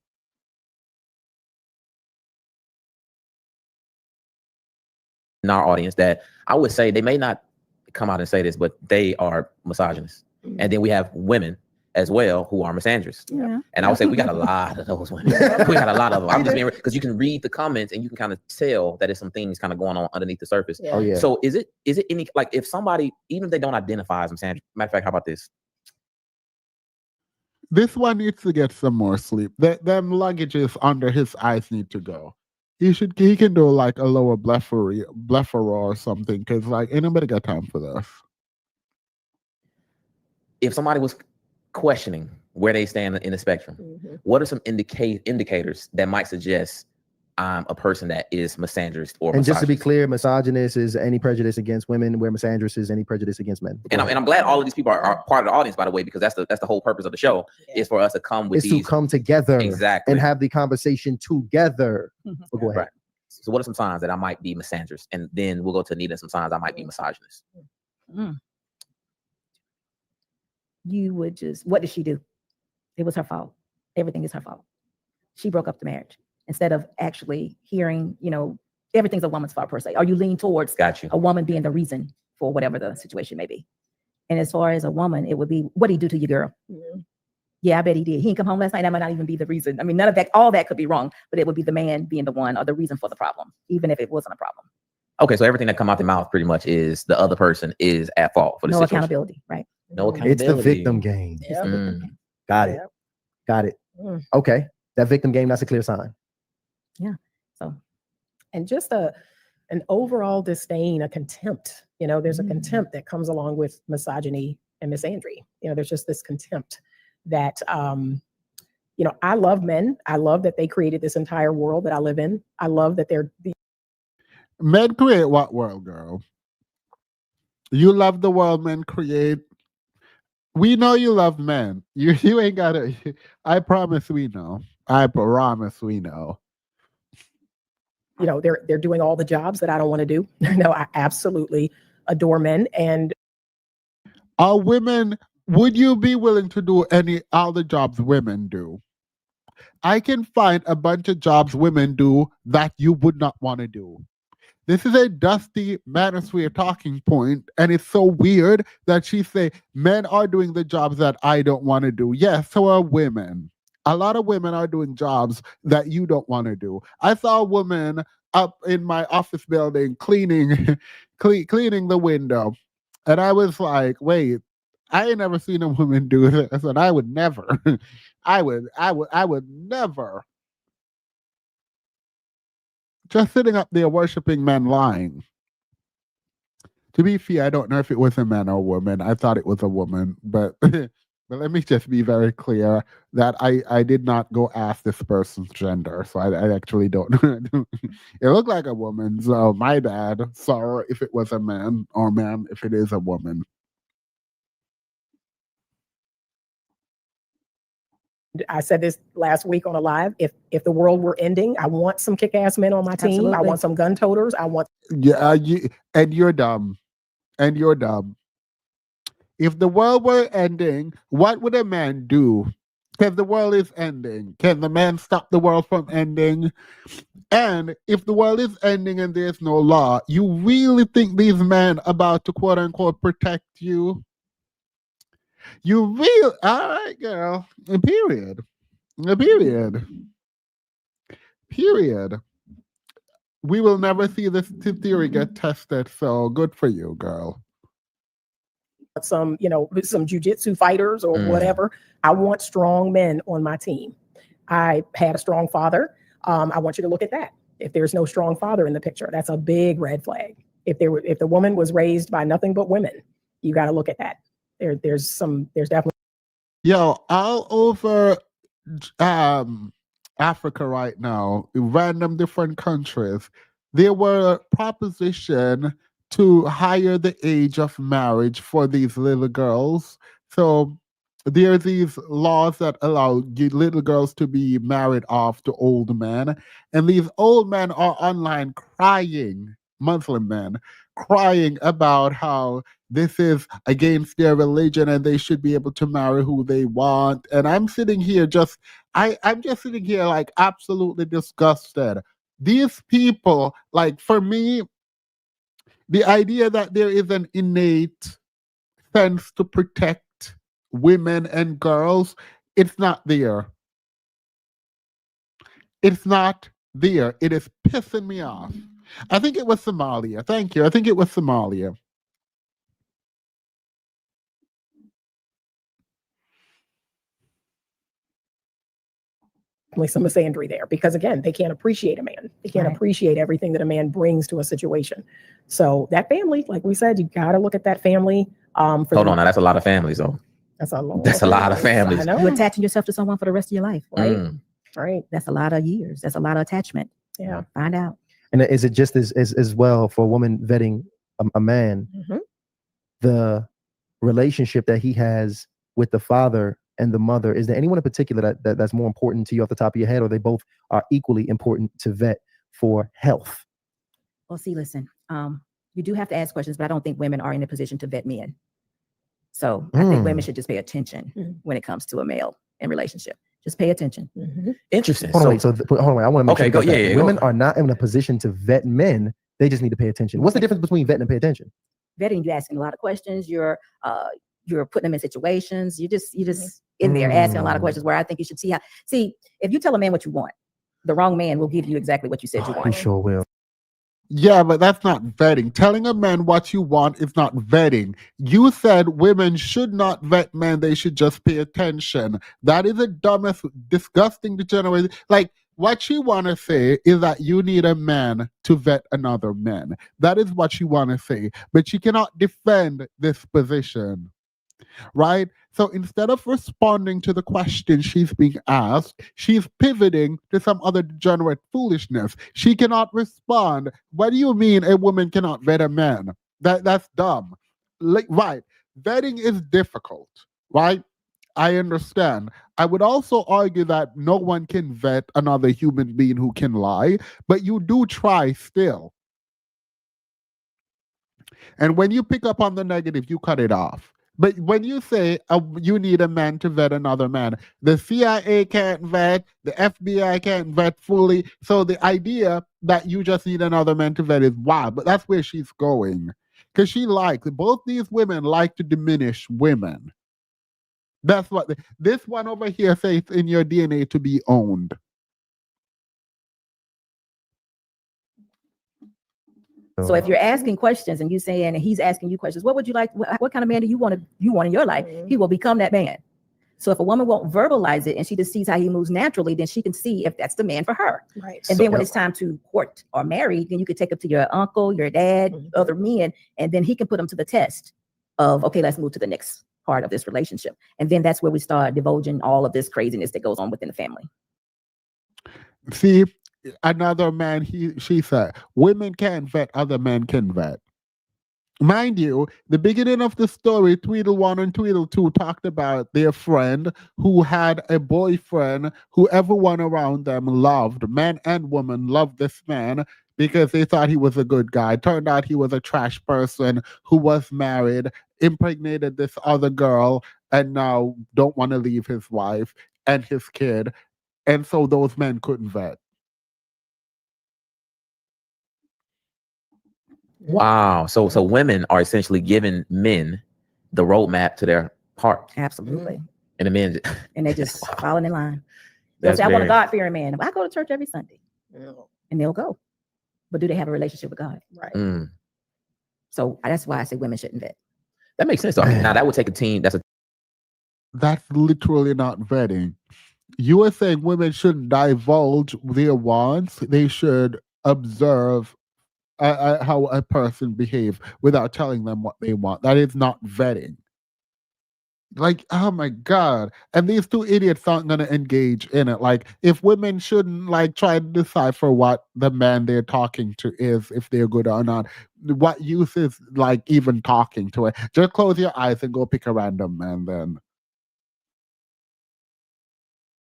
In our audience that I would say they may not come out and say this, but they are misogynists. And then we have women as well who are misandrous. Yeah. And I would say we got a lot of those women. We got a lot of them. I'm just being because you can read the comments and you can kind of tell that there's some things kind of going on underneath the surface. Oh yeah. So is it any like if somebody, even if they don't identify as misandrous, matter of fact, how about this? This one needs to get some more sleep. Them luggages under his eyes need to go. He can do like a lower blepharia or something, because like ain't nobody got time for this. If somebody was questioning where they stand in the spectrum, what are some indicators that might suggest I'm a person that is misandrous or And just to be misogynist? clear, misogynist is any prejudice against women, where misandrous is any prejudice against men. And I'm glad all of these people are part of the audience, by the way, because that's the whole purpose of the show is for us to come with It's to these come together exactly and have the conversation together. But go ahead. Right. So what are some signs that I might be misandrous? And then we'll go to Anita and some signs I might be misogynist. You would just, what did she do? It was her fault. Everything is her fault. She broke up the marriage instead of actually hearing, everything's a woman's fault per se. Or you lean towards Got you. a woman being the reason for whatever the situation may be. And as far as a woman, it would be, what did he do to you, girl? Yeah, I bet he did. He didn't come home last night. That might not even be the reason. I mean, none of that, all that could be wrong, but it would be the man being the one or the reason for the problem, even if it wasn't a problem. Okay, so everything that come out the mouth pretty much is the other person is at fault for the No situation. accountability, right? No accountability. It's the victim game. It's the victim game. Got it. Got it. Okay. That victim game, that's a clear sign. So And just an overall disdain, a contempt. There's a contempt that comes along with misogyny and misandry. There's just this contempt that I love men. I love that they created this entire world that I live in. I love that they're Men create what world, girl? You love the world men create. We know you love men. You ain't gotta. I promise we know. I promise we know. they're doing all the jobs that I don't want to do. No, I absolutely adore men. And Are women? Would you be willing to do all the jobs women do? I can find a bunch of jobs women do that you would not want to do. This is a dusty manosphere talking point, and it's so weird that she say men are doing the jobs that I don't want to do. Yes, so are women. A lot of women are doing jobs that you don't want to do. I saw a woman up in my office building cleaning the window, and I was like, wait, I ain't never seen a woman do this, and I would never. I would never. Just sitting up there worshiping men lying. To be fair, I don't know if it was a man or a woman. I thought it was a woman, but but let me just be very clear that I did not go ask this person's gender, so I actually don't know. It looked like a woman, so my bad. Sorry if it was a man, or ma'am if it is a woman. I said this last week on a live. If the world were ending, I want some kick-ass men on my team. I Absolutely. want some gun toters. I want Yeah, you're dumb. And you're dumb. If the world were ending, what would a man do? Because the world is ending. Can the man stop the world from ending? And if the world is ending and there's no law, you really think these men about to quote unquote protect you? You real all right, girl. Period. Period. We will never see this theory get tested, so good for you, girl. some jujitsu fighters or whatever. I want strong men on my team. I had a strong father. I want you to look at that. If there's no strong father in the picture, that's a big red flag. If the woman was raised by nothing but women, you got to look at that. There's definitely. Yo, all over Africa right now, random different countries, there were proposition to higher the age of marriage for these little girls. So there are these laws that allow little girls to be married off to old men, and these old men are online crying, Muslim men, crying about how this is against their religion and they should be able to marry who they want. And I'm sitting here I'm just sitting here like absolutely disgusted. These people, like for me, the idea that there is an innate sense to protect women and girls, it's not there. It's not there. It is pissing me off. I think it was Somalia. Thank you. I think it was Somalia. Some misandry there, because again, they can't appreciate a man. They can't Right. appreciate everything that a man brings to a situation. So that family, like we said, you got to look at that family. Hold on, now that's a lot of families, though. That's a lot. That's a lot of families. I know. You're attaching yourself to someone for the rest of your life. Right. Mm. Right. That's a lot of years. That's a lot of attachment. Yeah. Find out. And is it just as well for a woman vetting a man, Mhm. the relationship that he has with the father and the mother? Is there anyone in particular that's more important to you off the top of your head, or they both are equally important to vet for health? Well, see, listen, you do have to ask questions, but I don't think women are in a position to vet men. So I think women should just pay attention when it comes to a male in relationship. Just pay attention. Mhm. Interesting. Hold on, So- wait. So hold on. I want to make Okay, sure. go- you got that. yeah, yeah, go. Women are not in a position to vet men. They just need to pay attention. What's the difference between vetting and pay attention? Vetting, you're asking a lot of questions. You're putting them in situations. You just in there asking a lot of questions where I think you should see if you tell a man what you want, the wrong man will give you exactly what you said you He want. sure will. Yeah, but that's not vetting. Telling a man what you want is not vetting. You said women should not vet men, they should just pay attention. That is the dumbest, disgusting, degenerate. Like, what she want to say is that you need a man to vet another man. That is what she want to say. But she cannot defend this position. Right? So instead of responding to the question she's being asked, she's pivoting to some other degenerate foolishness. She cannot respond. What do you mean a woman cannot vet a man? That's dumb. Right. Vetting is difficult, right? I understand. I would also argue that no one can vet another human being who can lie, but you do try still. And when you pick up on the negative, you cut it off. But when you say you need a man to vet another man, the CIA can't vet, the FBI can't vet fully. So the idea that you just need another man to vet is wild. But that's where she's going. Because both these women like to diminish women. That's what this one over here says in your DNA to be owned. So if you're asking questions and you saying, and he's asking you questions, what would you like? What kind of man do you want in your life? Mhm. He will become that man. So if a woman won't verbalize it and she just sees how he moves naturally, then she can see if that's the man for her. Right. And then when it's time to court or marry, then you could take him to your uncle, your dad, Mhm. other men, and then he can put them to the test of, okay, let's move to the next part of this relationship. And then that's where we start divulging all of this craziness that goes on within the family. See, another man, she said, women can vet, other men can vet. Mind you, the beginning of the story, Tweedle 1 and Tweedle 2 talked about their friend who had a boyfriend who everyone around them loved. Men and women loved this man because they thought he was a good guy. Turned out he was a trash person who was married, impregnated this other girl, and now don't want to leave his wife and his kid. And so those men couldn't vet. Wow. So women are essentially giving men the roadmap to their heart, Absolutely. and the men. And they just Wow. falling in line. They'll That's say, I want a very- God-fearing man. I go to church every Sunday. Oh, And they'll go. But do they have a relationship with God? right. Mm. So that's why I say women shouldn't vet. That makes sense. So, I mean, now that would take a team. That's literally not vetting. You are saying women shouldn't divulge their wants. They should observe how a person behaves without telling them what they want. That is not vetting. Like, oh my God. And these two idiots aren't going to engage in it. Like, if women shouldn't like try to decipher what the man they're talking to is, if they're good or not, what use is like even talking to it? Just close your eyes and go pick a random man then.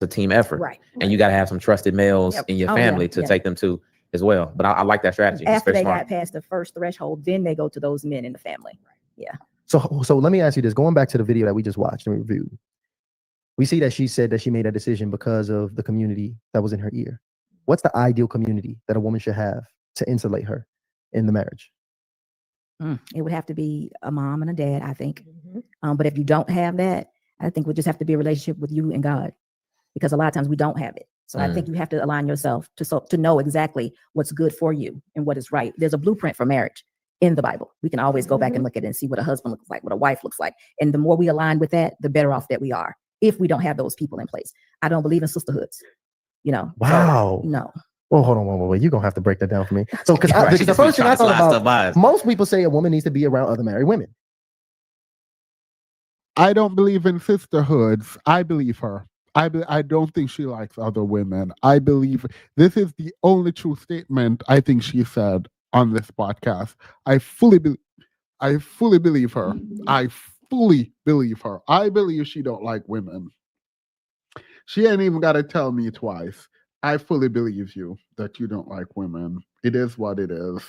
a team effort. Right. And you got to have some trusted males Yep. in your Oh, yeah, family to yeah. take them to as well. But I like that strategy. It's After very they smart. got past the first threshold, then they go to those men in the family. So let me ask you this. Going back to the video that we just watched and reviewed, we see that she said that she made a decision because of the community that was in her ear. What's the ideal community that a woman should have to insulate her in the marriage? It would have to be a mom and a dad, I think. Mhm. But if you don't have that, I think we just have to be a relationship with you and God, because a lot of times we don't have it. So I think you have to align yourself to know exactly what's good for you and what is right. There's a blueprint for marriage in the Bible. We can always go back and look at it and see what a husband looks like, what a wife looks like. And the more we align with that, the better off that we are if we don't have those people in place. I don't believe in sisterhoods, you know. So, Wow. no. Well, hold on, wait. You're going to have to break that down for me. So, because Right, the first thing I thought about, about. most people say a woman needs to be around other married women. I don't believe in sisterhoods. I believe her. I don't think she likes other women. I believe this is the only true statement I think she said on this podcast. I fully believe her. I fully believe her. I believe she don't like women. She ain't even got to tell me twice. I fully believe you that you don't like women. It is what it is.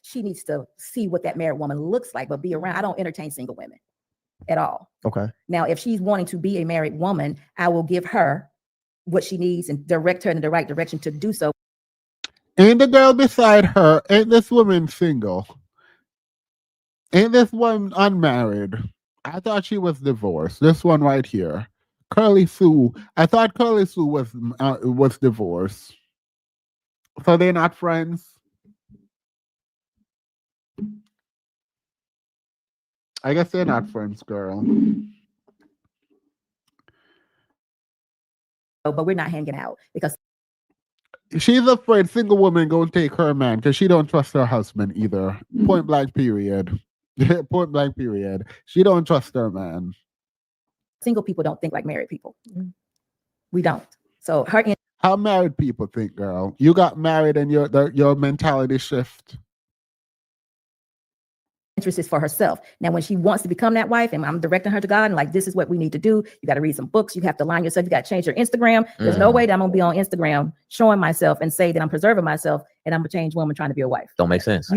She needs to see what that married woman looks like, but be around. I don't entertain single women at all. Okay. Now, if she's wanting to be a married woman, I will give her what she needs and direct her in the right direction to do so. Ain't the girl beside her, ain't this woman single? Ain't this one unmarried? I thought she was divorced. This one right here. Curly Sue. I thought Curly Sue was divorced. So they're not friends? I guess they're not friends, girl. But we're not hanging out because She's afraid single woman gonna take her man because she don't trust her husband either. Point blank period. Point blank period. She don't trust her man. single people don't think like married people. We don't. So her How married people think, girl? You got married and your mentality shift. interest is for herself. Now, when she wants to become that wife, and I'm directing her to God, and like, this is what we need to do. You got to read some books. You have to align yourself. You got to change your Instagram. There's no way that I'm going to be on Instagram showing myself and say that I'm preserving myself and I'm a changed woman trying to be a wife. Don't make sense.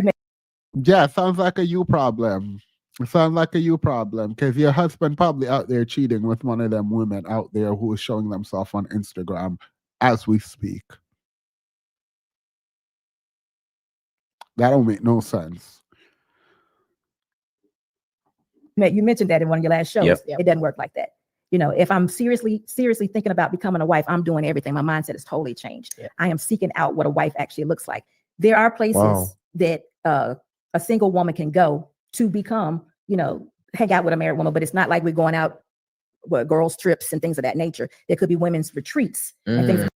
Yeah, sounds like a you problem. It sounds like a you problem because your husband probably out there cheating with one of them women out there who is showing themselves on Instagram as we speak. That don't make no sense. You mentioned that in one of your last shows. Yep. It doesn't work like that. You know, if I'm seriously thinking about becoming a wife, I'm doing everything. My mindset is totally changed. Yeah. I am seeking out what a wife actually looks like. There are places Wow. that a single woman can go to become, you know, hang out with a married woman, but it's not like we're going out with girls' trips and things of that nature. There could be women's retreats and things.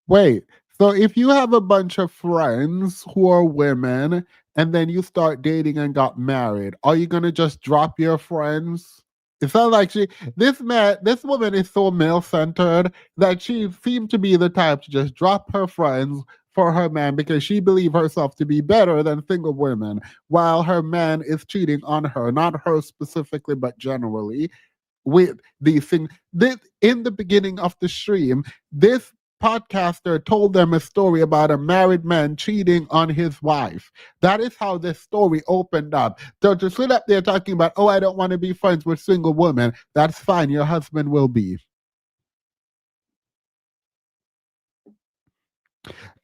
Wait, so if you have a bunch of friends who are women and then you start dating and got married, are you gonna just drop your friends? It sounds like this woman is so male-centered that she seemed to be the type to just drop her friends for her man because she believed herself to be better than single women, while her man is cheating on her, not her specifically, but generally. With these things, in the beginning of the stream, this podcaster told them a story about a married man cheating on his wife. That is how this story opened up. So to sit up there talking about, oh, I don't want to be friends with single women, that's fine. Your husband will be.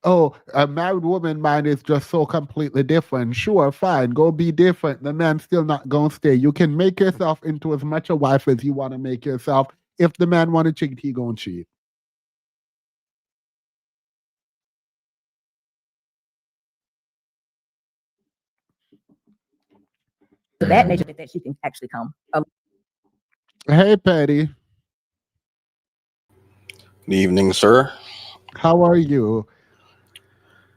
Oh, a married woman mind is just so completely different. Sure, fine, go be different. The man's still not gonna stay. You can make yourself into as much a wife as you want to make yourself. If the man want to cheat, he gonna cheat. Of that nature that she can actually come. Hey, Patty, Good evening, sir. how are you?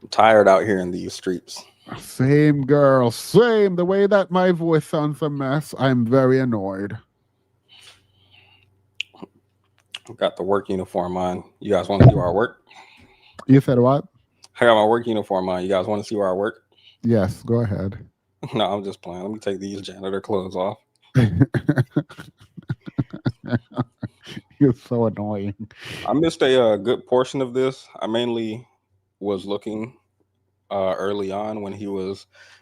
I'm tired out here in these streets. Same, girl, same. The way that my voice sounds a mess, I'm very annoyed. I've got the work uniform on. You guys want to see where I work? You said what? I got my work uniform on. You guys want to see where I work? Yes, go ahead. No, I'm just playing. Let me take these janitor clothes off. You're so annoying. I missed a good portion of this. I mainly was looking early on when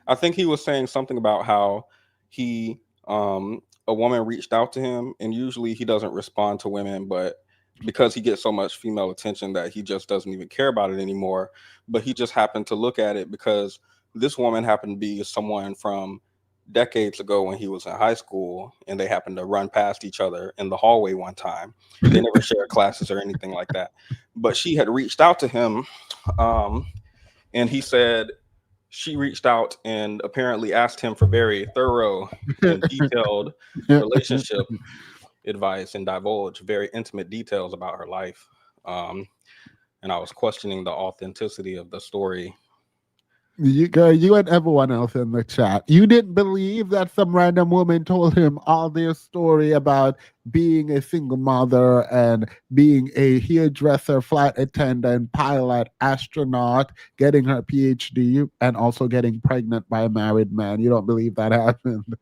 I think he was saying something about how he, a woman reached out to him, and usually he doesn't respond to women, but because he gets so much female attention that he just doesn't even care about it anymore. But he just happened to look at it because this woman happened to be someone from decades ago when he was in high school, and they happened to run past each other in the hallway one time. They never shared classes or anything like that. But she had reached out to him, and he said she reached out and apparently asked him for very thorough and detailed relationship advice and divulged very intimate details about her life. And I was questioning the authenticity of the story. You and everyone else in the chat, you didn't believe that some random woman told him all their story about being a single mother and being a hairdresser, flight attendant, pilot, astronaut, getting her PhD, and also getting pregnant by a married man. You don't believe that happened.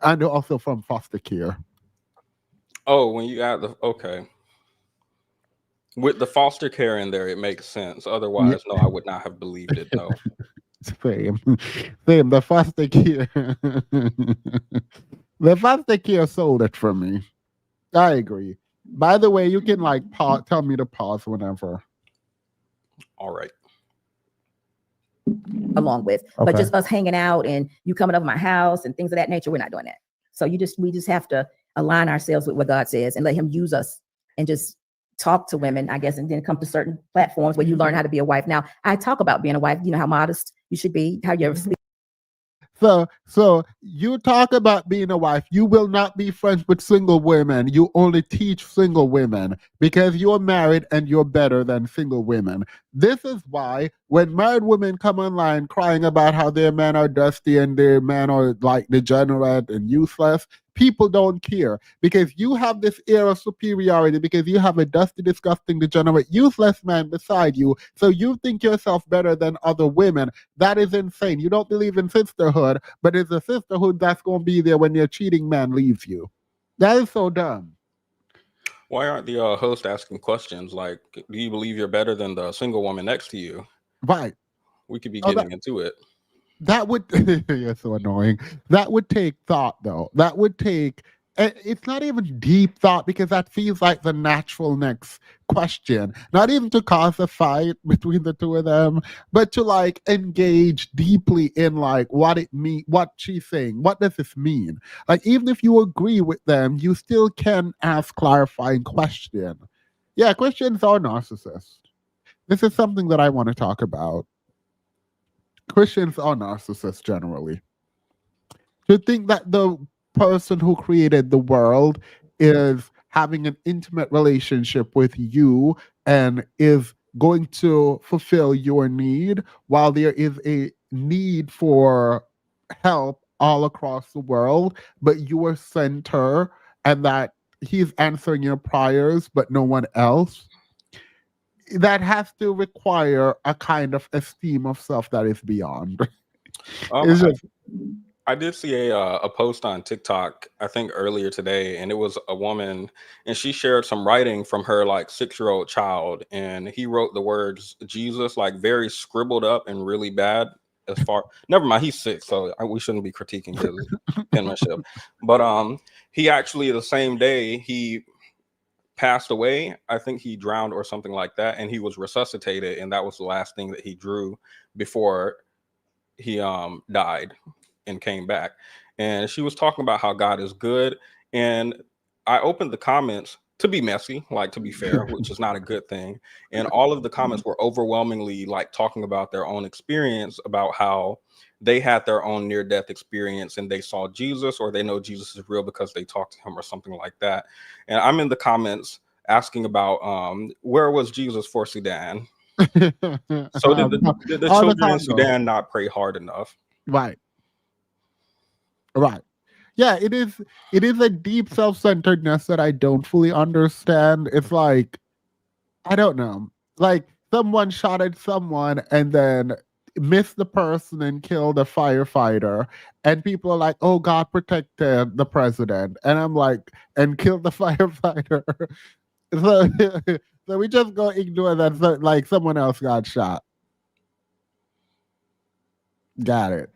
And also from foster care. Oh, when you add okay. With the foster care in there, it makes sense. Otherwise, no, I would not have believed it. No. Same. The foster care. The foster care sold it for me. I agree. By the way, you can pause, tell me to pause whenever. All right. Along with, but just us hanging out and you coming over my house and things of that nature, we're not doing that. So we just have to align ourselves with what God says and let him use us and just talk to women, I guess, and then come to certain platforms where you learn how to be a wife. Now, I talk about being a wife, you know, how modest you should be, how you're So you talk about being a wife. You will not be friends with single women. You only teach single women because you're married and you're better than single women. This is why when married women come online crying about how their men are dusty and their men are like degenerate and useless, people don't care because you have this air of superiority because you have a dusty, disgusting, degenerate, useless man beside you. So you think yourself better than other women. That is insane. You don't believe in sisterhood, but it's a sisterhood that's going to be there when your cheating man leaves you. That is so dumb. Why aren't the host asking questions like, do you believe you're better than the single woman next to you? Right. We could be getting into it. That would, you're so annoying. That would take thought, though. That would take, it's not even deep thought because that feels like the natural next question. Not even to cause a fight between the two of them, but to engage deeply in what it means, what she's saying. What does this mean? Even if you agree with them, you still can ask clarifying question. Yeah, Christians are narcissists. This is something that I want to talk about. Christians are narcissists generally. To think that the person who created the world is having an intimate relationship with you and is going to fulfill your need while there is a need for help all across the world, but you are center and that he's answering your prayers, but no one else. That has to require a kind of esteem of self that is beyond. I did see a post on TikTok, I think earlier today, and it was a woman, and she shared some writing from her 6-year-old child, and he wrote the words Jesus very scribbled up and really bad. Never mind, he's 6, so we shouldn't be critiquing his penmanship. But he actually the same day he passed away. I think he drowned or something like that, and he was resuscitated, and that was the last thing that he drew before he died and came back. And she was talking about how God is good, and I opened the comments to be messy, to be fair, which is not a good thing. And all of the comments were overwhelmingly talking about their own experience, about how they had their own near-death experience and they saw Jesus, or they know Jesus is real because they talked to him or something like that. And I'm in the comments asking about where was Jesus for Sudan? So did the children in Sudan not pray hard enough? Right. Yeah, it is a deep self-centeredness that I don't fully understand. It's I don't know. Someone shot at someone and then miss the person and kill the firefighter, and people are like, "Oh, God protected the president," and I'm like, "And kill the firefighter." so, so we just go ignore that. Like someone else got shot. Got it.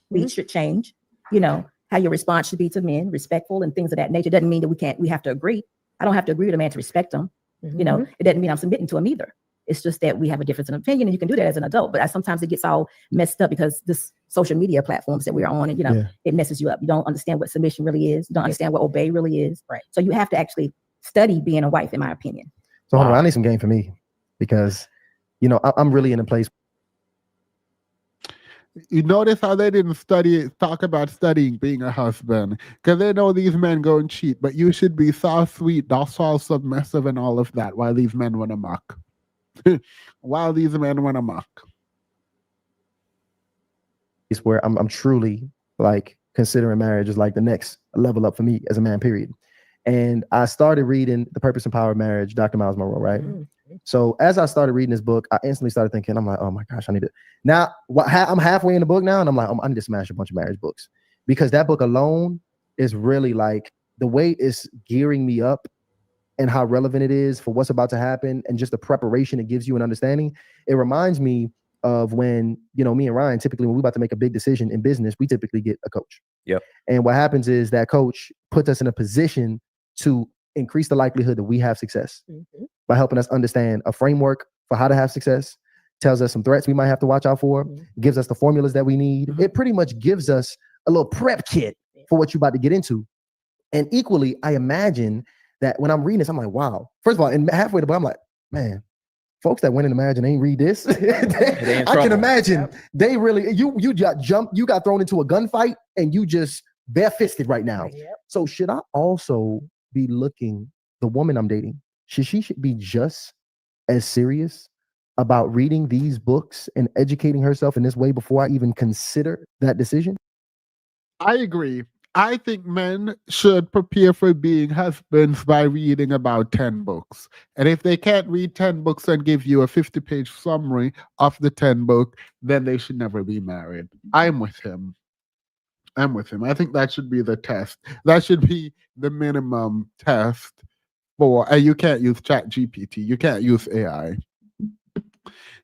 We should change, you know, how your response should be to men, respectful and things of that nature. Doesn't mean that we have to agree. I don't have to agree with a man to respect him. You know, it doesn't mean I'm submitting to him either. It's just that we have a difference in opinion, and you can do that as an adult. But sometimes it gets all messed up because this social media platforms that we're on, and you know, it messes you up. You don't understand what submission really is. You don't understand what obey really is. Right. So you have to actually study being a wife, in my opinion. So hold on, I need some game for me because, you know, I'm really in a place. You notice how they didn't talk about studying being a husband, because they know these men go and cheat, but you should be soft, sweet, docile, submissive, and all of that while these men run amok. While these men run amok. It's where I'm truly like considering marriage as like the next level up for me as a man, period. And I started reading The Purpose and Power of Marriage, Dr. Miles Monroe, right? So as I started reading this book, I instantly started thinking, I'm like, oh my gosh, I need to. Now, I'm halfway in the book now, and I'm like, I need to smash a bunch of marriage books, because that book alone is really like the way it's gearing me up and how relevant it is for what's about to happen, and just the preparation it gives you and understanding. It reminds me of when, you know, me and Ryan, typically when we're about to make a big decision in business, we typically get a coach. Yep. And what happens is that coach puts us in a position to increase the likelihood that we have success by helping us understand a framework for how to have success, tells us some threats we might have to watch out for, gives us the formulas that we need. It pretty much gives us a little prep kit for what you're about to get into. And equally, I imagine that when I'm reading this, I'm like, wow. First of all, and halfway the book, I'm like, man, folks that went into marriage and ain't read this, I can imagine they really, you got thrown into a gunfight and you just bare-fisted right now. So should I also be looking, the woman I'm dating, should be just as serious about reading these books and educating herself in this way before I even consider that decision? I agree. I think men should prepare for being husbands by reading about 10 books. And if they can't read 10 books and give you a 50-page summary of the 10 book, then they should never be married. I'm with him. I think that should be the test. That should be the minimum test for, and you can't use ChatGPT. You can't use AI.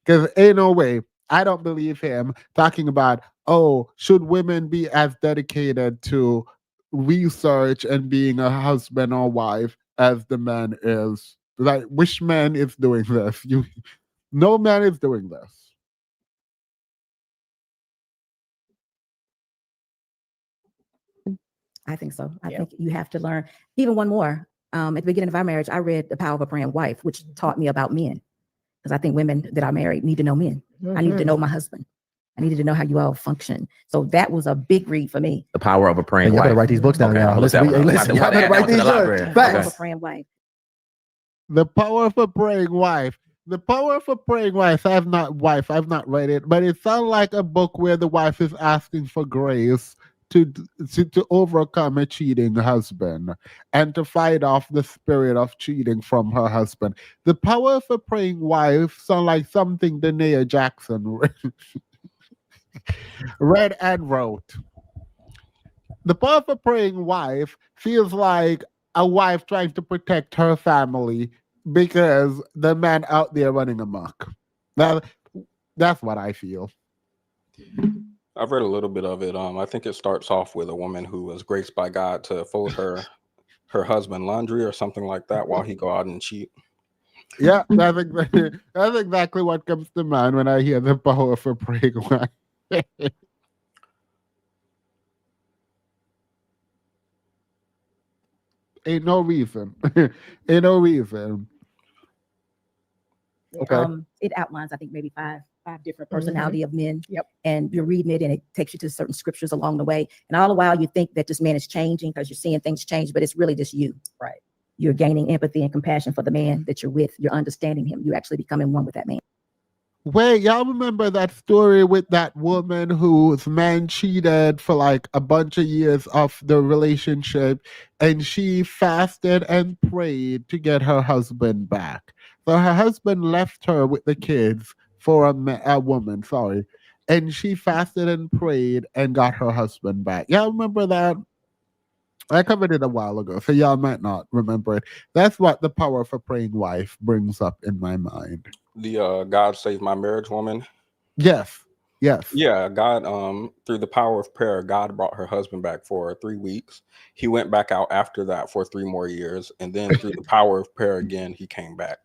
Because ain't no way. I don't believe him talking about, oh, should women be as dedicated to research and being a husband or wife as the man is? Like, which man is doing this? No man is doing this. I think so. I think you have to learn. Even one more. At the beginning of our marriage, I read The Power of a Praying Wife, which taught me about men. Because I think women that are married need to know men. I needed to know my husband. I needed to know how you all function. So that was a big read for me. The Power of a Praying Y'all Wife. better write these books down, Okay, y'all. Listen, y'all better write these down. Power of a Praying Wife. The Power of a Praying Wife. The Power of a Praying Wife. I've not read it, but it sounds like a book where the wife is asking for grace to overcome a cheating husband and to fight off the spirit of cheating from her husband. The Power of a Praying Wife sounds like something Danae Jackson read and wrote. The Power of a Praying Wife feels like a wife trying to protect her family because the man out there running amok. That's what I feel. I've read a little bit of it. I think it starts off with a woman who was graced by God to fold her husband laundry or something like that while he go out and cheat. Yeah, that's exactly what comes to mind when I hear the Power of a Praying Wife. Ain't no reason. Ain't no reason. Okay. It outlines, I think, maybe five different personality of men. Yep. And you're reading it and it takes you to certain scriptures along the way. And all the while you think that this man is changing because you're seeing things change, but it's really just you. Right. You're gaining empathy and compassion for the man that you're with. You're understanding him. You're actually becoming one with that man. Wait, y'all remember that story with that woman whose man cheated for like a bunch of years of the relationship, and she fasted and prayed to get her husband back. So her husband left her with the kids for a woman, sorry. And she fasted and prayed and got her husband back. Y'all remember that? I covered it a while ago, so y'all might not remember it. That's what the power of a praying wife brings up in my mind. The God Save My Marriage woman. Yes. Yes. Yeah, God, through the power of prayer, God brought her husband back for 3 weeks. He went back out after that for 3 more years, and then through the power of prayer again, he came back.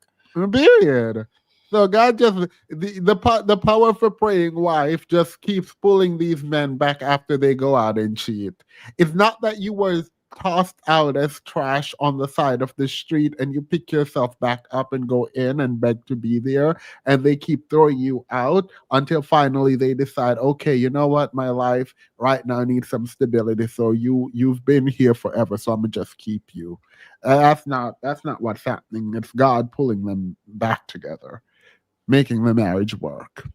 Period. So God just the power of a praying wife just keeps pulling these men back after they go out and cheat. It's not that you were tossed out as trash on the side of the street and you pick yourself back up and go in and beg to be there, and they keep throwing you out until finally they decide, okay, you know what, my life right now needs some stability, so you've been here forever, so I'm gonna just keep you. That's not what's happening. It's God pulling them back together, making the marriage work.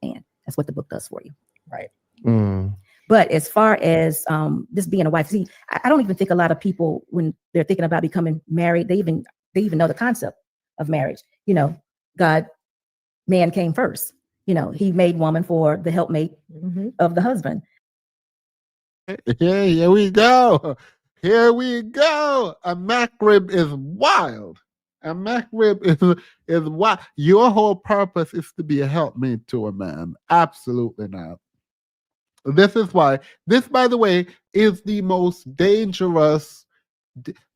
And that's what the book does for you. Right. But as far as this being a wife, see, I don't even think a lot of people, when they're thinking about becoming married, they even know the concept of marriage. You know, man came first. You know, he made woman for the helpmate of the husband. Yeah, here we go. Here we go. A MacRib is wild. A MacRib is wild. Your whole purpose is to be a helpmate to a man. Absolutely not. This is why. This, by the way, is the most dangerous.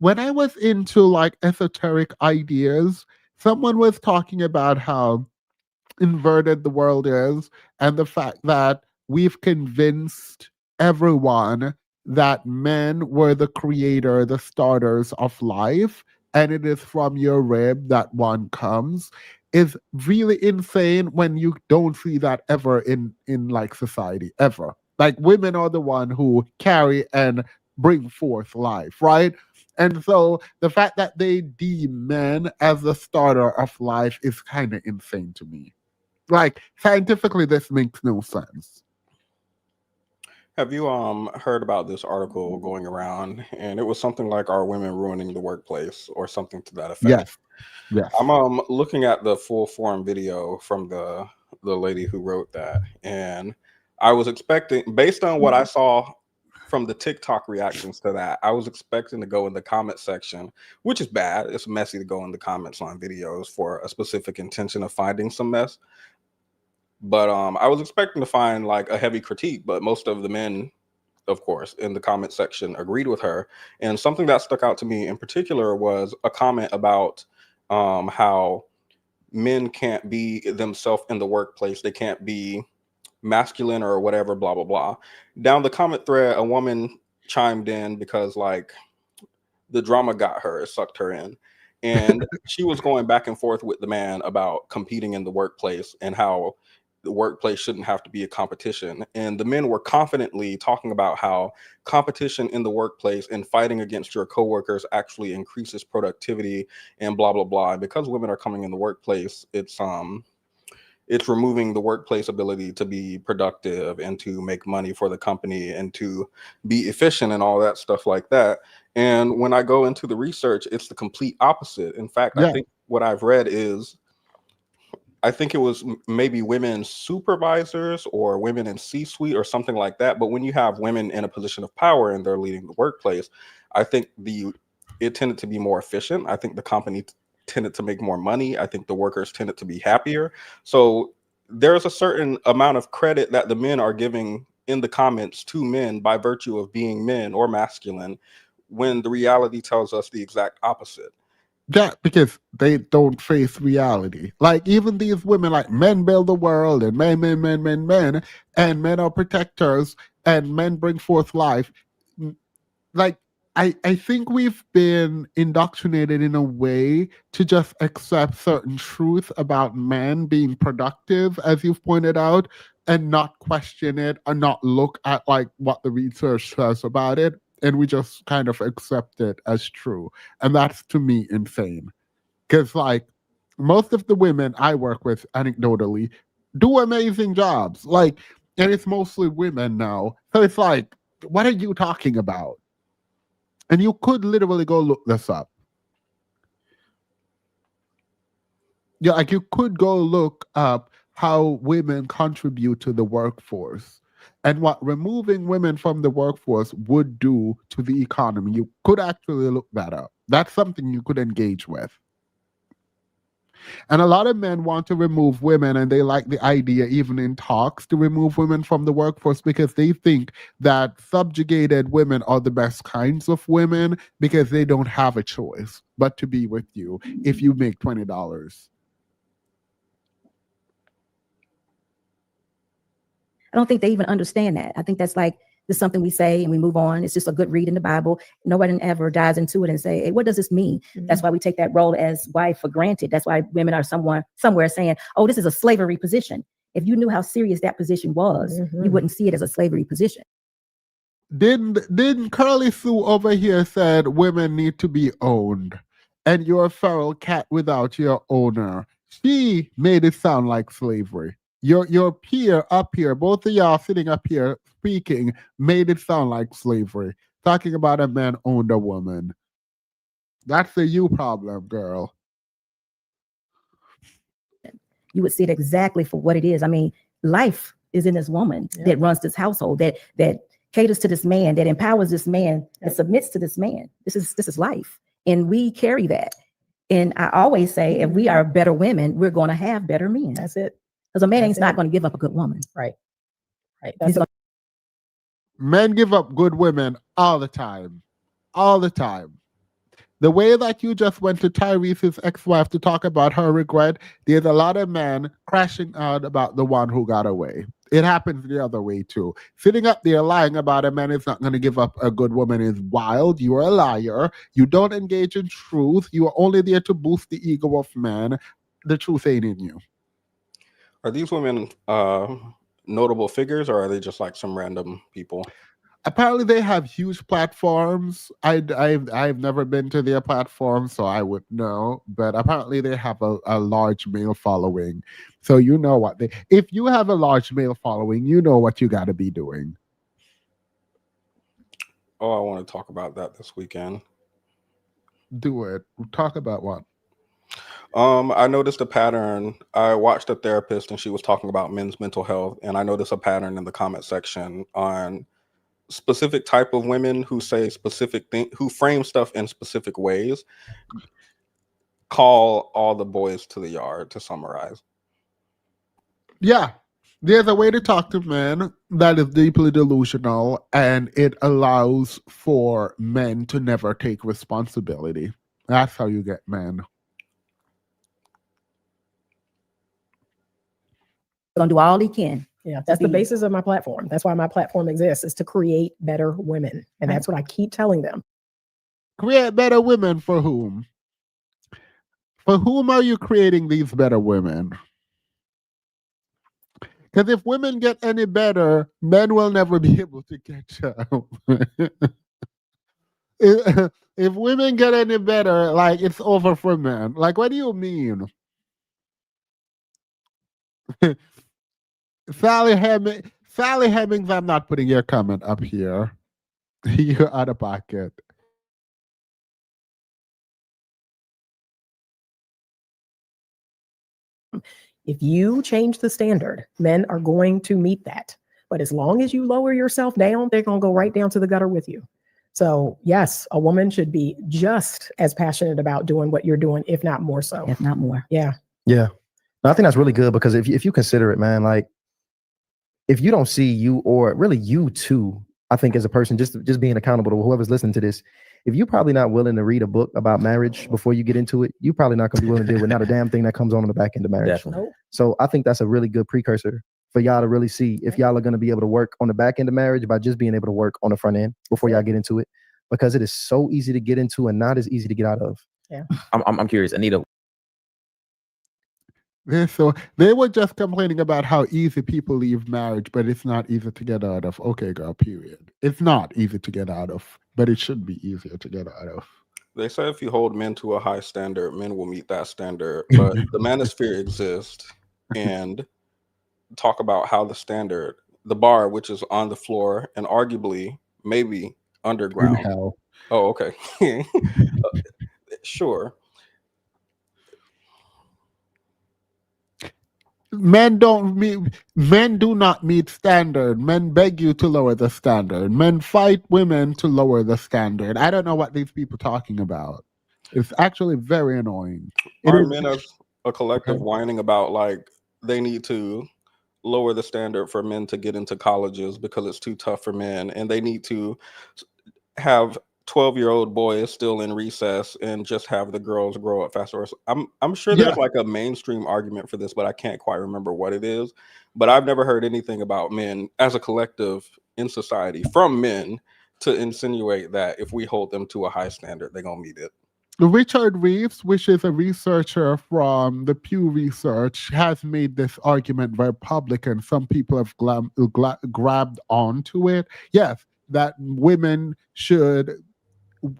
When I was into like esoteric ideas, someone was talking about how inverted the world is and the fact that we've convinced everyone that men were the creator, the starters of life, and it is from your rib that one comes, is really insane when you don't see that ever in like society, ever. Like women are the one who carry and bring forth life, right? And so the fact that they deem men as the starter of life is kind of insane to me. Like scientifically, this makes no sense. Have you heard about this article going around? And it was something like, "Are women ruining the workplace?" or something to that effect. Yes. Yes. I'm looking at the full form video from the lady who wrote that, and I was expecting, based on what I saw from the TikTok reactions to that, I was expecting to go in the comment section, which is bad. It's messy to go in the comments on videos for a specific intention of finding some mess. But I was expecting to find like a heavy critique, but most of the men, of course, in the comment section agreed with her. And something that stuck out to me in particular was a comment about how men can't be themselves in the workplace. They can't be masculine or whatever, blah, blah, blah. Down the comment thread, a woman chimed in because like the drama got her, it sucked her in. And she was going back and forth with the man about competing in the workplace and how the workplace shouldn't have to be a competition. And the men were confidently talking about how competition in the workplace and fighting against your coworkers actually increases productivity and blah, blah, blah. And because women are coming in the workplace, it's removing the workplace ability to be productive and to make money for the company and to be efficient and all that stuff like that. And when I go into the research, it's the complete opposite. In fact, I think what I've read is, I think it was maybe women supervisors or women in C-suite or something like that. But when you have women in a position of power and they're leading the workplace, I think it tended to be more efficient. I think the company tended to make more money. I think the workers tended to be happier. So there's a certain amount of credit that the men are giving in the comments to men by virtue of being men or masculine, when the reality tells us the exact opposite. Yeah, because they don't face reality. Like even these women, like men build the world and men, and men are protectors and men bring forth life. Like I think we've been indoctrinated in a way to just accept certain truth about men being productive, as you've pointed out, and not question it or not look at like what the research says about it. And we just kind of accept it as true. And that's to me insane. Because like most of the women I work with anecdotally do amazing jobs. Like, and it's mostly women now. So it's like, what are you talking about? And you could literally go look this up. Yeah, like you could go look up how women contribute to the workforce and what removing women from the workforce would do to the economy. You could actually look that up. That's something you could engage with. And a lot of men want to remove women, and they like the idea, even in talks, to remove women from the workforce because they think that subjugated women are the best kinds of women because they don't have a choice but to be with you if you make $20. I don't think they even understand that. I think that's like just something we say and we move on. It's just a good read in the Bible. Nobody ever dives into it and say, hey, what does this mean? That's why we take that role as wife for granted. That's why women are somewhere saying, oh, this is a slavery position. If you knew how serious that position was, you wouldn't see it as a slavery position. Didn't Curly Sue over here said women need to be owned, and you're a feral cat without your owner? She made it sound like slavery. Your peer up here, both of y'all sitting up here speaking, made it sound like slavery. Talking about a man owned a woman. That's a you problem, girl. You would see it exactly for what it is. I mean, life is in this woman that runs this household, that caters to this man, that empowers this man, that submits to this man. This is life. And we carry that. And I always say, if we are better women, we're going to have better men. That's it. Because a man ain't not going to give up a good woman. Right. Men give up good women all the time. All the time. The way that you just went to Tyrese's ex-wife to talk about her regret, there's a lot of men crashing out about the one who got away. It happens the other way too. Sitting up there lying about a man is not going to give up a good woman is wild. You are a liar. You don't engage in truth. You are only there to boost the ego of man. The truth ain't in you. Are these women notable figures, or are they just like some random people? Apparently, they have huge platforms. I've never been to their platform, so I would know. But apparently, they have a large male following. So you know what they. If you have a large male following, you know what you got to be doing. Oh, I want to talk about that this weekend. Do it. Talk about what? I noticed a pattern. I watched a therapist and she was talking about men's mental health, and I noticed a pattern in the comment section on specific type of women who say specific things, who frame stuff in specific ways. Call all the boys to the yard, to summarize. Yeah. There's a way to talk to men that is deeply delusional, and it allows for men to never take responsibility. That's how you get men. Gonna do all he can. Yeah, that's the basis of my platform. That's why my platform exists, is to create better women. And that's what I keep telling them. Create better women for whom? For whom are you creating these better women? Because if women get any better, men will never be able to catch up. If women get any better, like, it's over for men. Like, what do you mean? Sally Hemmings, I'm not putting your comment up here. You're out of pocket. If you change the standard, men are going to meet that. But as long as you lower yourself down, they're going to go right down to the gutter with you. So yes, a woman should be just as passionate about doing what you're doing, if not more so. If not more. Yeah. Yeah. No, I think that's really good, because if you consider it, man, like, if you don't see you, or really you too, I think as a person, just being accountable to whoever's listening to this, if you're probably not willing to read a book about marriage before you get into it, you're probably not going to be willing to deal with not a damn thing that comes on the back end of marriage. Definitely. So I think that's a really good precursor for y'all to really see if y'all are going to be able to work on the back end of marriage by just being able to work on the front end before y'all get into it, because it is so easy to get into and not as easy to get out of. Yeah. I'm curious, Anita. So they were just complaining about how easy people leave marriage, but it's not easy to get out of. Okay, girl, period. It's not easy to get out of, but it should be easier to get out of. They say if you hold men to a high standard, men will meet that standard. But the manosphere exists, and talk about how the standard, the bar, which is on the floor and arguably maybe underground, Oh, okay. Sure. Men do not meet standard. Men beg you to lower the standard. Men fight women to lower the standard. I don't know what these people talking about. It's actually very annoying. It Aren't is men as a collective okay. whining about like they need to lower the standard for men to get into colleges because it's too tough for men, and they need to have 12-year-old boys still in recess and just have the girls grow up faster. I'm sure Yeah. there's like a mainstream argument for this, but I can't quite remember what it is. But I've never heard anything about men as a collective in society from men to insinuate that if we hold them to a high standard, they're gonna meet it. Richard Reeves, which is a researcher from the Pew Research, has made this argument very public, and some people have grabbed onto it. Yes, that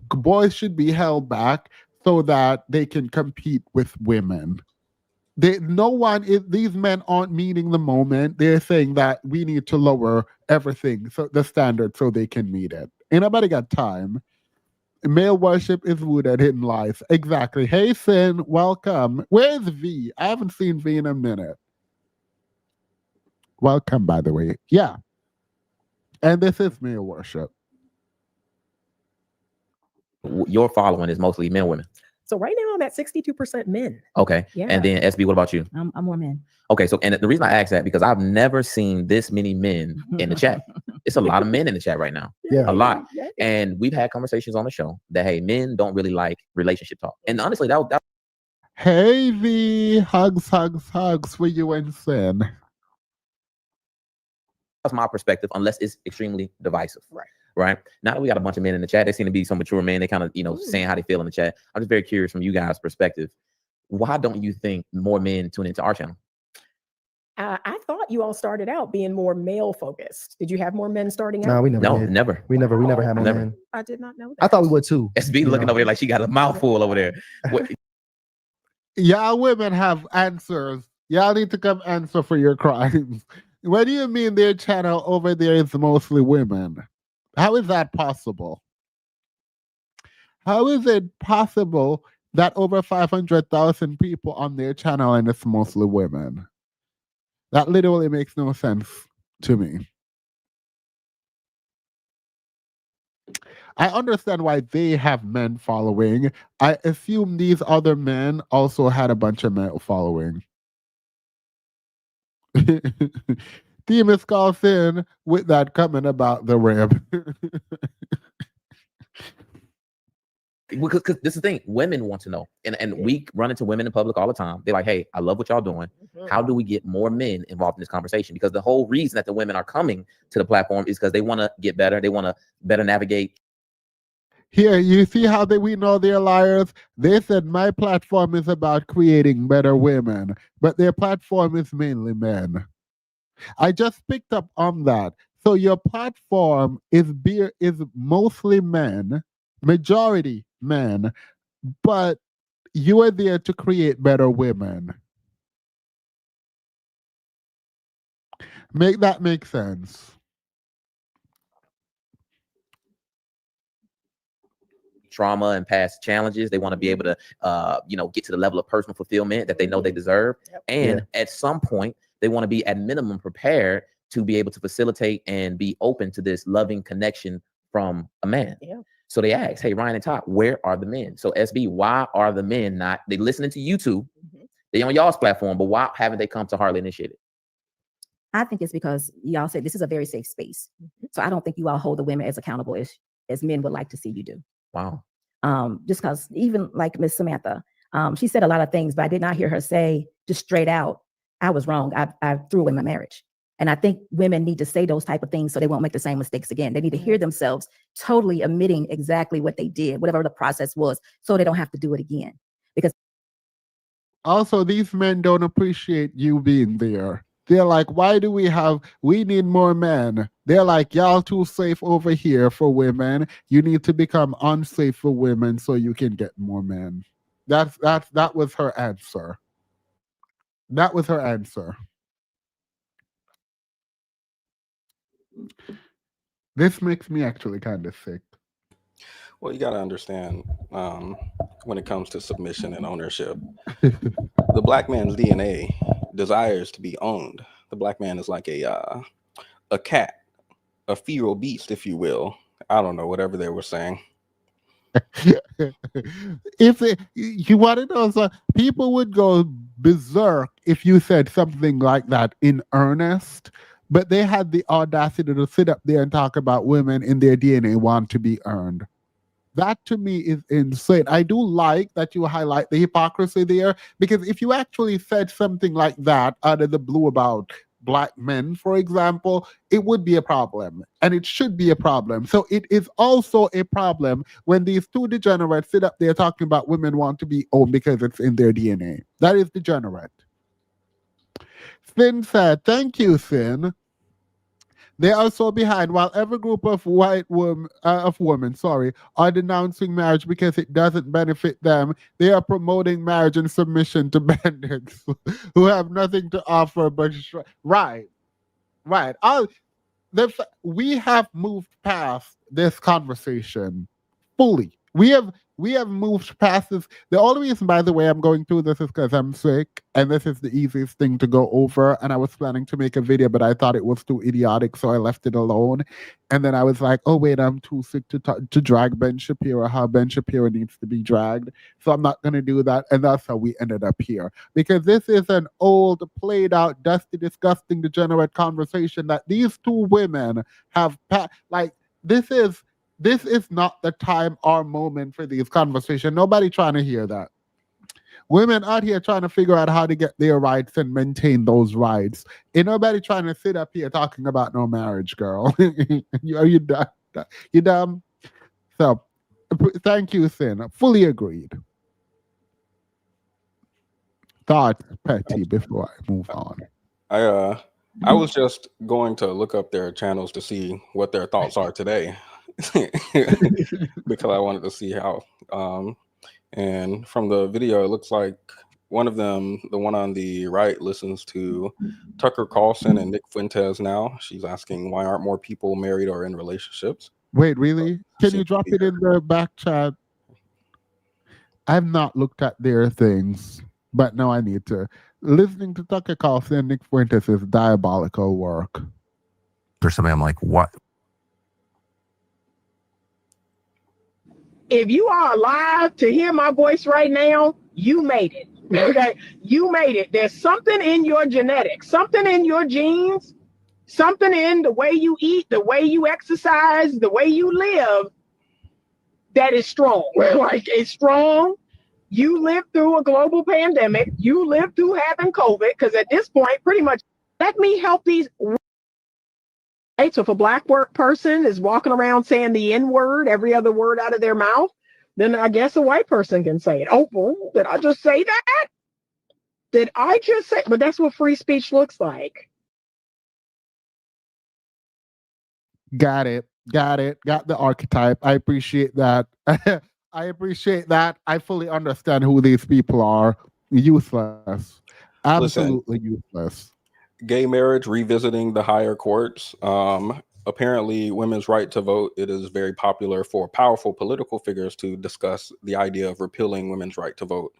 boys should be held back so that they can compete with women. These men aren't meeting the moment. They're saying that we need to lower everything, so the standard, so they can meet it. Ain't nobody got time. Male worship is rooted in life. Exactly. Hey, Sin, welcome. Where's V? I haven't seen V in a minute. Welcome, by the way. Yeah. And this is male worship. Your following is mostly men, women. So right now I'm at 62% men. Okay. Yeah. And then SB, what about you? I'm more men. Okay. So, and the reason I ask that because I've never seen this many men in the chat. It's a lot of men in the chat right now. Yeah. A lot. Yeah. And we've had conversations on the show that, hey, men don't really like relationship talk. And honestly, that Hey, V. Hugs for you and Sin. that's my perspective, unless it's extremely divisive. Right. Right. Now that we got a bunch of men in the chat, they seem to be some mature men. They kind of, saying how they feel in the chat. I'm just very curious from you guys' perspective. Why don't you think more men tune into our channel? I thought you all started out being more male focused. Did you have more men starting out? No, we never No, did. never. We never had more Never. men. I did not know that. I thought we would too. SB You looking know. over there like she got a mouthful over there. What, Y'all women have answers. Y'all need to come answer for your crimes. What do you mean their channel over there is mostly women? How is that possible? How is it possible that over 500,000 people on their channel and it's mostly women? That literally makes no sense to me. I understand why they have men following. I assume these other men also had a bunch of male following. Demas calls in with that comment about the rib. because this is the thing, women want to know, and we run into women in public all the time. They're like, hey, I love what y'all doing. How do we get more men involved in this conversation? Because the whole reason that the women are coming to the platform is because they want to get better. They want to better navigate. Here, you see how we know they're liars? They said my platform is about creating better women, but their platform is mainly men. I just picked up on that. So your platform is mostly men, majority men, but you are there to create better women. Make that make sense. Trauma and past challenges. They want to be able to, get to the level of personal fulfillment that they know they deserve. And at some point, they want to be at minimum prepared to be able to facilitate and be open to this loving connection from a man. Yeah. So they ask, hey, Ryan and Todd, where are the men? So SB, why are the men not, they listening to YouTube, they on y'all's platform, but why haven't they come to Harley Initiated? I think it's because y'all said this is a very safe space. So I don't think you all hold the women as accountable as men would like to see you do. Wow. Just because even like Miss Samantha, she said a lot of things, but I did not hear her say just straight out, I was wrong. I threw away my marriage. And I think women need to say those type of things so they won't make the same mistakes again. They need to hear themselves totally admitting exactly what they did, whatever the process was, so they don't have to do it again. Because also, these men don't appreciate you being there. They're like, why do we need more men? They're like, y'all too safe over here for women. You need to become unsafe for women so you can get more men. That was her answer. That was her answer. This makes me actually kind of sick. Well, you got to understand when it comes to submission and ownership, the black man's DNA desires to be owned. The black man is like a cat, a feral beast, if you will. I don't know, whatever they were saying. You want to know, so people would go berserk if you said something like that in earnest, but they had the audacity to sit up there and talk about women in their DNA want to be earned. That to me is insane. I do like that you highlight the hypocrisy there, because if you actually said something like that out of the blue about black men, for example, it would be a problem, and it should be a problem. So it is also a problem when these two degenerates sit up there talking about women want to be owned because it's in their DNA. That is degenerate. Finn said, thank you, Finn. They are so behind. While every group of women, are denouncing marriage because it doesn't benefit them, they are promoting marriage and submission to bandits who have nothing to offer but right. We have moved past this conversation fully. We have moved past this. The only reason, by the way, I'm going through this is because I'm sick, and this is the easiest thing to go over. And I was planning to make a video, but I thought it was too idiotic, so I left it alone. And then I was like, oh wait, I'm too sick to drag Ben Shapiro, how Ben Shapiro needs to be dragged. So I'm not going to do that. And that's how we ended up here, because this is an old, played out, dusty, disgusting, degenerate conversation that these two women have. This is not the time or moment for these conversations. Nobody trying to hear that. Women out here trying to figure out how to get their rights and maintain those rights. Ain't nobody trying to sit up here talking about no marriage, girl. Are you done? You dumb? So, thank you, Sin. Fully agreed. Thoughts, Petty, before I move on. I was just going to look up their channels to see what their thoughts are today. Because I wanted to see how and from the video it looks like one of them, the one on the right, listens to Tucker Carlson and Nick Fuentes now. She's asking why aren't more people married or in relationships. Wait, really? Can you drop it in the back chat? I've not looked at their things, but now I need to. Listening to Tucker Carlson and Nick Fuentes is diabolical work. Or something, I'm like, what? If you are alive to hear my voice right now, you made it. Okay, you made it. There's something in your genetics, something in your genes, something in the way you eat, the way you exercise, the way you live that is strong. Like, it's strong. You lived through a global pandemic. You lived through having COVID, because at this point, pretty much, let me help these. Right? So if a black person is walking around saying the N-word, every other word out of their mouth, then I guess a white person can say it. Oh, well, did I just say that? Did I just say? But that's what free speech looks like. Got it. Got the archetype. I appreciate that. I appreciate that. I fully understand who these people are. Useless. Absolutely useless. Gay marriage revisiting the higher courts. Apparently, women's right to vote, it is very popular for powerful political figures to discuss the idea of repealing women's right to vote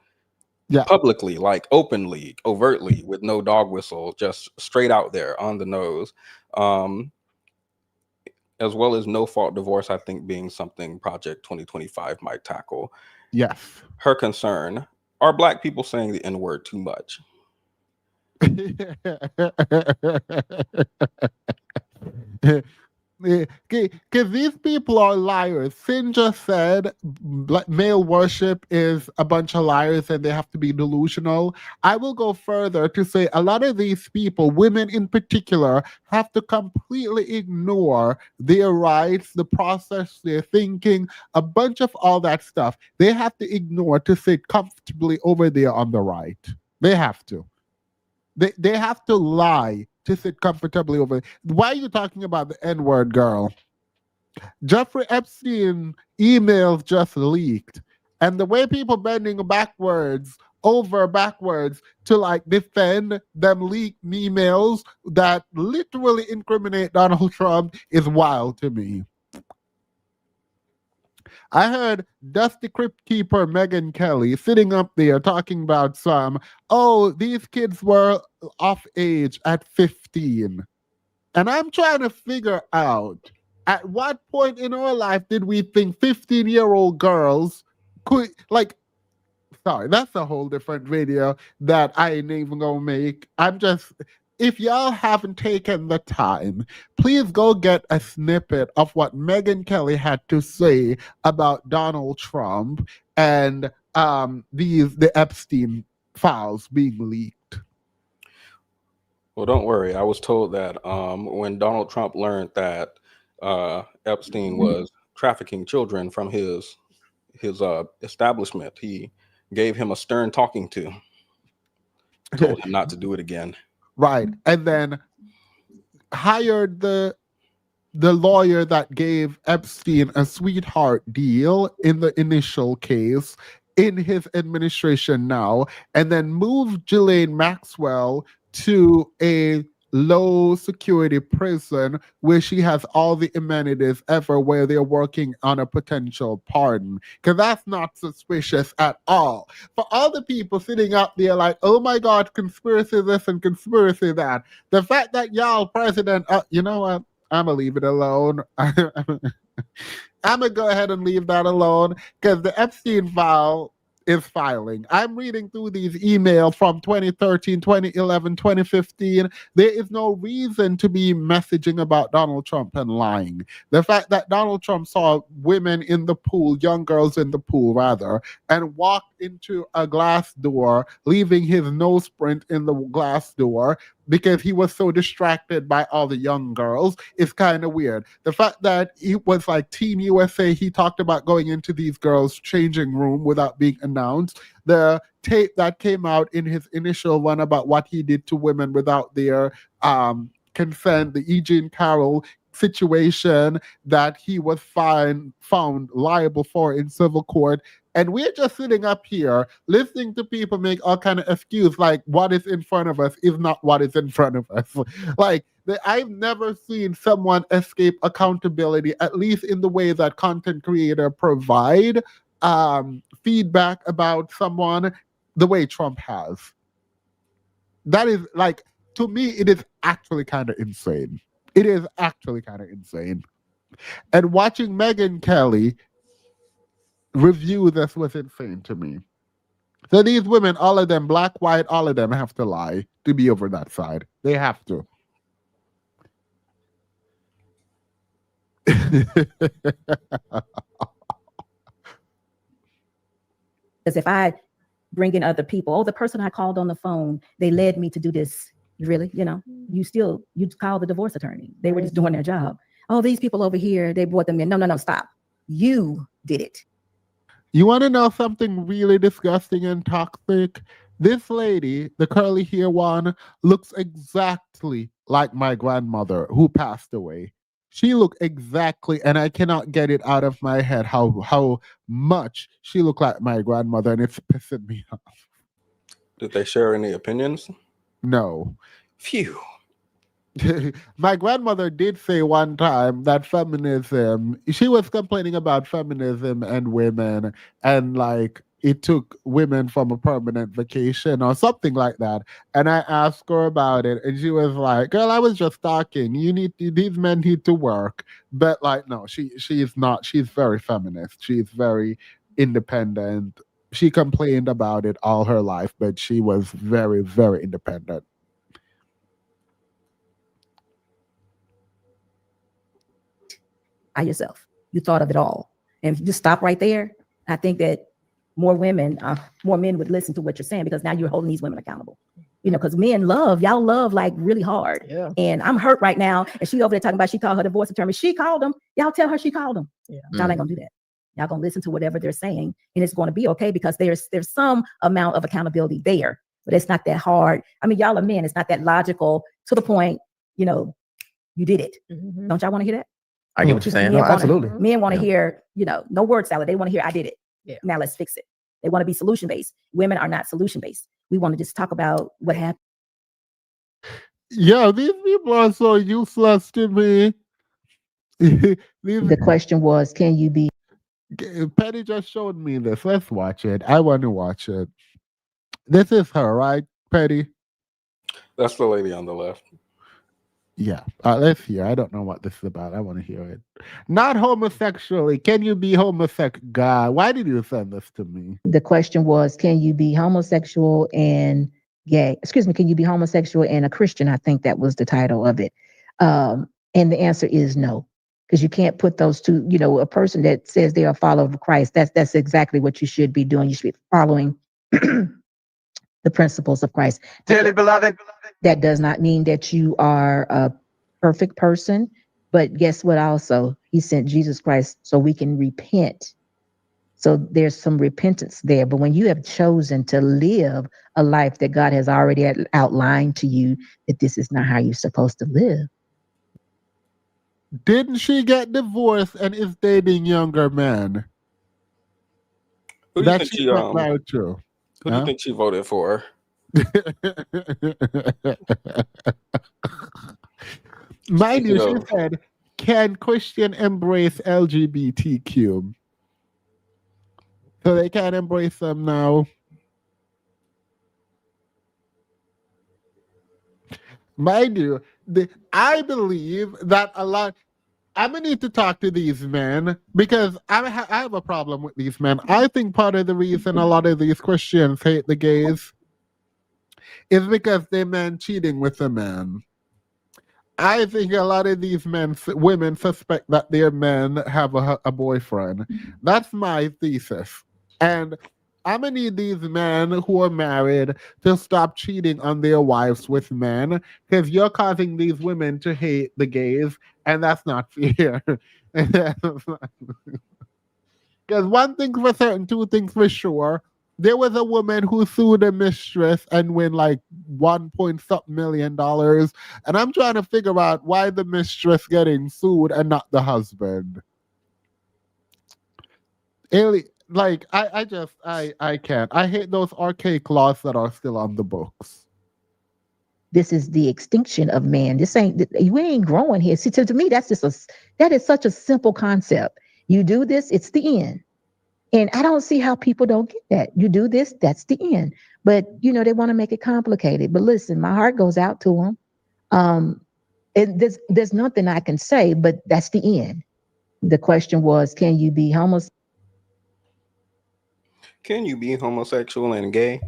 publicly, like openly, overtly, with no dog whistle, just straight out there on the nose. As well as no fault divorce, I think, being something Project 2025 might tackle. Yes. Her concern, are black people saying the N-word too much? Because these people are liars. Finn just said male worship is a bunch of liars and they have to be delusional. I will go further to say a lot of these people, women in particular, have to completely ignore their rights, the process, their thinking, a bunch of all that stuff. They have to ignore to sit comfortably over there on the right. They have to. They have to lie to sit comfortably over. Why are you talking about the N-word, girl? Jeffrey Epstein emails just leaked. And the way people bending backwards to like defend them leaked emails that literally incriminate Donald Trump is wild to me. I heard Dusty Crypt Keeper Megan Kelly sitting up there talking about these kids were of age at 15. And I'm trying to figure out at what point in our life did we think 15-year-old girls could, like, sorry, that's a whole different video that I ain't even gonna make. If y'all haven't taken the time, please go get a snippet of what Megyn Kelly had to say about Donald Trump and the Epstein files being leaked. Well, don't worry. I was told that when Donald Trump learned that Epstein was trafficking children from his establishment, he gave him a stern talking to. Told him not to do it again. Right. And then hired the lawyer that gave Epstein a sweetheart deal in the initial case in his administration now, and then moved Ghislaine Maxwell to a low security prison where she has all the amenities ever, where they're working on a potential pardon. Because that's not suspicious at all. For all the people sitting up there like, oh my God, conspiracy this and conspiracy that, the fact that y'all president, you know what? I'm going to leave it alone. I'm going to go ahead and leave that alone because the Epstein file is filing. I'm reading through these emails from 2013, 2011, 2015. There is no reason to be messaging about Donald Trump and lying. The fact that Donald Trump saw women in the pool, young girls in the pool rather, and walked into a glass door, leaving his nose print in the glass door because he was so distracted by all the young girls is kind of weird. The fact that it was like Teen USA, he talked about going into these girls' changing room without being announced. The tape that came out in his initial one about what he did to women without their consent, the E. Jean Carroll situation that he was found liable for in civil court. And we're just sitting up here listening to people make all kind of excuse like what is in front of us is not what is in front of us. Like I've never seen someone escape accountability, at least in the way that content creator provide feedback about someone the way Trump has. That is like, to me, it is actually kind of insane. It is actually kind of insane. And watching Megyn Kelly review this was insane to me. So these women, all of them, black, white, all of them have to lie to be over that side. They have to. Because if I bring in other people, the person I called on the phone, they led me to do this. Really, you call the divorce attorney. They were just doing their job. Oh, these people over here, they brought them in. No, stop. You did it. You want to know something really disgusting and toxic? This lady, the curly hair one, looks exactly like my grandmother who passed away. She looked exactly, and I cannot get it out of my head how much she looked like my grandmother, and it's pissing me off. Did they share any opinions? No. Phew. My grandmother did say one time that feminism, she was complaining about feminism and women, and like it took women from a permanent vacation or something like that. And I asked her about it, and she was like, girl, I was just talking. These men need to work. But like, no, she is not. She's very feminist. She's very independent. She complained about it all her life, but she was very, very independent. By yourself. You thought of it all. And if you just stop right there, I think that more men would listen to what you're saying, because now you're holding these women accountable. Because y'all love like really hard. Yeah. And I'm hurt right now. And she over there talking about she called her divorce attorney. She called them. Y'all tell her she called them. Yeah. Y'all ain't gonna do that. Y'all gonna listen to whatever they're saying, and it's gonna be okay, because there's some amount of accountability there, but it's not that hard. I mean, y'all are men. It's not that logical to the point, you did it. Mm-hmm. Don't y'all want to hear that? I get what you're saying. No, absolutely. Men want to hear, no word salad. They want to hear, I did it. Yeah. Now let's fix it. They want to be solution based. Women are not solution based. We want to just talk about what happened. Yeah, these people are so useless to me. The question was, can you be Penny just showed me this. Let's watch it. I want to watch it. This is her, right, Penny? That's the lady on the left. Yeah. Let's hear. I don't know what this is about. I want to hear it. Not homosexually. Can you be homosexual? God, why did you send this to me? The question was, can you be homosexual and gay? Excuse me, can you be homosexual and a Christian? I think that was the title of it. And the answer is no, because you can't put those two, you know, a person that says they're a follower of Christ, that's exactly what you should be doing. You should be following the principles of Christ. Dearly beloved. That does not mean that you are a perfect person, but guess what also? He sent Jesus Christ so we can repent. So there's some repentance there. But when you have chosen to live a life that God has already outlined to you, that this is not how you're supposed to live. Didn't she get divorced and is dating younger men? Who do you That think she's she not married to. Who do you think she voted for? Mind you, she Speaking of- said, can Christian embrace LGBTQ? So they can't embrace them now. Mind you, I believe that a lot. I'm gonna need to talk to these men because I have a problem with these men. I think part of the reason a lot of these Christians hate the gays is because they men cheating with the men. I think a lot of these women suspect that their men have a boyfriend. That's my thesis. And I'm gonna need these men who are married to stop cheating on their wives with men because you're causing these women to hate the gays, and that's not fair. Because one thing for certain, two things for sure. There was a woman who sued a mistress and win like $1 million. And I'm trying to figure out why the mistress getting sued and not the husband. Like I can't. I hate those archaic laws that are still on the books. This is the extinction of man. We ain't growing here. See, to me, that is such a simple concept. You do this, it's the end. And I don't see how people don't get that. You do this, that's the end. But, you know, they want to make it complicated. But listen, my heart goes out to them. There's nothing I can say, but that's the end. The question was, can you be homosexual? Can you be homosexual and gay?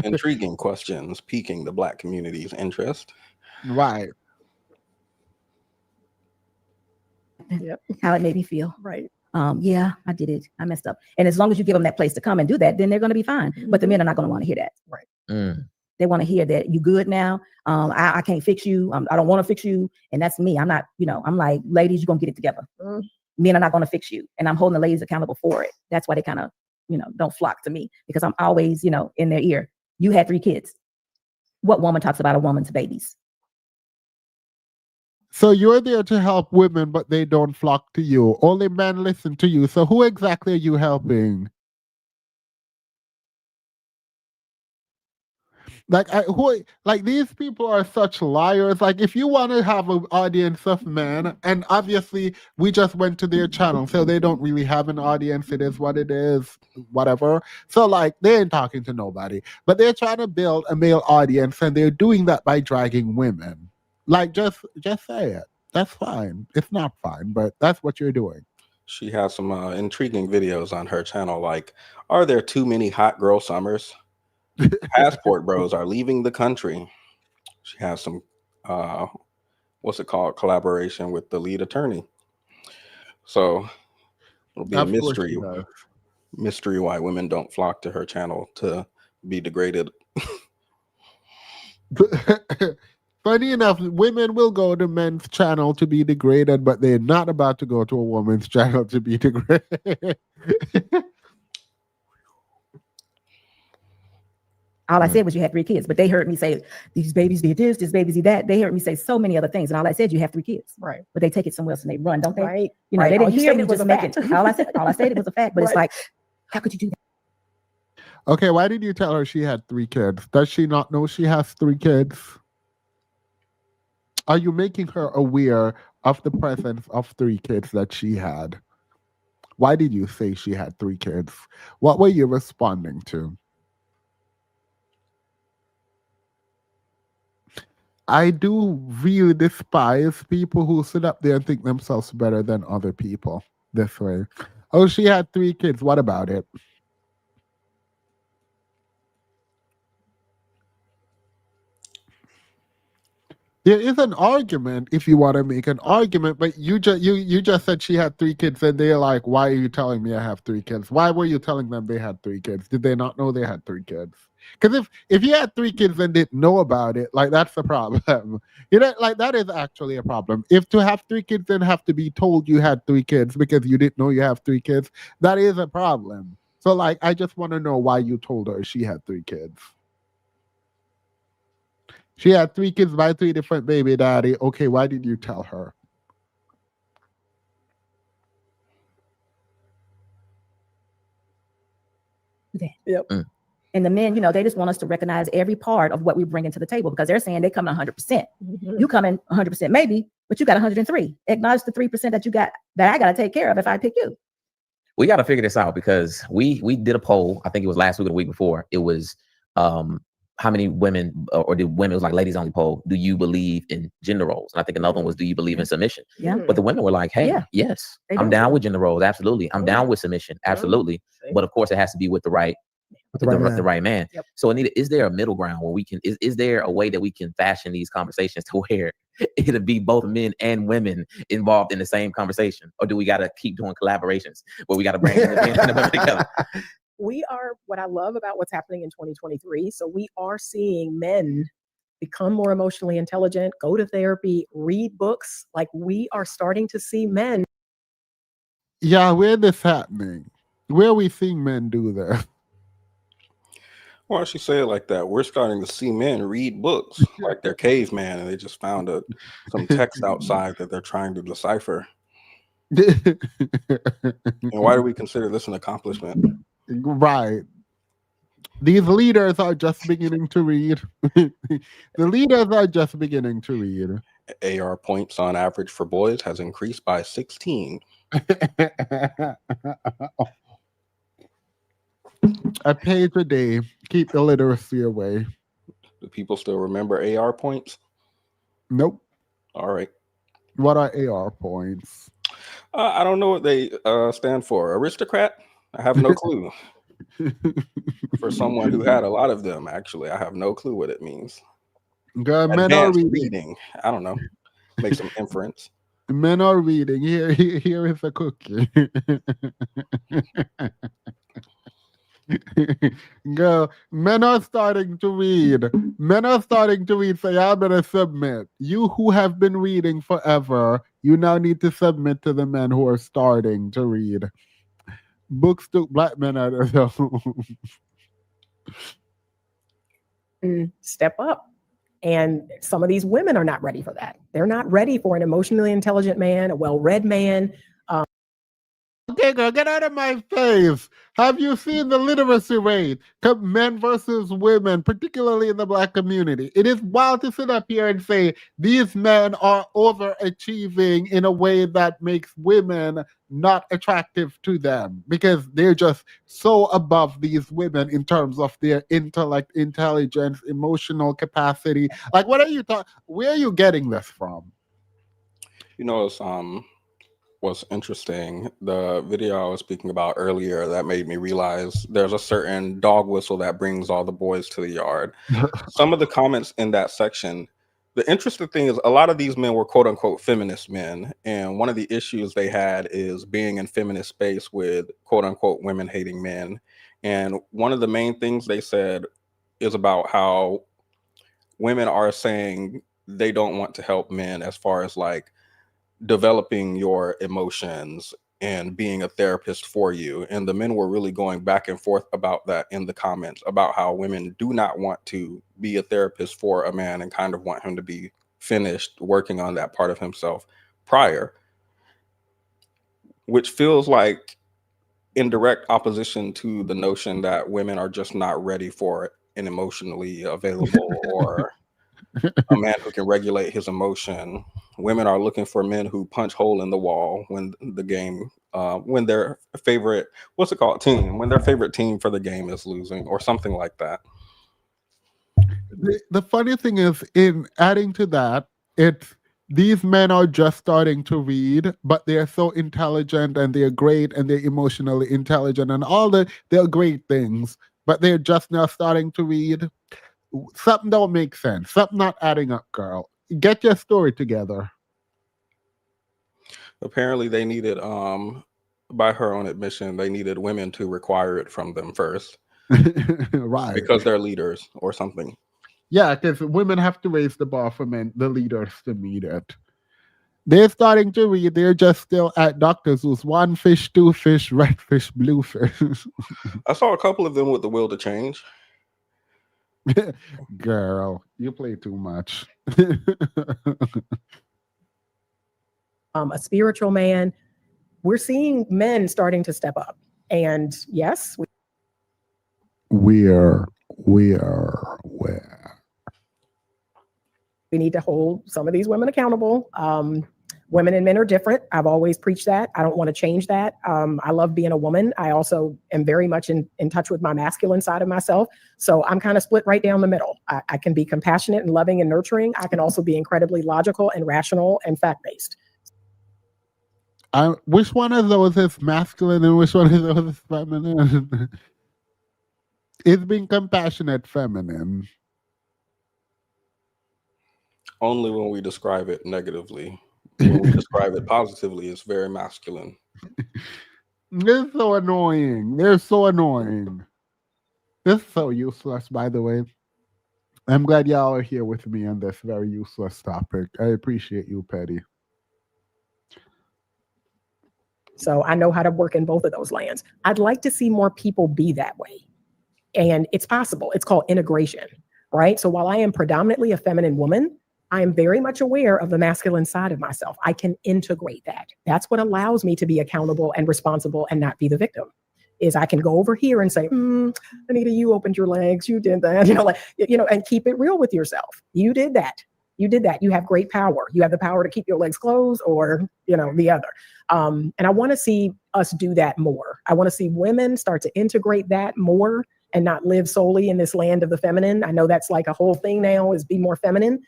Intriguing questions piquing the Black community's interest. Right. Yep. How it made me feel. Right. Yeah, I did it. I messed up. And as long as you give them that place to come and do that, then they're going to be fine. But the men are not going to want to hear that. Right. They want to hear that you good now. I can't fix you. I don't want to fix you. And that's me. I'm not, I'm like, ladies, you're going to get it together. Men are not going to fix you. And I'm holding the ladies accountable for it. That's why they kind of, don't flock to me because I'm always, in their ear. You had 3 kids. What woman talks about a woman's babies? So you're there to help women, but they don't flock to you. Only men listen to you. So who exactly are you helping? Like these people are such liars. Like if you want to have an audience of men, and obviously we just went to their channel, so they don't really have an audience. It is what it is, whatever. So like they ain't talking to nobody, but they're trying to build a male audience, and they're doing that by dragging women. Like just say it. That's fine. It's not fine, but that's what you're doing. She has some intriguing videos on her channel. Like, are there too many hot girl summers? Passport bros are leaving the country. She has some what's it called, collaboration with the lead attorney. So it'll be a mystery why women don't flock to her channel to be degraded. Funny enough, women will go to men's channel to be degraded, but they're not about to go to a woman's channel to be degraded. All I said was you had 3 kids, but they heard me say these babies did this, these babies did that. They heard me say so many other things, and all I said you have 3 kids. Right. But they take it somewhere else and they run, don't they? Right. They didn't hear me just make fact. it. All I said it was a fact, but it's like, how could you do that? Okay, why did you tell her she had 3 kids? Does she not know she has 3 kids? Are you making her aware of the presence of 3 kids that she had? Why did you say she had 3 kids? What were you responding to? I do really despise people who sit up there and think themselves better than other people this way. Oh, she had 3 kids. What about it? There is an argument if you want to make an argument, but you just said she had 3 kids, and they're like, "Why are you telling me I have 3 kids? Why were you telling them they had 3 kids? Did they not know they had 3 kids?" Because if you had 3 kids and didn't know about it, like that's the problem. You know, like that is actually a problem. If to have 3 kids and have to be told you had 3 kids because you didn't know you have 3 kids, that is a problem. So like, I just want to know why you told her she had 3 kids. She had 3 kids by 3 different baby daddy. Okay, why did you tell her? Yep. And the men, they just want us to recognize every part of what we bring into the table because they're saying they come in 100%. You come in 100% maybe, but you got 103. Acknowledge the 3% that you got that I got to take care of if I pick you. We got to figure this out because we did a poll. I think it was last week or the week before. It was how many women or did women, it was like ladies only poll, do you believe in gender roles? And I think another one was, do you believe in submission? Yeah. But the women were like, hey, Yeah. yes, They I'm do. down with gender roles. Absolutely. I'm down with submission. Absolutely. But of course it has to be with the right man. Yep. So Anita, is there a middle ground where we can, is there a way that we can fashion these conversations to where it'll be both men and women involved in the same conversation? Or do we got to keep doing collaborations where we got to bring the men and the women together? We are, what I love about what's happening in 2023. So we are seeing men become more emotionally intelligent, go to therapy, read books. Like we are starting to see men. Yeah, where this happening? Where are we seeing men do that? Why don't you say it like that? We're starting to see men read books like they're caveman and they just found some text outside that they're trying to decipher. And why do we consider this an accomplishment? Right. These leaders are just beginning to read. The leaders are just beginning to read. AR points on average for boys has increased by 16. A page a day. Keep illiteracy away. Do people still remember AR points? Nope. All right. What are AR points? I don't know what they stand for. Aristocrat? I have no clue. For someone who had a lot of them, actually, I have no clue what it means. Girl, men are Advanced reading. reading. I don't know. Make some inference. Men are reading. Here is a cookie. Girl, men are starting to read. Men are starting to read. So y'all better submit. You who have been reading forever, you now need to submit to the men who are starting to read. Books took black men out of the home. Step up. And some of these women are not ready for that. They're not ready for an emotionally intelligent man, a well-read man. Okay, girl, get out of my face. Have you seen the literacy rate? Men versus women, particularly in the black community. It is wild to sit up here and say these men are overachieving in a way that makes women not attractive to them because they're just so above these women in terms of their intellect, intelligence, emotional capacity. Like, what are you talking? Where are you getting this from? You know, it's what's interesting, the video I was speaking about earlier that made me realize there's a certain dog whistle that brings all the boys to the yard. Some of the comments in that section, the interesting thing is a lot of these men were quote unquote feminist men. And one of the issues they had is being in feminist space with quote unquote women hating men. And one of the main things they said is about how women are saying they don't want to help men as far as like developing your emotions and being a therapist for you. And the men were really going back and forth about that in the comments about how women do not want to be a therapist for a man and kind of want him to be finished working on that part of himself prior, which feels like in direct opposition to the notion that women are just not ready for an emotionally available or a man who can regulate his emotion. Women are looking for men who punch hole in the wall when the game, when their favorite, what's it called, team, when their favorite team for the game is losing or something like that. The funny thing is, in adding to that, it's these men are just starting to read, but they're so intelligent and they're great and they're emotionally intelligent and they're great things, but they're just now starting to read. Something don't make sense. Something not adding up, girl. Get your story together. Apparently they needed, by her own admission, they needed women to require it from them first. Right. Because they're leaders or something. Yeah, because women have to raise the bar for men, the leaders, to meet it. They're starting to read. They're just still at Dr. Seuss. 1 fish, 2 fish, red fish, blue fish. I saw a couple of them with the will to change. Girl, you play too much. A spiritual man. We're seeing men starting to step up. And yes, we need to hold some of these women accountable. Women and men are different. I've always preached that. I don't want to change that. I love being a woman. I also am very much in touch with my masculine side of myself. So I'm kind of split right down the middle. I can be compassionate and loving and nurturing. I can also be incredibly logical and rational and fact-based. Which one of those is masculine and which one of those is feminine? It's being compassionate feminine. Only when we describe it negatively. When we describe it positively, it's very masculine. They're so annoying. They're so annoying. This is so useless, by the way. I'm glad y'all are here with me on this very useless topic. I appreciate you, Petty. So I know how to work in both of those lands. I'd like to see more people be that way. And it's possible. It's called integration, right? So while I am predominantly a feminine woman, I am very much aware of the masculine side of myself. I can integrate that. That's what allows me to be accountable and responsible and not be the victim. Is I can go over here and say, Anita, you opened your legs, you did that, and keep it real with yourself. You did that. You did that. You have great power. You have the power to keep your legs closed or, the other. And I want to see us do that more. I want to see women start to integrate that more and not live solely in this land of the feminine. I know that's like a whole thing now, is be more feminine.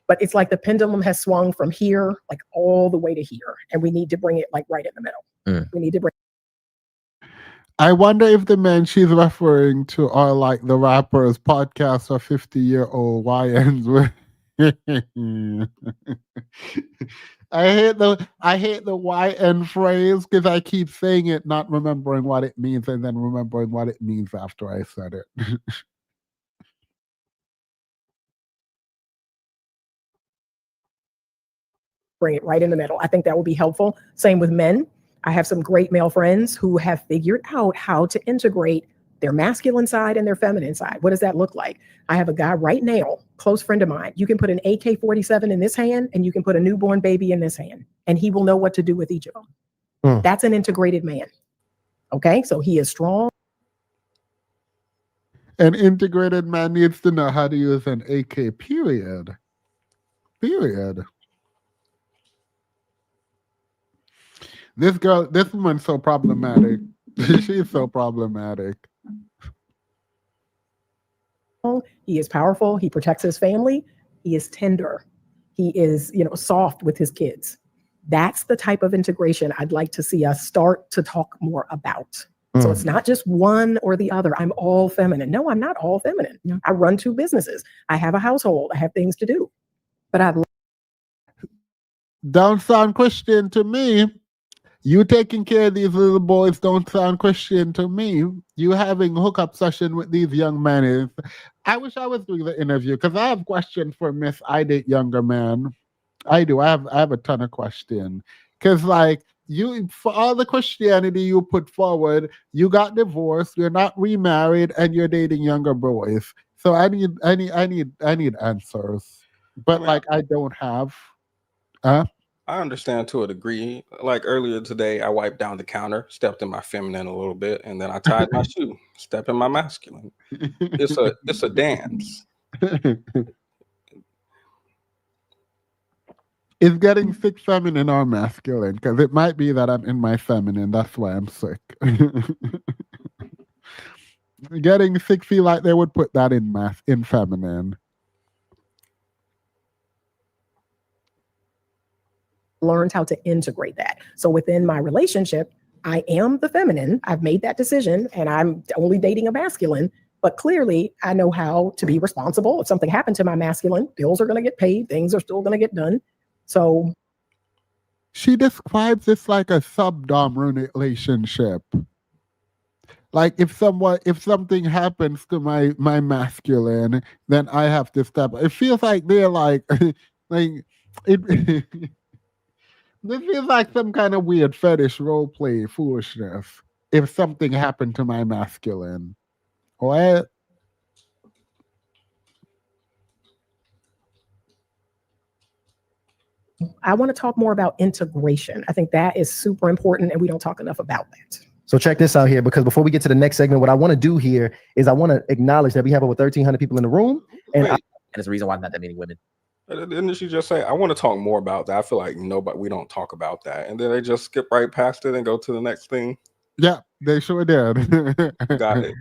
But it's like the pendulum has swung from here, like all the way to here. And we need to bring it like right in the middle. We need to bring. I wonder if the men she's referring to are like the rappers podcast or 50-year-old YNs. I hate the YN phrase because I keep saying it, not remembering what it means, and then remembering what it means after I said it. Bring it right in the middle. I think that will be helpful. Same with men. I have some great male friends who have figured out how to integrate their masculine side and their feminine side. What does that look like? I have a guy right now, close friend of mine. You can put an AK-47 in this hand and you can put a newborn baby in this hand, and he will know what to do with each of them. That's an integrated man. Okay, so he is strong. An integrated man needs to know how to use an AK, period. This woman's so problematic. She's so problematic. He is powerful. He protects his family. He is tender. He is, soft with his kids. That's the type of integration I'd like to see us start to talk more about. So it's not just one or the other. I'm all feminine. No, I'm not all feminine. No. I run 2 businesses. I have a household. I have things to do. But don't sound Christian to me. You taking care of these little boys don't sound Christian to me. You having hookup session with these young men I wish I was doing the interview because I have questions for Miss I Date Younger Man. I do. I have a ton of questions. Because you, for all the Christianity you put forward, you got divorced, you're not remarried, and you're dating younger boys. So I need answers. But I don't have. I understand to a degree. Like earlier today, I wiped down the counter, stepped in my feminine a little bit, and then I tied my shoe, step in my masculine. It's a dance. Is getting sick feminine or masculine? Because it might be that I'm in my feminine. That's why I'm sick. Getting sick feel like they would put that in feminine. Learned how to integrate that. So within my relationship, I am the feminine. I've made that decision and I'm only dating a masculine, but clearly I know how to be responsible. If something happened to my masculine, bills are going to get paid, things are still going to get done. So she describes this like a sub-dom relationship. Like if something happens to my masculine, then I have to step. It feels like they're like like it this feels like some kind of weird fetish role play foolishness. If something happened to my masculine. What? I want to talk more about integration. I think that is super important and we don't talk enough about that. So check this out here, because before we get to the next segment, what I want to do here is I want to acknowledge that we have over 1,300 people in the room. And Wait. And it's the reason why not that many women. Didn't she just say, I want to talk more about that? I feel like we don't talk about that. And then they just skip right past it and go to the next thing. Yeah, they sure did. Got it.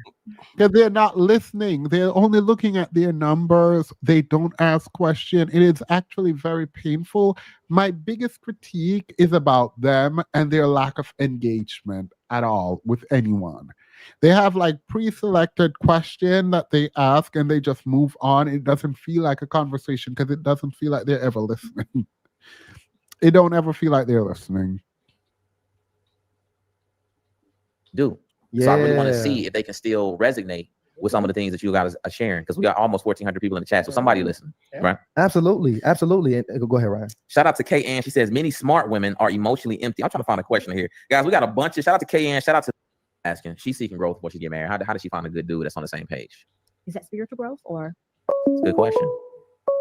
Because they're not listening. They're only looking at their numbers. They don't ask questions. It is actually very painful. My biggest critique is about them and their lack of engagement at all with anyone. They have like pre-selected question that they ask and they just move on. It doesn't feel like a conversation because it doesn't feel like they're ever listening. It don't ever feel like they're listening. So I really want to see if they can still resonate with some of the things that you guys are sharing, because we got almost 1,400 people in the chat. So somebody listen, right? Absolutely. And go ahead, Ryan. Shout out to Kay Ann. She says many smart women are emotionally empty. I'm trying to find a question here, guys. We got a bunch of shout out to Kay Ann. Shout out to asking. She's seeking growth before she get married. How does she find a good dude that's on the same page? Is that spiritual growth or? It's a good question.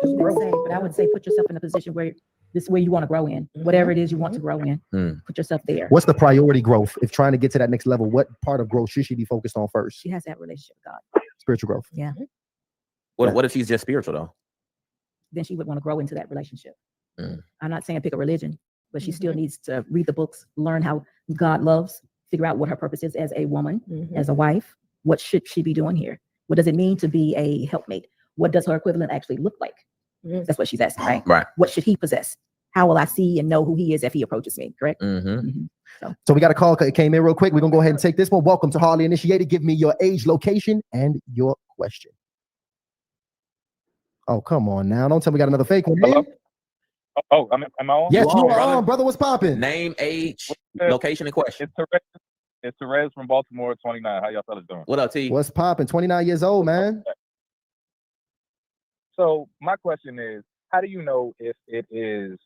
But I would say put yourself in a position where this is where you want to grow in, whatever it is you want to grow in. Put yourself there. What's the priority growth? If trying to get to that next level, what part of growth should she be focused on first? She has to have a relationship with God. Spiritual growth. Yeah. What if she's just spiritual though? Then she would want to grow into that relationship. I'm not saying pick a religion, but she still needs to read the books, learn how God loves, figure out what her purpose is as a woman, as a wife. What should she be doing here? What does it mean to be a helpmate? What does her equivalent actually look like? That's what she's asking, right? Right. What should he possess? How will I see and know who he is if he approaches me? Correct. So we got a call. It came in real quick. We're gonna go ahead and take this one. Welcome to Harley Initiated. Give me your age, location, and your question. Oh, come on now! Don't tell me we got another fake one. Hello? Oh, am I on? Yes, you are on, brother. What's popping? Name, age, location, and question. It's Therese from Baltimore, 29. How y'all fellas doing? What up, T? What's popping? 29 years old, man. So my question is, how do you know if it is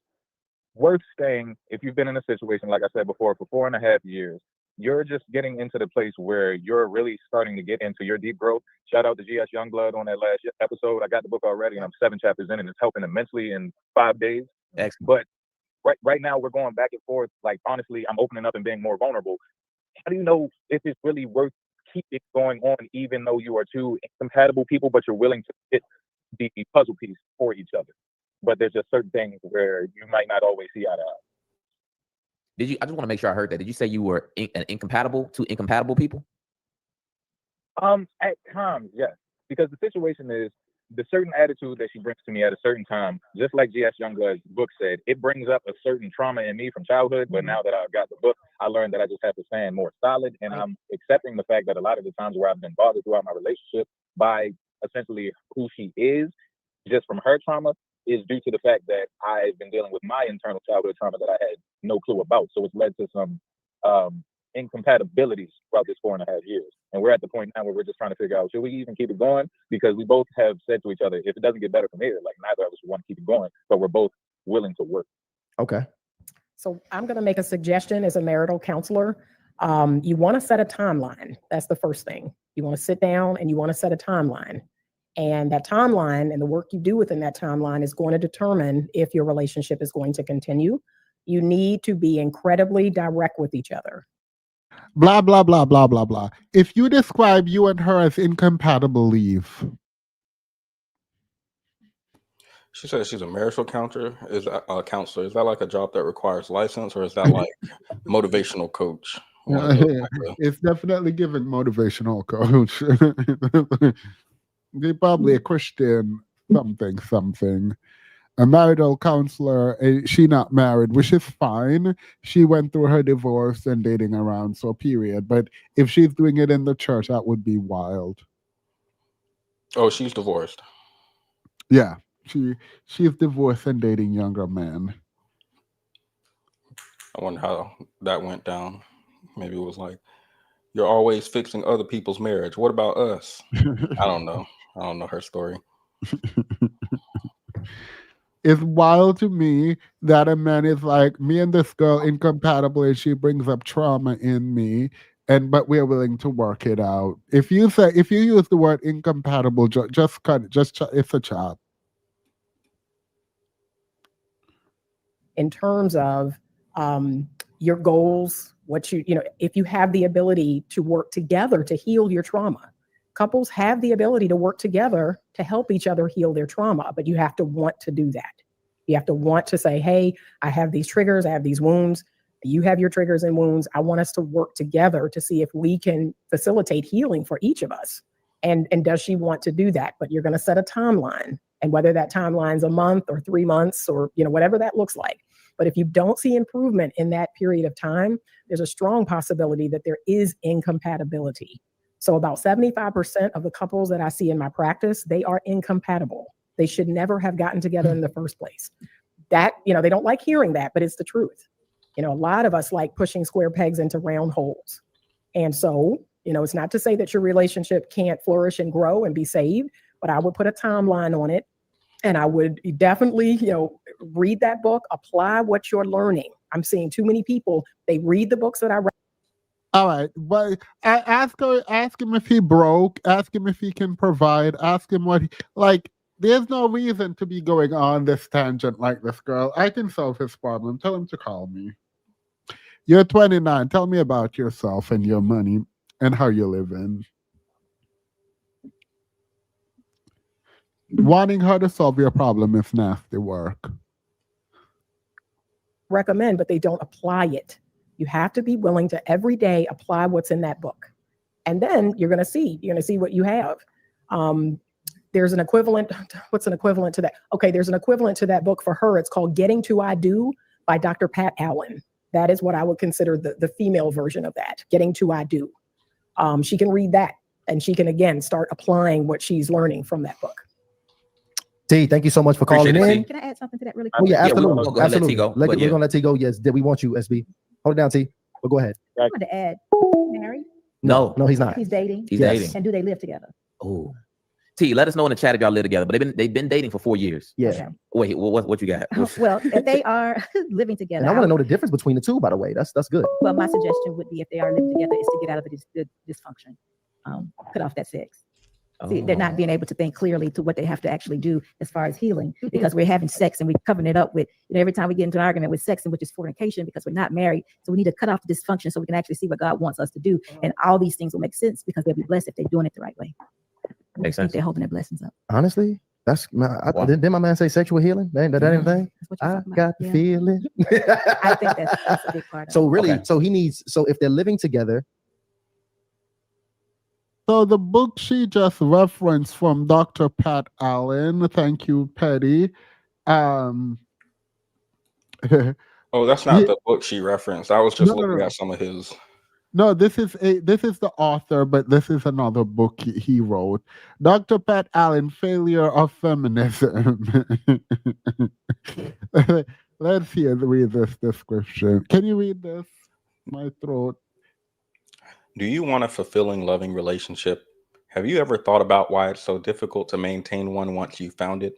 worth staying? If you've been in a situation, like I said before, for 4.5 years, you're just getting into the place where you're really starting to get into your deep growth. Shout out to GS Youngblood on that last episode. I got the book already and I'm 7 chapters in and it's helping immensely in 5 days. Excellent. But right now we're going back and forth. Like, honestly, I'm opening up and being more vulnerable. How do you know if it's really worth keeping going on, even though you are two incompatible people, but you're willing to fit the puzzle piece for each other? But there's just certain things where you might not always see eye to eye. I just want to make sure I heard that. Did you say you were two incompatible people? At times, yes. Because the situation is the certain attitude that she brings to me at a certain time, just like G.S. Youngblood's book said, it brings up a certain trauma in me from childhood. But now that I've got the book, I learned that I just have to stand more solid. And I'm accepting the fact that a lot of the times where I've been bothered throughout my relationship by essentially who she is, just from her trauma, is due to the fact that I've been dealing with my internal childhood trauma that I had no clue about. So it's led to some incompatibilities throughout this 4.5 years. And we're at the point now where we're just trying to figure out, should we even keep it going? Because we both have said to each other, if it doesn't get better from here, like neither of us want to keep it going, but we're both willing to work. Okay. So I'm going to make a suggestion as a marital counselor. You want to set a timeline. That's the first thing. You want to sit down and you want to set a timeline. And that timeline and the work you do within that timeline is going to determine if your relationship is going to continue. You need to be incredibly direct with each other. Blah, blah, blah, blah, blah, blah. If you describe you and her as incompatible, leave. She says she's a marriage counselor. Is that a counselor? Is that like a job that requires license, or is that like motivational coach? One of those, like It's definitely giving motivational coach. They probably a Christian something. A marital counselor. She not married, which is fine. She went through her divorce and dating around, so period. But if she's doing it in the church, that would be wild. oh, she's divorced. Yeah, she's divorced and dating younger men. I wonder how that went down. Maybe it was like, you're always fixing other people's marriage. What about us? I don't know. I don't know her story. It's wild to me that a man is like, me and this girl incompatible, and she brings up trauma in me, but we're willing to work it out. If you use the word incompatible, just cut it. It's a chat. In terms of your goals, if you have the ability to work together to heal your trauma. Couples have the ability to work together to help each other heal their trauma, but you have to want to do that. You have to want to say, hey, I have these triggers, I have these wounds, you have your triggers and wounds. I want us to work together to see if we can facilitate healing for each of us. And does she want to do that? But you're going to set a timeline, and whether that timeline's a month or 3 months or whatever that looks like. But if you don't see improvement in that period of time, there's a strong possibility that there is incompatibility. So about 75% of the couples that I see in my practice, they are incompatible. They should never have gotten together in the first place. That, they don't like hearing that, but it's the truth. A lot of us like pushing square pegs into round holes. And so, it's not to say that your relationship can't flourish and grow and be saved, but I would put a timeline on it. And I would definitely, read that book, apply what you're learning. I'm seeing too many people, they read the books that I read. All right. Well, ask him if he broke, ask him if he can provide, ask him what there's no reason to be going on this tangent like this, girl. I can solve his problem. Tell him to call me. You're 29. Tell me about yourself and your money and how you live in. Wanting her to solve your problem is nasty work. Recommend, but they don't apply it. You have to be willing to every day apply what's in that book. And then you're going to see what you have. There's an equivalent. What's an equivalent to that? Okay, there's an equivalent to that book for her. It's called Getting to I Do by Dr. Pat Allen. That is what I would consider the female version of that, Getting to I Do. She can read that, and she can, again, start applying what she's learning from that book. T, thank you so much for calling in. Can I add something to that really quick? Oh, yeah, absolutely. We're gonna let T go. We're going to let T go. Yes, we want you, SB. Hold it down, T. But go ahead. I wanted to add, married? No, he's not. He's dating. He's dating. And do they live together? Oh, T, let us know in the chat if y'all live together. But they've been dating for 4 years. Yeah. Okay. Wait, what you got? Well, if they are living together, And I want to know the difference between the two, by the way. That's good. well, my suggestion would be if they are living together is to get out of the dysfunction, cut off that sex. See, they're not being able to think clearly to what they have to actually do as far as healing, because we're having sex and we're covering it up with, every time we get into an argument with sex, and which is fornication, because we're not married. So we need to cut off the dysfunction so we can actually see what God wants us to do. And all these things will make sense because they'll be blessed if they're doing it the right way. Makes I think sense. they're holding their blessings up. Honestly, didn't my man say sexual healing? That ain't a thing? That's what you're I talking about. got the Yeah. feeling. I think that's a big part of So it. really, Okay. so if they're living together, So the book she just referenced from Dr. Pat Allen, thank you, Petty. Oh, that's not the book she referenced. I was just looking at some of his. No, this is the author, but this is another book he wrote. Dr. Pat Allen, Failure of Feminism. Let's read this description. Can you read this? My throat. Do you want a fulfilling, loving relationship? Have you ever thought about why it's so difficult to maintain one once you've found it?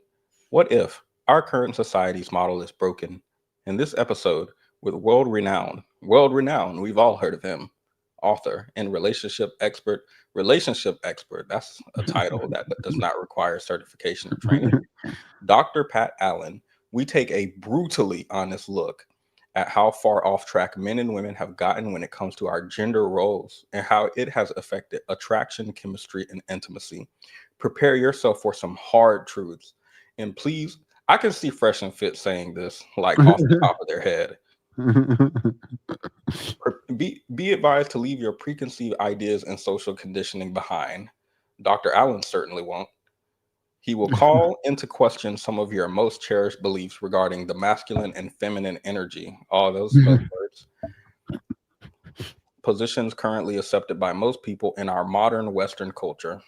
What if our current society's model is broken? In this episode, with world-renowned, we've all heard of him, author and relationship expert, that's a title that does not require certification or training, Dr. Pat Allen, we take a brutally honest look at how far off track men and women have gotten when it comes to our gender roles and how it has affected attraction, chemistry, and intimacy. Prepare yourself for some hard truths. And please, I can see Fresh and Fit saying this like off the top of their head. Be advised to leave your preconceived ideas and social conditioning behind. Dr. Allen certainly won't. He will call into question some of your most cherished beliefs regarding the masculine and feminine energy. All those words. Positions currently accepted by most people in our modern Western culture.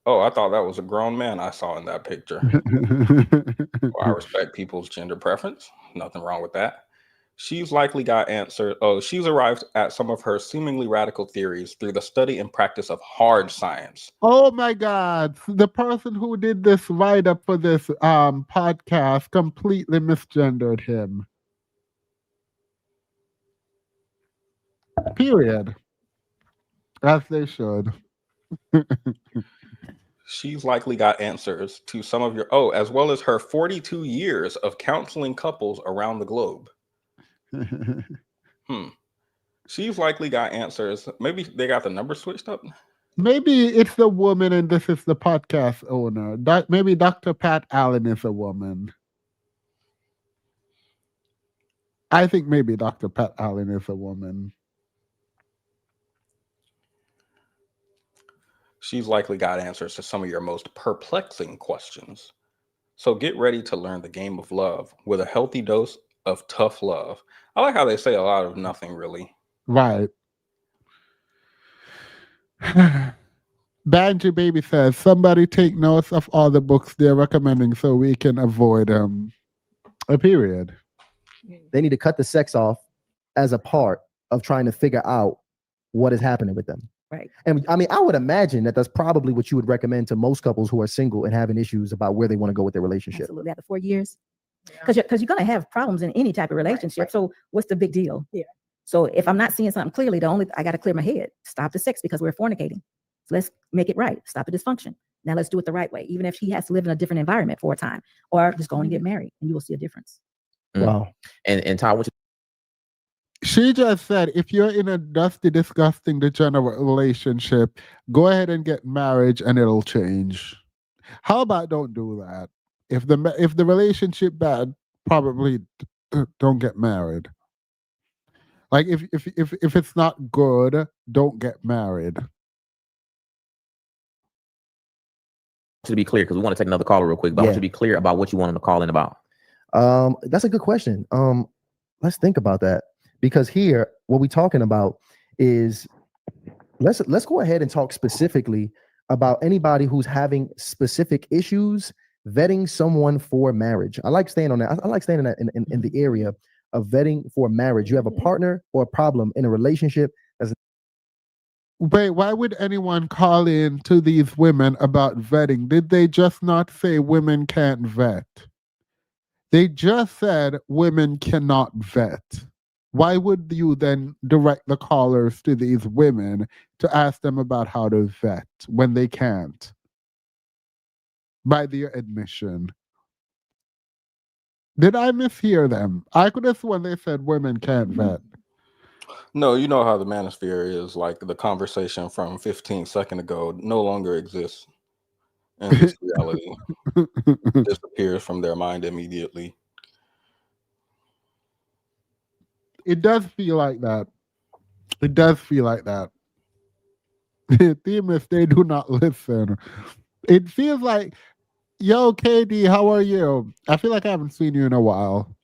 Oh, I thought that was a grown man I saw in that picture. Well, I respect people's gender preference. Nothing wrong with that. She's likely got answers. Oh, she's arrived at some of her seemingly radical theories through the study and practice of hard science. Oh my God. The person who did this write-up for this podcast completely misgendered him. Period. As they should. She's likely got answers to some of your, as well as her 42 years of counseling couples around the globe. She's likely got answers. Maybe they got the number switched up. Maybe it's the woman and this is the podcast owner. Maybe Dr. Pat Allen is a woman. I think maybe Dr. Pat Allen is a woman. She's likely got answers to some of your most perplexing questions. So get ready to learn the game of love with a healthy dose of tough love. I like how they say a lot of nothing, really. Right. Banjo Baby says, somebody take notes of all the books they're recommending so we can avoid them. A period. They need to cut the sex off as a part of trying to figure out what is happening with them. Right. And I mean, I would imagine that that's probably what you would recommend to most couples who are single and having issues about where they want to go with their relationship. Absolutely. After 4 years. Because you're going to have problems in any type of relationship. Right. So what's the big deal? Yeah. So if I'm not seeing something clearly, I got to clear my head. Stop the sex because we're fornicating. So let's make it right. Stop the dysfunction. Now let's do it the right way. Even if he has to live in a different environment for a time, or just go and get married, and you will see a difference. Wow. And Todd, what She just said, if you're in a dusty, disgusting, degenerate relationship, go ahead and get married and it'll change. How about don't do that? If the relationship bad, probably don't get married. Like if it's not good, don't get married. to be clear, because we want to take another caller real quick, but I want you to be clear about what you want them to call in about. That's a good question. Let's think about that, because here what we're talking about is let's go ahead and talk specifically about anybody who's having specific issues vetting someone for marriage. I like staying on that. I like staying in that in the area of vetting for marriage. You have a partner or a problem in a relationship. Wait, why would anyone call in to these women about vetting? Did they just not say women can't vet? They just said women cannot vet. Why would you then direct the callers to these women to ask them about how to vet when they can't? By their admission. Did I mishear them? I could have sworn they said women can't vet. No, you know how the manosphere is. Like the conversation from 15 seconds ago no longer exists in this reality. Disappears from their mind immediately. It does feel like that. It does feel like that. Themis, they do not listen. It feels like, yo, KD, how are you? I feel like I haven't seen you in a while.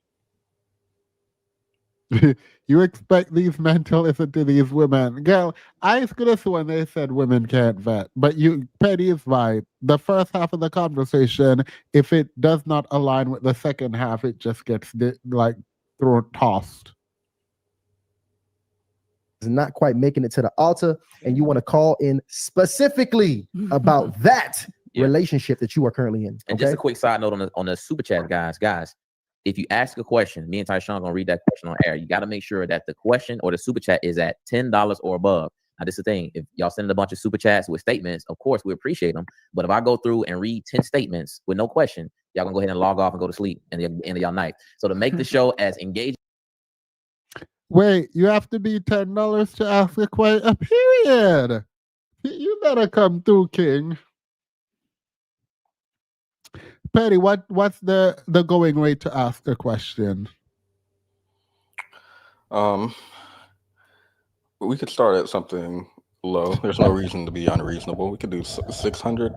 You expect these men to listen to these women. Girl, I could have sworn they said women can't vet. But Petty is right. The first half of the conversation, if it does not align with the second half, it just gets tossed. Is not quite making it to the altar, and you want to call in specifically about that relationship that you are currently in. And just a quick side note on the super chat, guys. If you ask a question, me and Tyshawn gonna read that question on air. You got to make sure that the question or the super chat is at $10 or above. Now, this is the thing. If y'all send a bunch of super chats with statements, of course we appreciate them. But if I go through and read 10 statements with no question, y'all gonna go ahead and log off and go to sleep at the end of y'all night. So to make the show as engaging. Wait, you have to be $10 to ask a question? A period. You better come through, King. Petty, what's the going rate to ask a question? We could start at something low. There's no reason to be unreasonable. We could do 600.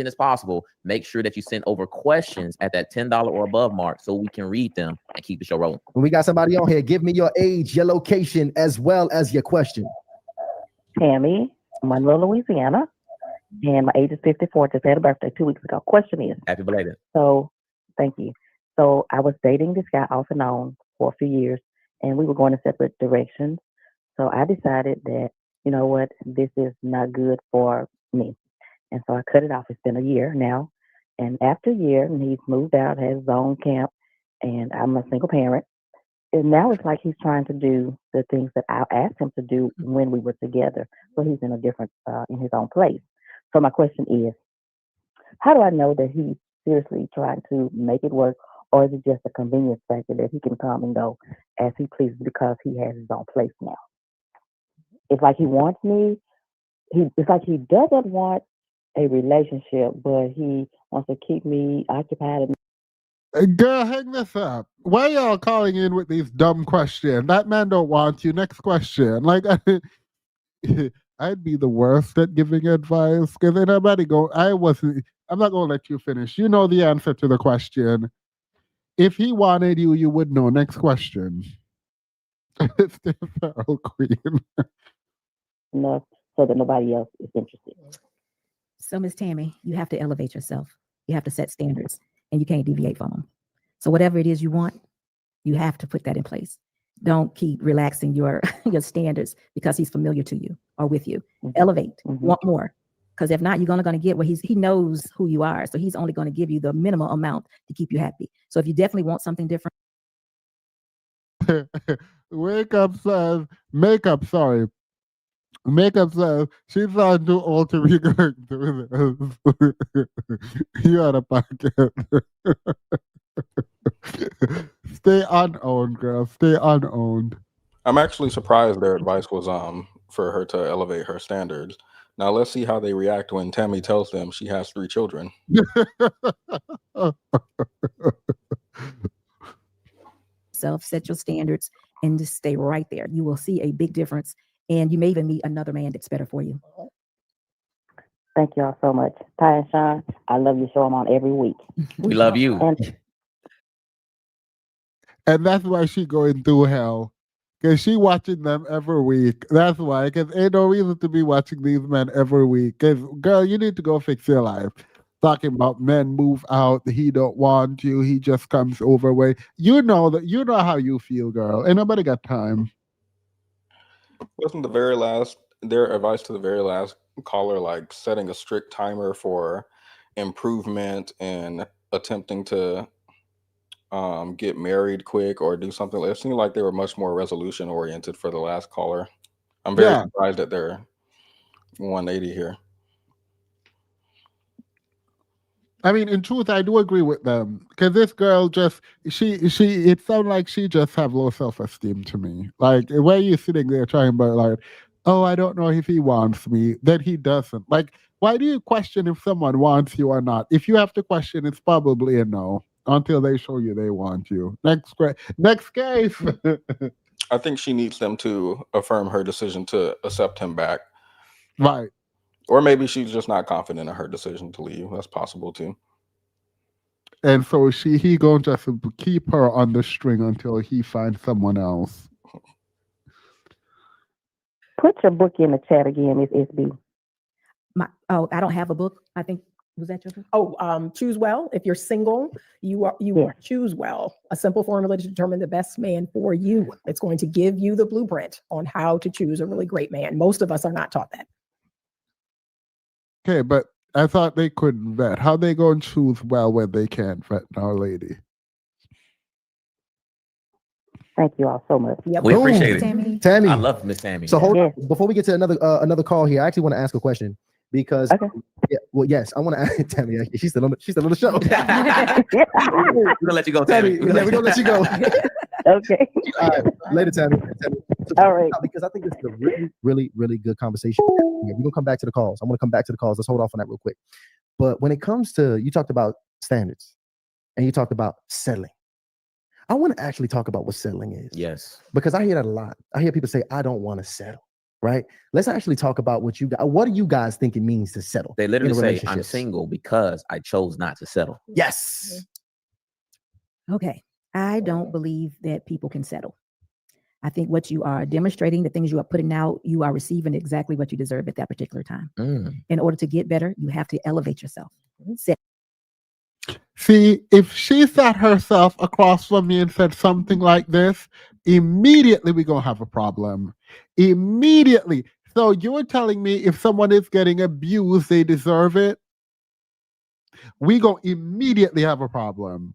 As possible, make sure that you send over questions at that $10 or above mark so we can read them and keep the show rolling. When we got somebody on here, give me your age, your location, as well as your question. Tammy, Monroe, Louisiana, and my age is 54. Just had a birthday 2 weeks ago. Question is, Happy belated. so thank you. So I was dating this guy off and on for a few years, and we were going in separate directions. So I decided that, you know what, this is not good for me. And so I cut it off. It's been a year now. And after a year, and he's moved out, has his own camp, and I'm a single parent. And now it's like he's trying to do the things that I asked him to do when we were together. So he's in a different, in his own place. So my question is, how do I know that he's seriously trying to make it work, or is it just a convenience factor that he can come and go as he pleases because he has his own place now? It's like he wants me. It's like he doesn't want a relationship, but he wants to keep me occupied. Girl, hang this up. Why y'all calling in with these dumb questions? That man don't want you. Next question. Like, I'd be the worst at giving advice because anybody go. I'm not gonna let you finish. You know the answer to the question. If he wanted you, you would know. Next question. It's the feral queen. Enough so that nobody else is interested. So, Miss Tammy, you have to elevate yourself. You have to set standards, and you can't deviate from them. So, whatever it is you want, you have to put that in place. Don't keep relaxing your standards because he's familiar to you or with you. Elevate, want more. Because if not, you're going to get what he knows who you are. So he's only going to give you the minimum amount to keep you happy. So if you definitely want something different. Makeup says she's not too old to be going through this. You out of pocket. Stay unowned, girl. Stay unowned. I'm actually surprised their advice was for her to elevate her standards. Now let's see how they react when Tammy tells them she has 3 children. Set your standards and just stay right there. You will see a big difference, and you may even meet another man that's better for you. Thank y'all so much. Ty and Sean, I love your show. I'm on every week. We love you. And that's why she going through hell. Because she watching them every week. That's why. Because ain't no reason to be watching these men every week. Because, girl, you need to go fix your life. Talking about men move out, he don't want you, he just comes over way. You know how you feel, girl. Ain't nobody got time. Wasn't their advice to the very last caller like setting a strict timer for improvement and attempting to get married quick or do something? It seemed like they were much more resolution oriented for the last caller. I'm very surprised that they're 180 here. I mean, in truth, I do agree with them because this girl it sounds like she just have low self-esteem to me. Like, where you sitting there trying about like, oh, I don't know if he wants me, then he doesn't. Like, why do you question if someone wants you or not? If you have to question, it's probably a no until they show you they want you. Next case. I think she needs them to affirm her decision to accept him back. Right. Or maybe she's just not confident in her decision to leave. That's possible too. And so he going to just keep her on the string until he finds someone else. Put your book in the chat again, Miss SB. I don't have a book. I think, was that your book? Choose Well. If you're single, you choose well. A simple formula to determine the best man for you. It's going to give you the blueprint on how to choose a really great man. Most of us are not taught that. Okay, but I thought they couldn't vet. How they going to choose well when they can't vet now, lady? Thank you all so much. Yep. We appreciate it. Tammy. I love Miss Tammy. So hold on. Before we get to another call here, I actually want to ask a question. because Okay. yeah, well, yes, I want to add Tammy. She's still on the show. We're gonna let you go, Tammy, Tammy. yeah, we're gonna let you go. Okay. All right, later, Tammy. So All right. because I think this is a really, really, really good conversation. Yeah, we're gonna come back to the calls. I'm gonna come back to the calls. Let's hold off on that real quick. But when it comes to, you talked about standards and you talked about settling. I want to actually talk about what settling is. Yes. Because I hear that a lot. I hear people say, I don't want to settle. Right? Let's actually talk about what do you guys think it means to settle? They in literally a say, I'm relationship? single because I chose not to settle. Yes. Okay. I don't believe that people can settle. I think what you are demonstrating, the things you are putting out, you are receiving exactly what you deserve at that particular time. In order to get better, you have to elevate yourself. Set See, if she sat herself across from me and said something like this, immediately we're going to have a problem. Immediately. So you're telling me if someone is getting abused, they deserve it? We going to immediately have a problem.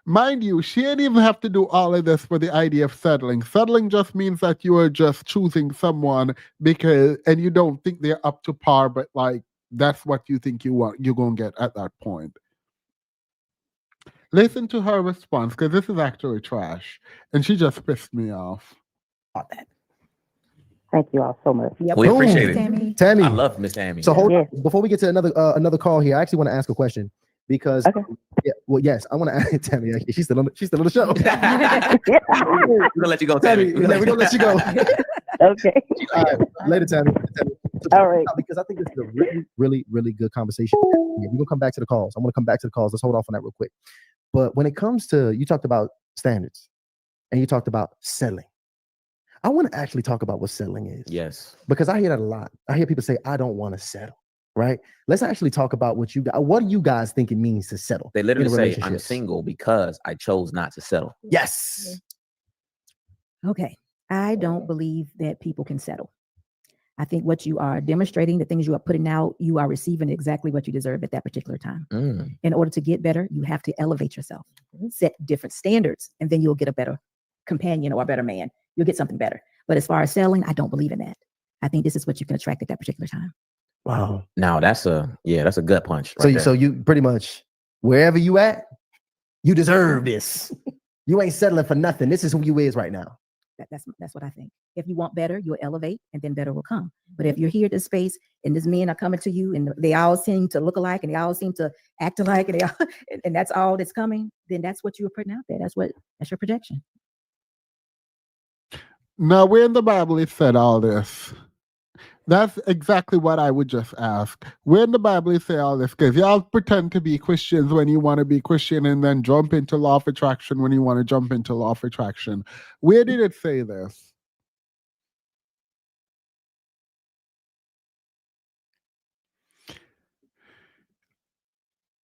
Mind you, she didn't even have to do all of this for the idea of settling. Settling just means that you are just choosing someone and you don't think they're up to par, but like, that's what you think you want, you're going to get at that point. Listen to her response, because this is actually trash. And she just pissed me off. Thank you all so much. Yep. We appreciate it. Tammy. Tammy. I love Miss Tammy. So hold Yes. on. Before we get to another call here, I actually want to ask a question because Okay. yeah, well, yes, I want to ask Tammy. She's still on the show. We're gonna let you go, Tammy, Tammy. yeah, we're gonna let you go. Okay. All right, later, Tammy. All right. Because I think this is a really, really, really good conversation. Yeah, we're gonna come back to the calls. I'm gonna come back to the calls. Let's hold off on that real quick. But when it comes to, you talked about standards and you talked about settling. I want to actually talk about what settling is. Yes. Because I hear that a lot. I hear people say, I don't want to settle. Right? Let's actually talk about what do you guys think it means to settle? They in literally a say, I'm relationship? single because I chose not to settle. Yes. Okay. I don't believe that people can settle. I think what you are demonstrating, the things you are putting out, you are receiving exactly what you deserve at that particular time. In order to get better, you have to elevate yourself, set different standards, and then you'll get a better companion or a better man. You'll get something better. But as far as settling, I don't believe in that. I think this is what you can attract at that particular time. Wow. Now that's a gut punch. So Right you, so you pretty much, wherever you at, you deserve this. You ain't settling for nothing. This is who you is right now. That's what I think. If you want better, you'll elevate and then better will come. But if you're here at this space and these men are coming to you and they all seem to look alike and they all seem to act alike and and that's all that's coming, then that's what you're putting out there. That's your projection. Now, where in the Bible it said all this? That's exactly what I would just ask. Where in the Bible it say all this? Because y'all pretend to be Christians when you want to be Christian and then jump into law of attraction when you want to jump into law of attraction. Where did it say this?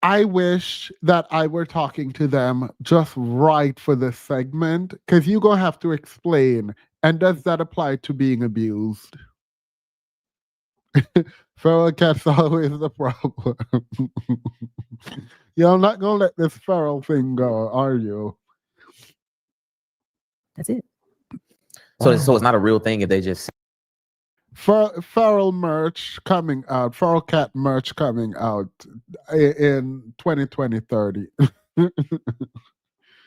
I wish that I were talking to them just right for this segment, because you're going to have to explain. And does that apply to being abused? Feral cat's always the problem. You're not going to let this feral thing go, are you? That's it. So it's not a real thing if they just Feral merch coming out, feral cat merch coming out in 2020-30.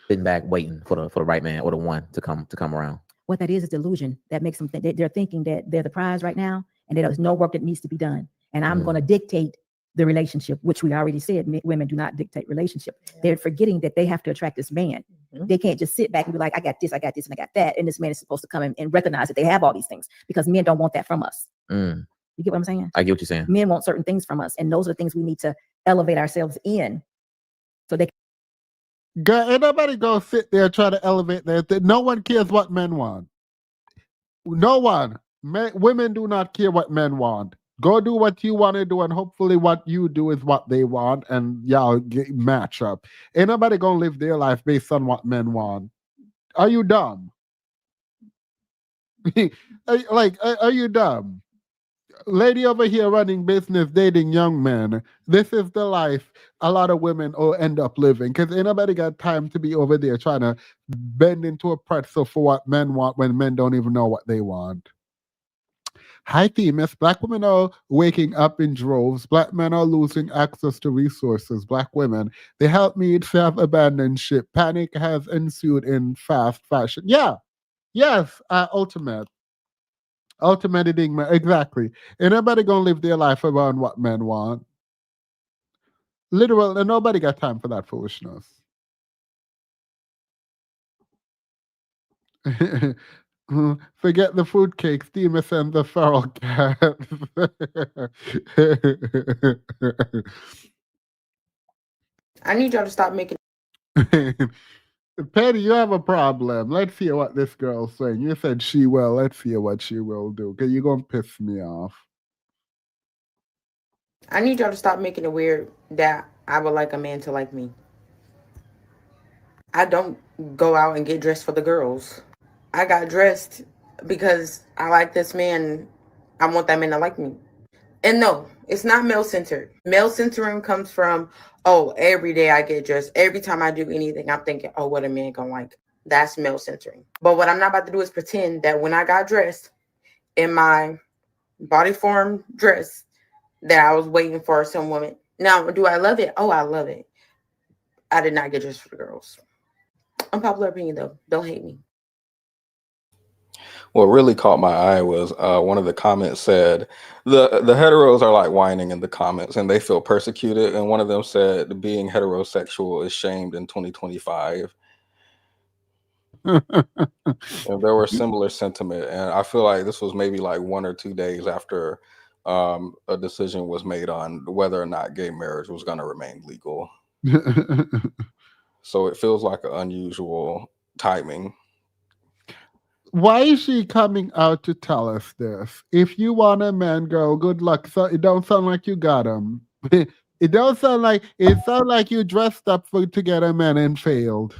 sitting back waiting for the right man or the one to come around. What that is delusion. That makes them think they're thinking that they're the prize right now and there's no work that needs to be done. And I'm going to dictate the relationship, which we already said women do not dictate relationship. They're forgetting that they have to attract this man. They can't just sit back and be like, I got this, and I got that. And this man is supposed to come in and recognize that they have all these things, because men don't want that from us. You get what I'm saying? I get what you're saying. Men want certain things from us. And those are the things we need to elevate ourselves in. So they Ain't nobody go sit there try to elevate their thing. No one cares what men want. No one. Women do not care what men want. Go do what you want to do, and hopefully what you do is what they want, and y'all match up. Ain't nobody gonna live their life based on what men want. Are you dumb? Are you dumb? Lady over here running business, dating young men. This is the life a lot of women will end up living, because ain't nobody got time to be over there trying to bend into a pretzel for what men want when men don't even know what they want. Hi, Themis. Black women are waking up in droves. Black men are losing access to resources. Black women, they help me have abandoned ship. Panic has ensued in fast fashion. Yeah, yes, ultimate. Ultimate enigma. Exactly. Ain't nobody gonna live their life around what men want. Literal, and nobody got time for that foolishness. Forget the fruitcakes, Themis and the feral cats. I need y'all to stop making. Petty, you have a problem. Let's hear what this girl's saying. You said she will. Let's hear what she will do. Because you're going to piss me off. I need y'all to stop making it weird that I would like a man to like me. I don't go out and get dressed for the girls. I got dressed because I like this man. I want that man to like me. And no, it's not male-centered. Male-centering comes from, oh, every day I get dressed. Every time I do anything, I'm thinking, oh, what a man gonna like. That's male-centering. But what I'm not about to do is pretend that when I got dressed in my body form dress, that I was waiting for some woman. Now, do I love it? Oh, I love it. I did not get dressed for the girls. Unpopular opinion, though. Don't hate me. What really caught my eye was one of the comments said the heteros are like whining in the comments and they feel persecuted. And one of them said being heterosexual is shamed in 2025. And there were similar sentiment. And I feel like this was maybe like 1 or 2 days after a decision was made on whether or not gay marriage was going to remain legal. So it feels like an unusual timing. Why is she coming out to tell us this? If you want a man, girl, good luck. So it don't sound like you got him. It don't sound like you dressed up to get a man and failed.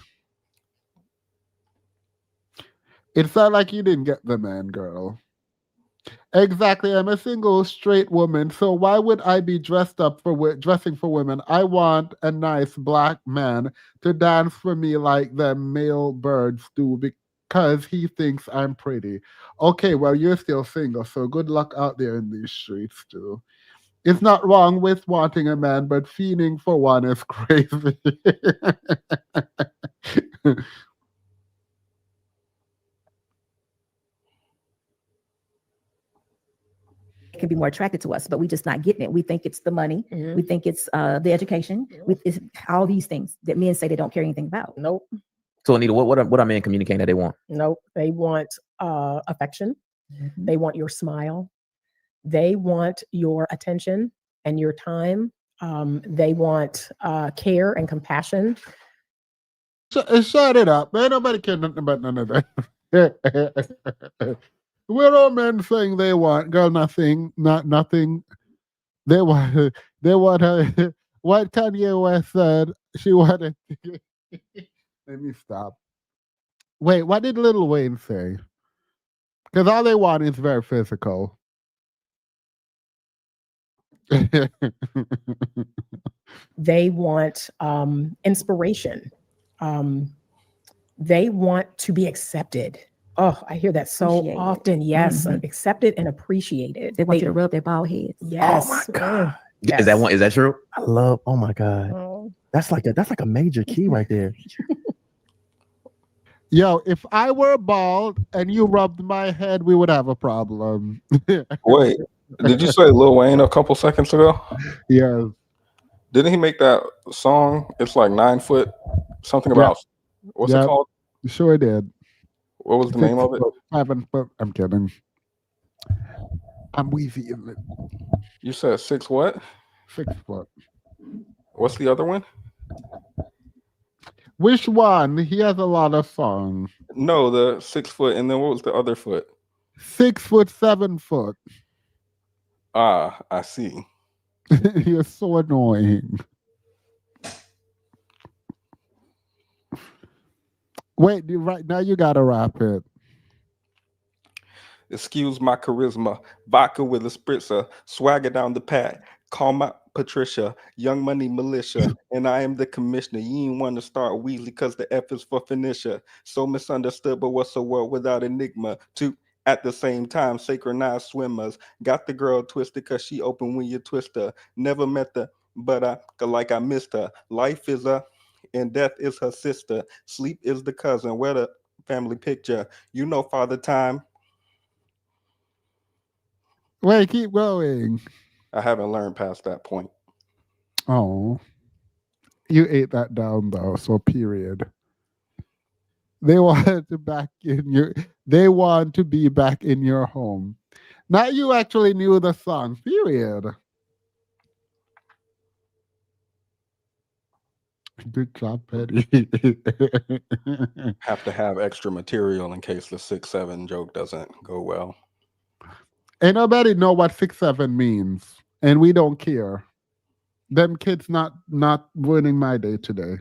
It sounds like you didn't get the man, girl. Exactly. I'm a single straight woman, so why would I be dressing for women? I want a nice black man to dance for me like the male birds do because he thinks I'm pretty. Okay, well, you're still single, so good luck out there in these streets too. It's not wrong with wanting a man, but fiending for one is crazy. Can be more attracted to us, but we just not getting it. We think it's the money. Mhm. We think it's the education. It's all these things that men say they don't care anything about. Nope. So Anita, what are men communicating that they want? Nope. They want affection. Mm-hmm. They want your smile. They want your attention and your time. They want care and compassion. Shut it up, man. Nobody cares nothing about none of that. We're all men saying they want, girl, nothing, not nothing. They want her. What Kanye West said, she wanted. Let me stop. Wait, what did Lil Wayne say? Because all they want is very physical. They want inspiration. They want to be accepted. Oh, I hear that so Appreciated. often. Yes, Mhm. accepted and appreciated. They want you to rub their bald heads. Yes. Oh my God. Yes. Is that true? I love. Oh my God. Oh. That's like a major key right there. Yo, if I were bald and you rubbed my head, we would have a problem. Wait, did you say Lil Wayne a couple seconds ago? Yes. Didn't he make that song? It's like 9 foot, something about, what's it called? Sure did. What was the name of it? 7 foot. I'm kidding. I'm wheezy. You said 6 what? 6 foot. What's the other one? Which one? He has a lot of songs. No, the 6 foot, and then what was the other foot? 6 foot, 7 foot. Ah, I see. You're so annoying. Wait, right now you gotta rap it. Excuse my charisma, vodka with a spritzer, swagger down the pat, call my Patricia, Young Money Militia, and I am the commissioner. You ain't want to start Weasley because the F is for finisher. So misunderstood, but what's a world without enigma? 2 At the same time, synchronized swimmers. Got the girl twisted cause she open when you twist her. Never met her, but I missed her. Life is a and death is her sister. Sleep is the cousin. Where the family picture? You know, Father Time. Wait, keep going. I haven't learned past that point. Oh, you ate that down though. So period. They want to back in your. They want to be back in your home. Now you actually knew the song. Period. Good job, Petty. Have to have extra material in case the 6'7" joke doesn't go well. Ain't nobody know what 6'7" means, and we don't care. Them kids not ruining my day today.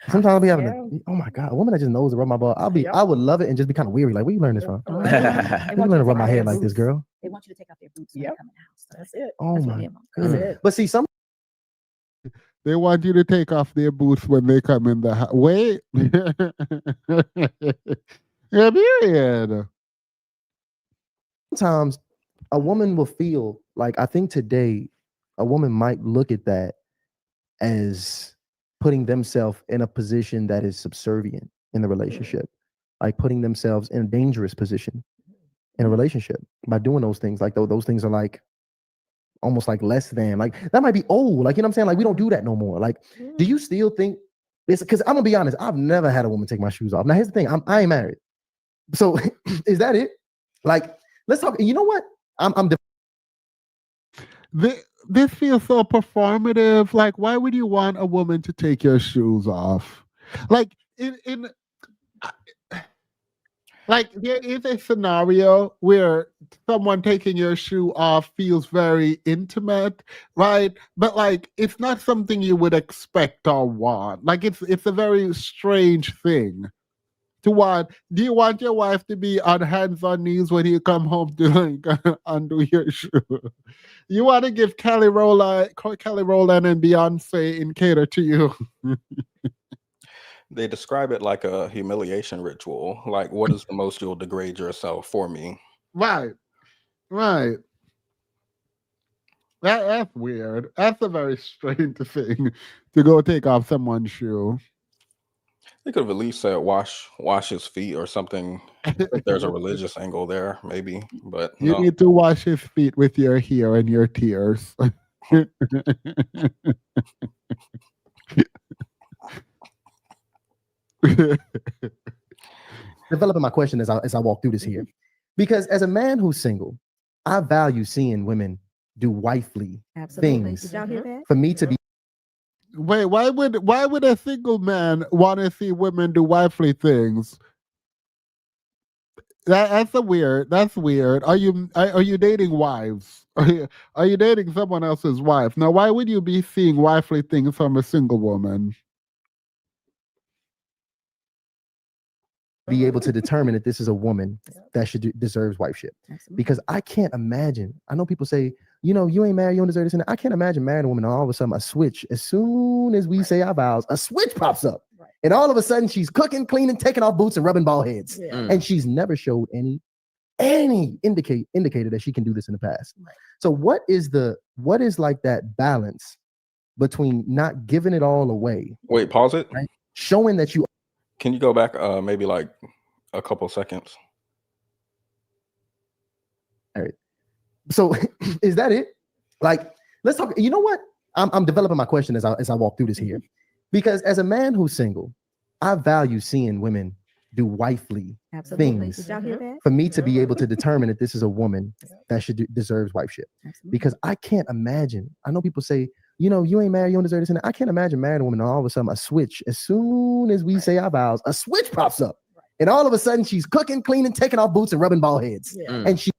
Sometimes I'll be having oh my God, a woman that just knows to rub my ball. I would love it and just be kind of weary. Like, where you learn this from? Oh, Where you learn to rub my head like this, girl? They want you to take off their boots when they come in the house. That's it. Oh That's what my they want. That's goodness. it. But see, some They want you to take off their boots when they come in the house. Wait. Yeah, period. sometimes a woman will feel like, I think today a woman might look at that as putting themselves in a position that is subservient in the relationship, like putting themselves in a dangerous position in a relationship by doing those things. Like those things are like almost like less than, like that might be old. Like, you know what I'm saying? Like, we don't do that no more. Like, do you still think this? Because I'm gonna be honest, I've never had a woman take my shoes off. Now here's the thing, I ain't married. So is that it? Like, let's talk. You know what? This feels so performative. Like, why would you want a woman to take your shoes off? Like, like there is a scenario where someone taking your shoe off feels very intimate, right? But like, it's not something you would expect or want. Like, it's a very strange thing to want. Do you want your wife to be on hands on knees when you come home to like undo your shoe? You want to give Kelly Rowland and Beyonce and cater to you. They describe it like a humiliation ritual. Like, what is the most you'll degrade yourself for me? Right. That's weird. That's a very strange thing to go take off someone's shoe. They could have at least said wash his feet or something. If there's a religious angle there, maybe. But You no. need to wash his feet with your hair and your tears. Developing my question as I walk through this here, because as a man who's single, I value seeing women do wifely Absolutely. things Did y'all hear that? for me to be. Wait, why would a single man want to see women do wifely things? That's weird. Are you dating wives? Are you dating someone else's wife? Now, why would you be seeing wifely things from a single woman? Be able to determine that this is a woman that deserves wifeship. Because I can't imagine. I know people say, you know, you ain't married, you don't deserve this. And I can't imagine marrying a woman and all of a sudden a switch, as soon as we say our vows, a switch pops up. And all of a sudden she's cooking, cleaning, taking off boots and rubbing bald heads. And she's never showed any indicator that she can do this in the past. So what is like that balance between not giving it all away? Wait, pause it. Right? Showing that you. Can you go back maybe like a couple seconds? All right. So is that it? Like, let's talk. You know what? I'm developing my question as I walk through this here, because as a man who's single, I value seeing women do wifely things Did y'all hear that? for me to be able to determine that this is a woman that deserves wifeship. Because I can't imagine. I know people say, you know, you ain't married, you don't deserve this. And I can't imagine marrying a woman and all of a sudden a switch, as soon as we say our vows, a switch pops up. And all of a sudden she's cooking, cleaning, taking off boots and rubbing bald heads. And she.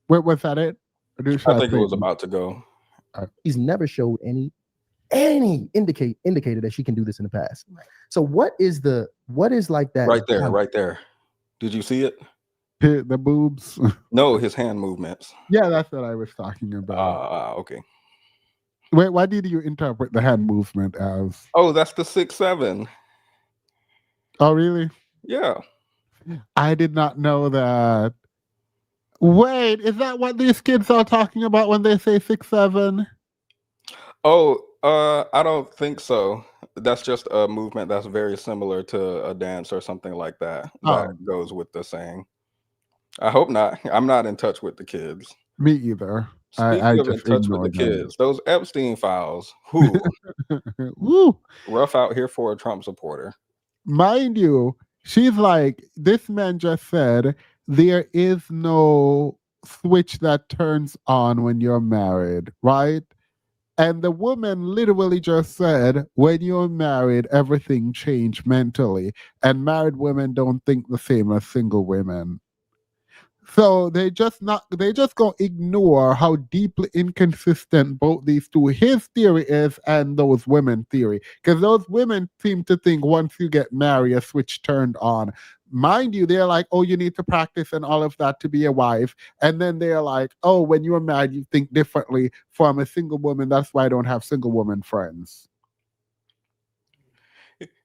Was that it? I think it was about to go. She's never showed any indicator that she can do this in the past. So what is like that? Right there. Did you see it? The boobs? No, his hand movements. Yeah, that's what I was talking about. Okay. Wait, why did you interpret the hand movement as? Oh, that's the 6'7". Oh, really? Yeah. I did not know that. Wait, is that what these kids are talking about when they say 6'7"? Oh, I don't think so. That's just a movement that's very similar to a dance or something like that that Oh, goes with the saying. I hope not. I'm not in touch with the kids. me either. I Speaking of in just touch with the ignored them. kids, those Epstein files, who Woo! rough out here for a Trump supporter. Mind you, she's like, this man just said there is no switch that turns on when you're married, right? And the woman literally just said, when you're married, everything changed mentally. And married women don't think the same as single women. So they just gonna ignore how deeply inconsistent both these two, his theory is and those women theory. Because those women seem to think once you get married, a switch turned on. Mind you, they're like, oh, you need to practice and all of that to be a wife. And then they're like, oh, when you're married, you think differently from a single woman. That's why I don't have single woman friends.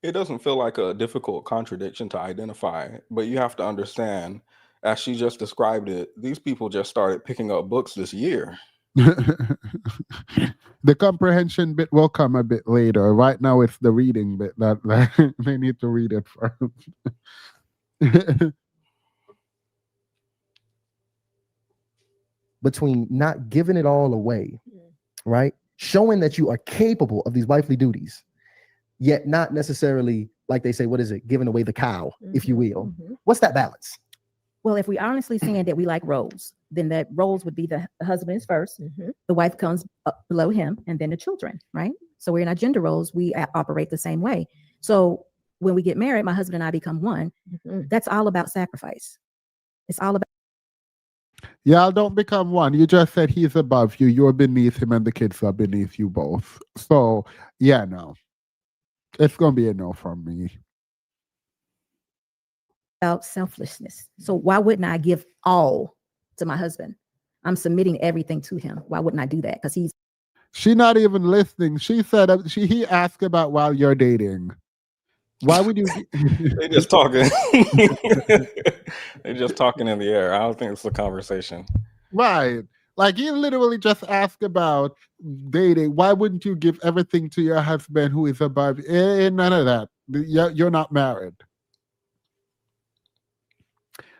It doesn't feel like a difficult contradiction to identify, but you have to understand, as she just described it, these people just started picking up books this year. The comprehension bit will come a bit later. Right now, it's the reading bit that they need to read it first. Between not giving it all away, right? Showing that you are capable of these wifely duties, yet not necessarily, like they say, what is it? Giving away the cow, if you will. What's that balance? Well, if we honestly saying that we like roles, then that roles would be the husband is first, the wife comes up below him, and then the children, right? So we're in our gender roles, we operate the same way. So when we get married, my husband and I become one. That's all about sacrifice. It's all about. Y'all don't become one. You just said he's above you, you're beneath him, and the kids are beneath you both. So yeah, no. It's gonna be a no from me. About selflessness. So why wouldn't I give all to my husband? I'm submitting everything to him. Why wouldn't I do that? Because She's not even listening. She said he asked about while you're dating. Why would you? They just talking. They're just talking in the air. I don't think it's a conversation. Right. Like you literally just asked about dating. Why wouldn't you give everything to your husband who is above you? None of that. You're not married.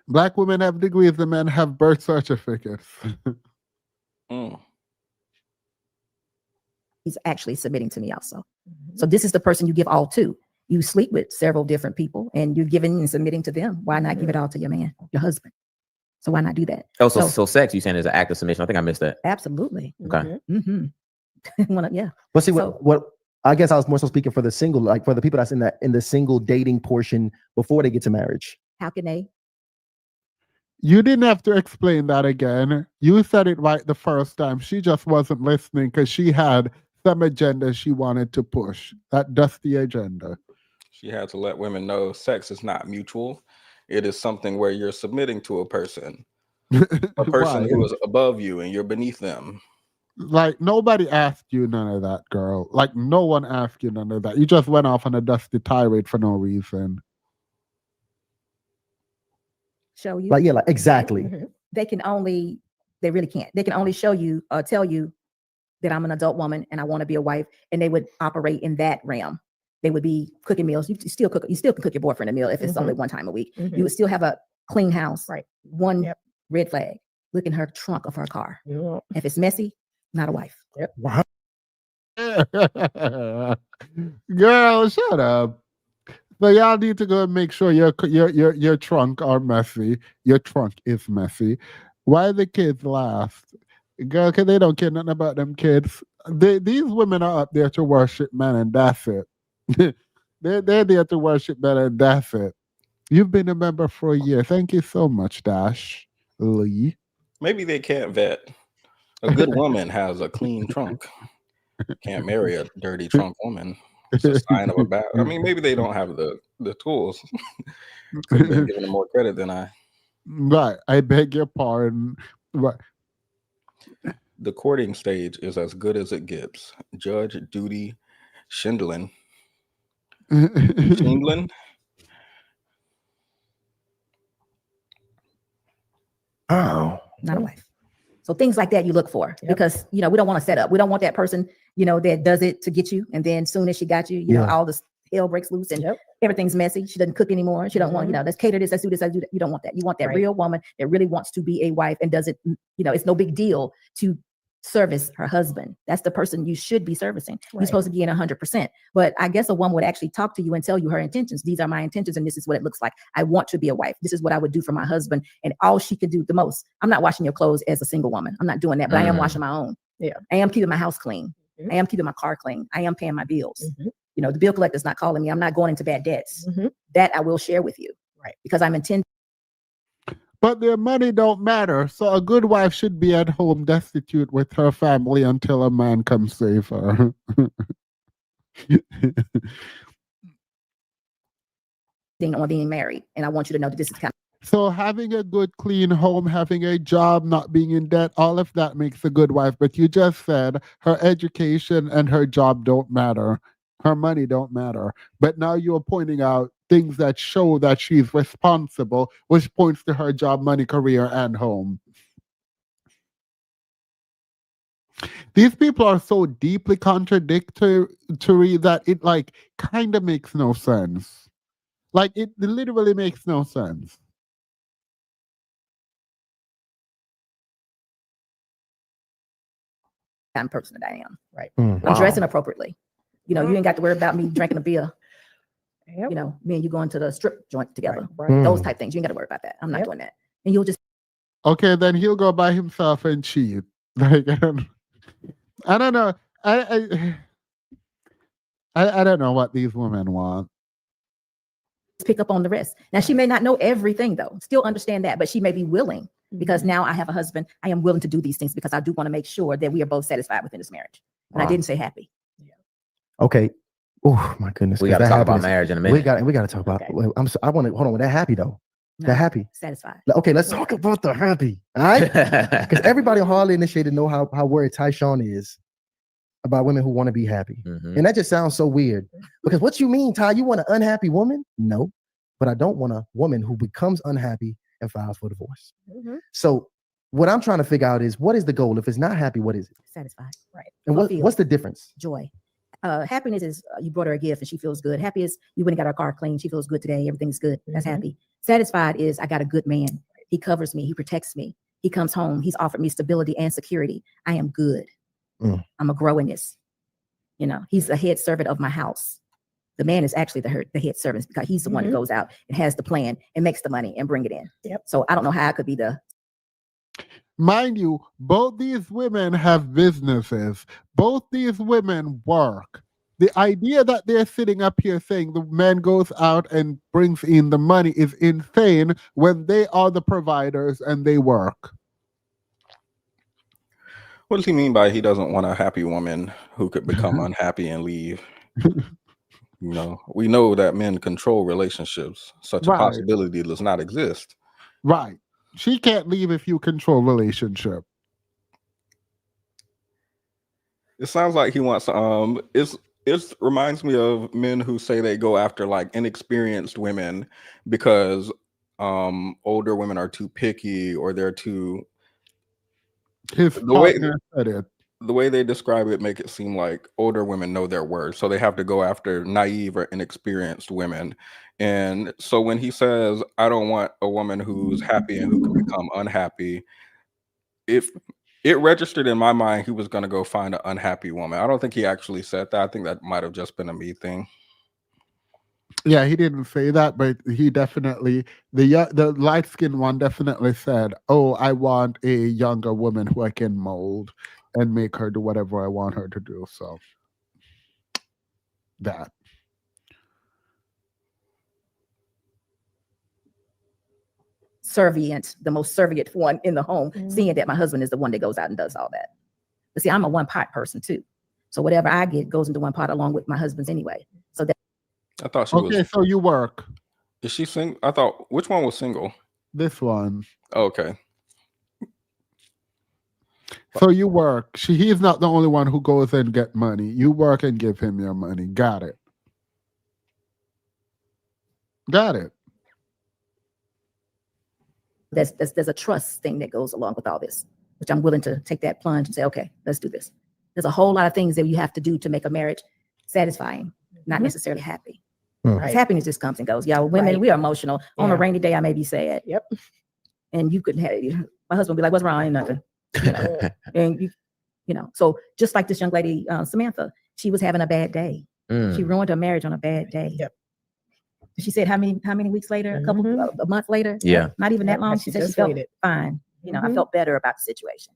Black women have degrees, the men have birth certificates. He's actually submitting to me also. So this is the person you give all to. You sleep with several different people and you're giving and submitting to them. Why not give it all to your man, your husband? So why not do that? Oh, so sex, you saying is an act of submission? I think I missed that. Absolutely. Okay. Yeah. Well, see, what I guess I was more so speaking for the single, like for the people that's in the single dating portion before they get to marriage. How can they? You didn't have to explain that again. You said it right the first time. She just wasn't listening because she had some agenda she wanted to push. That dusty agenda. She had to let women know sex is not mutual. It is something where you're submitting to a person Why? who is above you and you're beneath them. Like nobody asked you none of that, girl. Like no one asked you none of that. You just went off on a dusty tirade for no reason. Show you. Like yeah, like exactly. They really can't. They can only show you or tell you that I'm an adult woman and I want to be a wife, and they would operate in that realm. They would be cooking meals. You still can cook your boyfriend a meal if it's only one time a week. You would still have a clean house. Right. One red flag. Look in her trunk of her car. If it's messy, not a wife. Wow. Girl, shut up. So y'all need to go and make sure your trunk are messy. Your trunk is messy. Why the kids last? Girl, because they don't care nothing about them kids. These women are up there to worship men, and that's it. They're there to worship men, and that's it. You've been a member for a year. Thank you so much, Dash Lee. Maybe they can't vet. A good woman has a clean trunk. Can't marry a dirty trunk woman. It's a sign of a bad. I mean, maybe they don't have the tools. Could have been giving them more credit than I. Right. I beg your pardon. Right. The courting stage is as good as it gets. Judge Judy Sheindlin. Oh, not a wife. So things like that you look for because, you know, we don't want to set up. We don't want that person, you know, that does it to get you. And then soon as she got you, you know, all this hell breaks loose and everything's messy. She doesn't cook anymore. She don't want, you know, let's cater this, let's do this, let's do that. You don't want that. You want that real woman that really wants to be a wife and doesn't, you know, it's no big deal to service her husband. That's the person you should be servicing. You're supposed to be in 100%. But I guess a woman would actually talk to you and tell you her intentions. These are my intentions, and this is what it looks like. I want to be a wife. This is what I would do for my husband. And all she could do the most. I'm not washing your clothes as a single woman. I'm not doing that, but I am washing my own. I am keeping my house clean. I am keeping my car clean. I am paying my bills. You know, the bill collector's not calling me. I'm not going into bad debts. That I will share with you. Because I'm intending. But their money don't matter. So a good wife should be at home destitute with her family until a man comes save her. On being married. And I want you to know that this is kind of. So having a good, clean home, having a job, not being in debt, all of that makes a good wife. But you just said her education and her job don't matter. Her money don't matter. But now you're pointing out things that show that she's responsible, which points to her job, money, career, and home. These people are so deeply contradictory that it like kind of makes no sense. Like it literally makes no sense. Kind of person that I am. I'm dressing appropriately. You know, you ain't got to worry about me drinking a beer. You know, me and you going to the strip joint together. Those type things. You ain't got to worry about that. I'm not doing that. And you'll just. Okay, then he'll go by himself and cheat. Like, I don't know. I don't know what these women want. Pick up on the rest. Now, she may not know everything, though. Still understand that, but she may be willing because now I have a husband. I am willing to do these things because I do want to make sure that we are both satisfied within this marriage. And I didn't say happy. Okay. Oh my goodness. We got to talk about marriage in a minute. We got to talk about. I want to hold on with that happy though. No, that happy. Satisfied. Okay, let's talk about the happy. All right. Because everybody on Hardly Initiated know how worried Tyshawn is about women who want to be happy. And that just sounds so weird. Because what you mean, Ty? You want an unhappy woman? No. But I don't want a woman who becomes unhappy and files for divorce. So what I'm trying to figure out is what is the goal? If it's not happy, what is it? Satisfied. Right. And what's the difference? Joy. Happiness is you brought her a gift and she feels good. Happy is you went and got her car clean. She feels good today. Everything's good. That's happy. Satisfied is I got a good man. He covers me. He protects me. He comes home. He's offered me stability and security. I am good. I'm a grow in this. You know, he's the head servant of my house. The man is actually the head servant because he's the one that goes out and has the plan and makes the money and bring it in. So I don't know how I could be the. Mind you, both these women have businesses. Both these women work. The idea that they're sitting up here saying the man goes out and brings in the money is insane when they are the providers and they work. What does he mean by he doesn't want a happy woman who could become unhappy and leave? You know, we know that men control relationships. Such a possibility does not exist. Right. She can't leave if you control relationship. It sounds like he wants it reminds me of men who say they go after like inexperienced women because older women are too picky or they're too the way they describe it make it seem like older women know their worth, so they have to go after naive or inexperienced women. And so when he says I don't want a woman who's happy and who can become unhappy, if it registered in my mind he was going to go find an unhappy woman. I don't think he actually said that. I think that might have just been a me thing. Yeah, he didn't say that, but he definitely, the light-skinned one definitely said, oh, I want a younger woman who I can mold and make her do whatever I want her to do. So that. Servient, the most servient one in the home, seeing that my husband is the one that goes out and does all that. But see, I'm a one-pot person too. So whatever I get goes into one pot along with my husband's anyway. So that. I thought she was. Okay, so you work. Is she single? I thought, which one was single? This one. Okay. So you work. He's not the only one who goes and get money. You work and give him your money. Got it. Got it. There's a trust thing that goes along with all this, which I'm willing to take that plunge and say, okay, let's do this. There's a whole lot of things that you have to do to make a marriage satisfying, not necessarily happy. Right. Happiness just comes and goes. Y'all women, Right. we are emotional. On a Yeah. rainy day, I may be sad. Yep. And you couldn't have, my husband would be like, what's wrong? Ain't nothing. You know? And you know, so just like this young lady, Samantha, she was having a bad day. She ruined her marriage on a bad day. Yep. She said how many weeks later? A month later? Yeah. Not even that Yep, long. and She she said she just felt waited. fine. You know, I Mhm. felt better about the situation.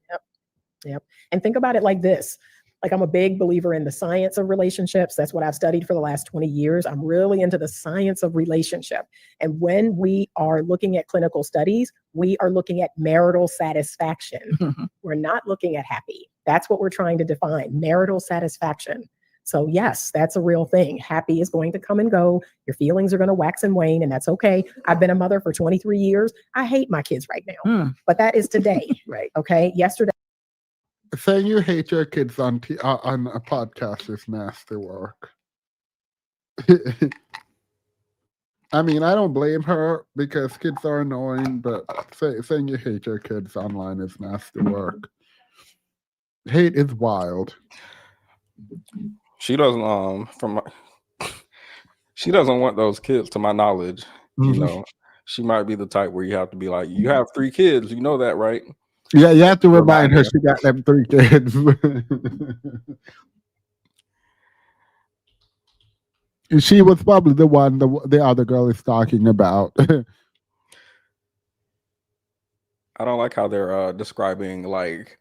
Yep. And think about it like this. Like, I'm a big believer in the science of relationships. That's what I've studied for the last 20 years. I'm really into the science of relationship. And when we are looking at clinical studies, we are looking at marital satisfaction. We're not looking at happy. That's what we're trying to define, marital satisfaction. So yes, that's a real thing. Happy is going to come and go. Your feelings are going to wax and wane, and that's okay. I've been a mother for 23 years. I hate my kids right now, but that is today. Right. Okay. Yesterday, Saying you hate your kids on a podcast is nasty work. I mean, I don't blame her because kids are annoying, but saying you hate your kids online is nasty work. Hate is wild. She doesn't she doesn't want those kids, to my knowledge. You know, she might be the type where you have to be like, you have 3 kids, you know that, right? Yeah, you have to remind her she got them 3 kids. She was probably the one the other girl is talking about. I don't like how they're describing, like,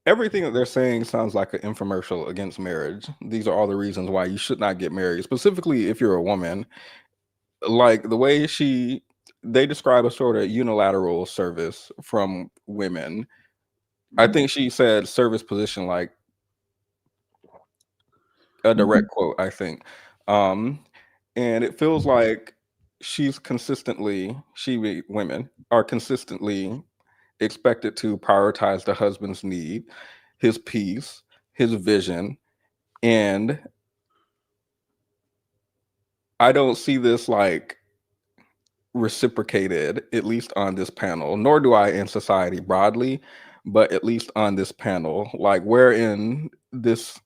everything that they're saying sounds like an infomercial against marriage. These are all the reasons why you should not get married, specifically if you're a woman. Like the way they describe a sort of unilateral service from women. I think she said service position, like a direct quote, I think. And it feels like women are consistently expected to prioritize the husband's need, his peace, his vision, and I don't see this like reciprocated, at least on this panel, nor do I in society broadly, but at least on this panel, like where in this,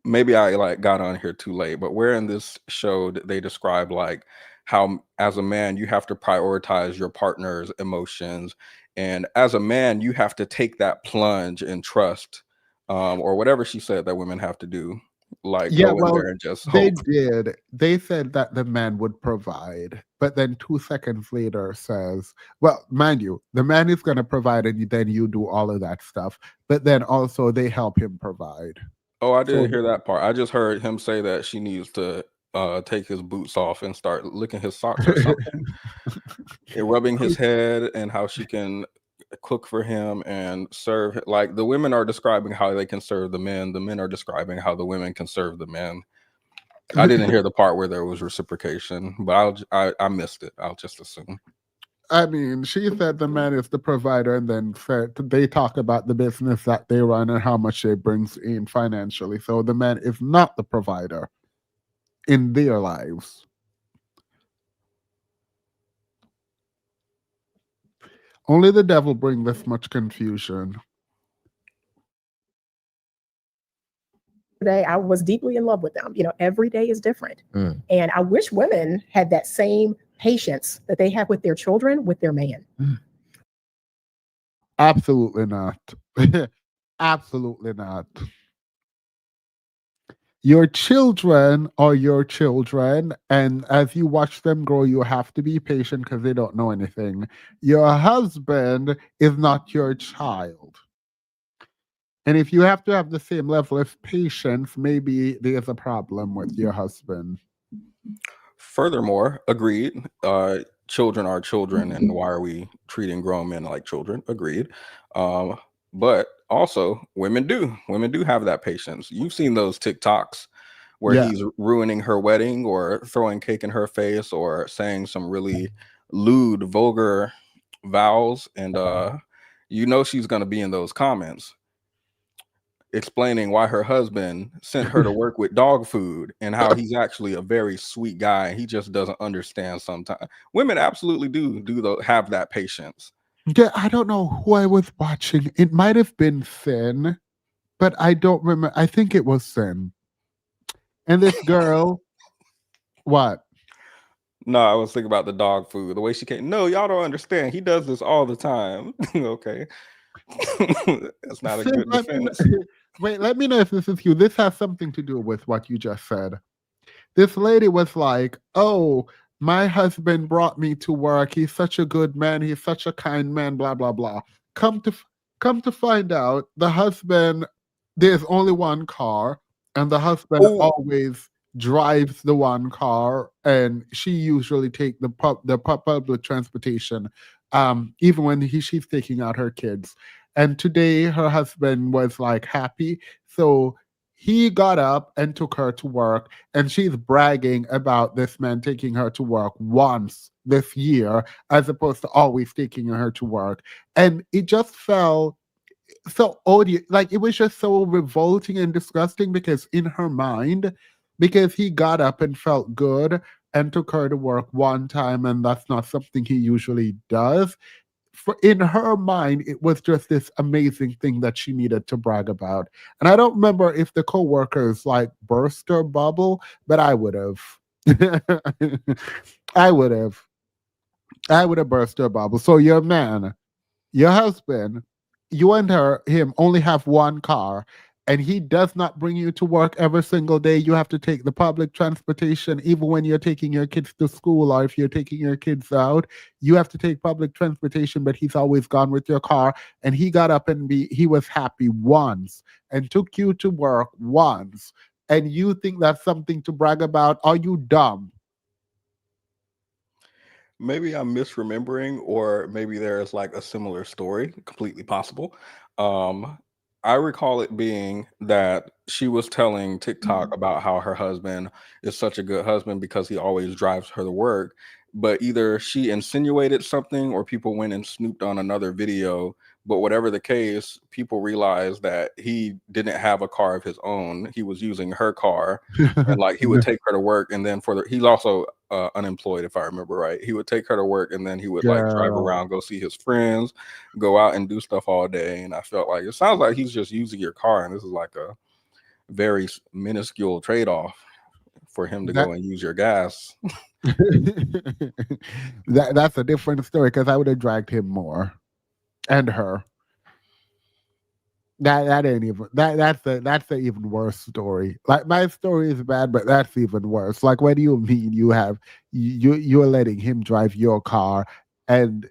maybe I like got on here too late, but where in this show they describe like how as a man you have to prioritize your partner's emotions, and as a man you have to take that plunge and trust, or whatever she said that women have to do, like Yeah, go in well, there and just they hope. did. They said that the man would provide, but then 2 seconds later says, well, mind you, the man is going to provide and then you do all of that stuff, but then also they help him provide. Oh, I didn't So- hear that part. I just heard him say that she needs to take his boots off and start licking his socks or something, and rubbing his head, and how she can cook for him and serve. Like the women are describing how they can serve the men are describing how the women can serve the men. I didn't hear the part where there was reciprocation, but I missed it. I'll just assume. I mean, she said the man is the provider, and then said they talk about the business that they run and how much they brings in financially. So the man is not the provider in their lives. Only the devil bring this much confusion. I was deeply in love with them. You know, every day is different. And I wish women had that same patience that they have with their children, with their man. Absolutely not. Absolutely not. Your children are your children, and as you watch them grow, you have to be patient because they don't know anything. Your husband is not your child. And if you have to have the same level of patience, maybe there's a problem with your husband. Furthermore, agreed. Children are children, and why are we treating grown men like children? Agreed. But also, women do have that patience. You've seen those TikToks where he's ruining her wedding, or throwing cake in her face, or saying some really lewd, vulgar vows, and you know she's going to be in those comments explaining why her husband sent her to work with dog food, and how he's actually a very sweet guy. He just doesn't understand sometimes. Women absolutely do have that patience. Yeah, I don't know who I was watching. It might have been Sin, but I don't remember. I think it was Sin. And this girl, what? No, I was thinking about the dog food. The way she came. No, y'all don't understand. He does this all the time. Okay. That's not a Sin, good let me defense. wait, let me know if this is you. This has something to do with what you just said. This lady was like, "Oh, my husband brought me to work. He's such a good man. He's such a kind man, blah blah blah." Come to come to find out, the husband, there's only one car, and the husband Oh, always drives the one car, and she usually take public transportation, even when she's taking out her kids. And today her husband was like happy, so he got up and took her to work, and she's bragging about this man taking her to work once this year as opposed to always taking her to work. And it just felt so odious. Like, it was just so revolting and disgusting because in her mind, because he got up and felt good and took her to work one time, and that's not something he usually does. In her mind, it was just this amazing thing that she needed to brag about. And I don't remember if the coworkers like burst her bubble, but I would have. I would have. I would have burst her bubble. So your man, your husband, you and him only have one car, and he does not bring you to work every single day. You have to take the public transportation, even when you're taking your kids to school, or if you're taking your kids out, you have to take public transportation, but he's always gone with your car. And he got up and he was happy once and took you to work once. And you think that's something to brag about? Are you dumb? maybe I'm misremembering, or maybe there's like a similar story. Completely possible. Um, I recall it being that she was telling TikTok about how her husband is such a good husband because he always drives her to work. But either she insinuated something or people went and snooped on another video. But whatever the case, people realized that he didn't have a car of his own. He was using her car, and like he would take her to work, and then he's also unemployed, if I remember right. He would take her to work, and then he would like drive Girl. around, go see his friends, go out and do stuff all day. And I felt like it sounds like he's just using your car, and this is like a very minuscule trade-off for him to That go and use your gas. that's a different story because I would have dragged him more and her. That ain't even that's the even worse story. Like, my story is bad, but that's even worse. Like, what do you mean you're letting him drive your car? And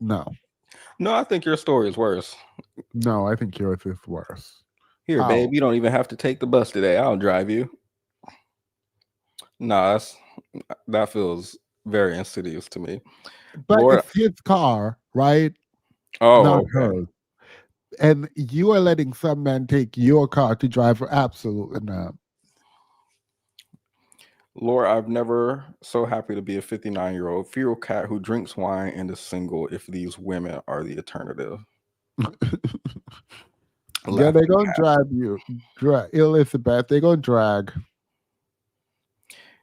no, No, I think your story is worse. no, I think yours is worse. Here, How? babe, you don't even have to take the bus today. I'll drive you. Nah, that feels very insidious to me. But Lord, it's his car, right? oh, Not okay. hers. And you are letting some man take your car to drive her? Absolutely not. Lord, I've never so happy to be a 59-year-old feral cat who drinks wine and is single if these women are the alternative. Yeah, Laughing they're gonna cat. drag you. Elizabeth, they're gonna drag.